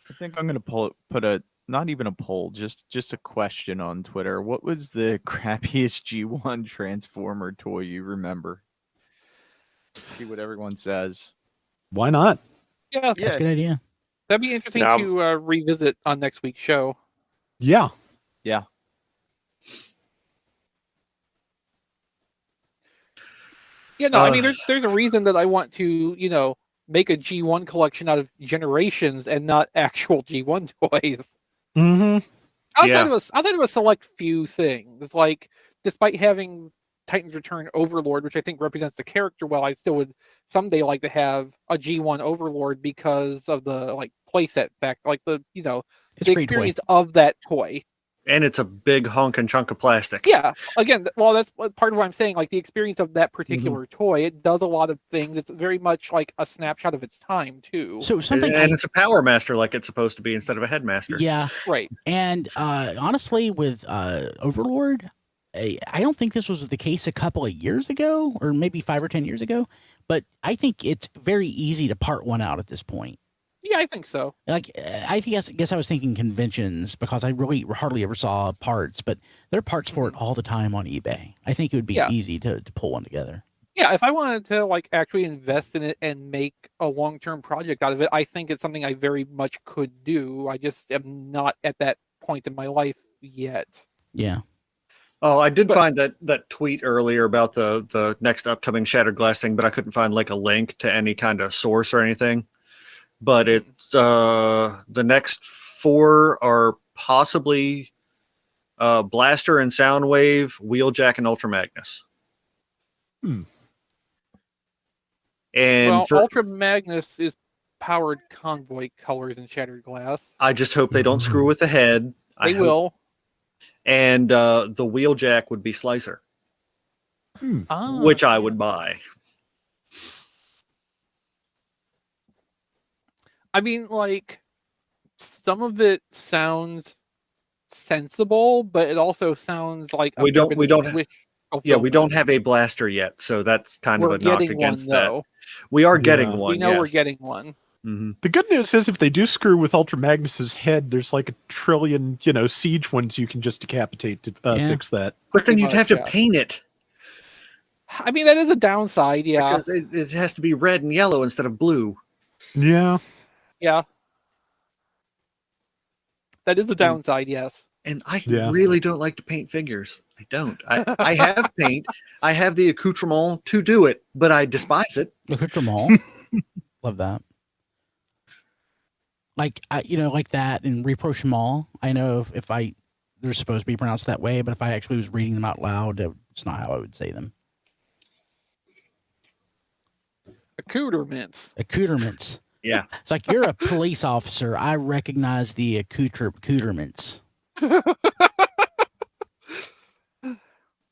I think I'm gonna put a not even a poll, just a question on Twitter. What was the crappiest G1 Transformer toy you remember? See what everyone says. Why not? Yeah, That's a good idea. that'd be interesting Now- to revisit on next week's show. Yeah. Yeah. Yeah, no, I mean, there's a reason that I want to, make a G1 collection out of Generations and not actual G1 toys. Mm-hmm. Outside of a select few things, it's like, despite having Titan's Return Overlord, which I think represents the character well, I still would someday like to have a G1 Overlord because of the playset fact, the It's a the great toy. experience of that toy. And it's a big honking chunk of plastic. Yeah, again, well, that's part of what I'm saying. The experience of that particular toy, it does a lot of things. It's very much like a snapshot of its time, too. So something And it's a Power Master like it's supposed to be instead of a Headmaster. yeah, Right. and honestly, with Overlord, I don't think this was the case a couple of years ago, or maybe 5 or 10 years ago. But I think it's very easy to part one out at this point. Yeah, I think so. I guess I was thinking conventions because I really hardly ever saw parts, but there are parts for it all the time on eBay. I think it would be easy to pull one together. Yeah, if I wanted to actually invest in it and make a long-term project out of it, I think it's something I very much could do. I just am not at that point in my life yet. Yeah. Oh, I did find that tweet earlier about the next upcoming Shattered Glass thing, but I couldn't find a link to any kind of source or anything. But it's the next 4 are possibly Blaster and Soundwave, Wheeljack, and Ultra Magnus. And Ultra Magnus is powered Convoy colors in Shattered Glass. I just hope they don't screw with the head. They will. And the Wheeljack would be Slicer, which I would buy. I mean, some of it sounds sensible, but it also sounds like we don't have a Blaster yet, so that's kind of a knock against that. We are getting one. We know we're getting one. Mm-hmm. The good news is if they do screw with Ultra Magnus's head, there's a trillion, siege ones you can just decapitate to fix that. But then you'd have to paint it. I mean, that is a downside, yeah. Because it has to be red and yellow instead of blue. Yeah. Yeah. That is the downside, yes. And I really don't like to paint figures. I don't. I have paint. I have the accoutrement to do it, but I despise it. Accoutrement. Love that. Like that in rapprochement. I know if they're supposed to be pronounced that way, but if I actually was reading them out loud, it's not how I would say them. Accoutrements. Yeah. It's like, you're a police officer. I recognize the accoutrements.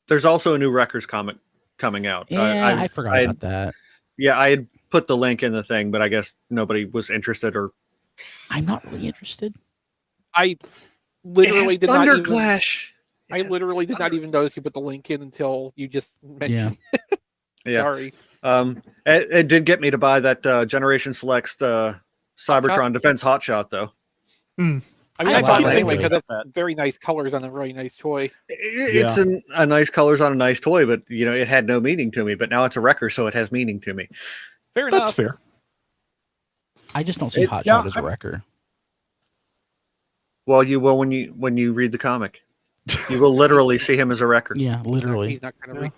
There's also a new Wreckers comic coming out. Yeah, I forgot about that. Yeah, I had put the link in the thing, but I guess nobody was interested. Or I'm not really interested. I literally did not even. Thunderclash. I literally did not even notice you put the link in until you just mentioned it. Yeah. Sorry. It did get me to buy that Generation Selects Cybertron Defense Hotshot, though. I mean, I thought it anyway because that's very nice colors on a really nice toy. It's a nice colors on a nice toy, but it had no meaning to me. But now it's a wrecker, so it has meaning to me. Fair enough. That's fair. I just don't see Hotshot as a wrecker. Well, you will when you read the comic. You will literally see him as a wrecker. Yeah, literally. He's not gonna read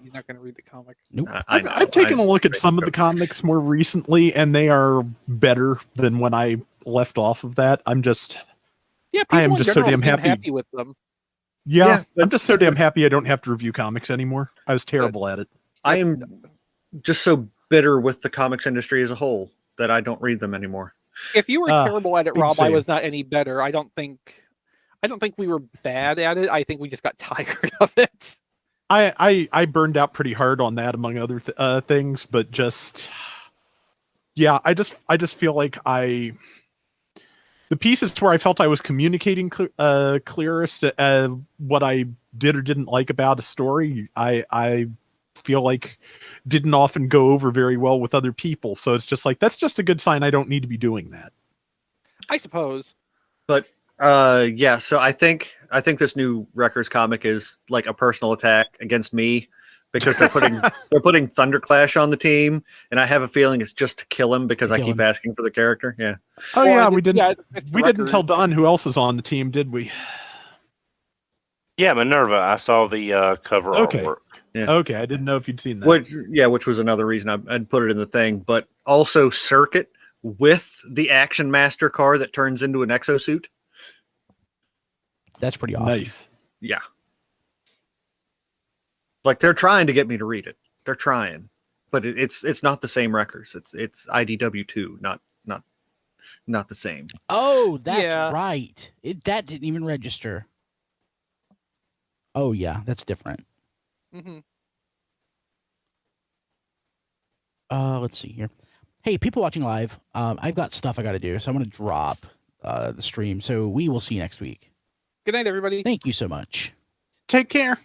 the comic. Nope. I've taken a look at some of the comics more recently, and they are better than when I left off of that. I am just so damn happy with them. Yeah, I'm just so damn happy I don't have to review comics anymore. I was terrible at it. I am just so bitter with the comics industry as a whole that I don't read them anymore. If you were terrible at it, Rob, I was not any better. I don't think we were bad at it. I think we just got tired of it. I burned out pretty hard on that, among other things, but I just feel like the pieces where I felt I was communicating clearest what I did or didn't like about a story, I feel like didn't often go over very well with other people. So it's just like, that's just a good sign I don't need to be doing that. I suppose. But yeah, so I think this new Wreckers comic is like a personal attack against me because they're putting Thunderclash on the team, and I have a feeling it's just to kill him because I keep asking for the character. Yeah. Oh Well, yeah, I we did- didn't yeah, it's we the didn't record. tell Don who else is on the team, did we? Yeah, Minerva. I saw the cover Okay. artwork. Yeah. Okay, I didn't know if you'd seen that. Which was another reason I'd put it in the thing, but also Circuit with the Action Master car that turns into an exosuit. That's pretty awesome. Nice. Yeah. Like they're trying to get me to read it. They're trying, but it's not the same Wreckers. It's IDW2, not the same. Oh, that's Yeah. right. That didn't even register. Oh yeah, that's different. Hmm. Let's see here. Hey, people watching live, I've got stuff I got to do, so I'm going to drop the stream. So we will see you next week. Good night, everybody. Thank you so much. Take care.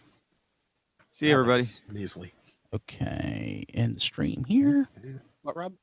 See you, everybody. Easily. Okay, end the stream here. What, Rob?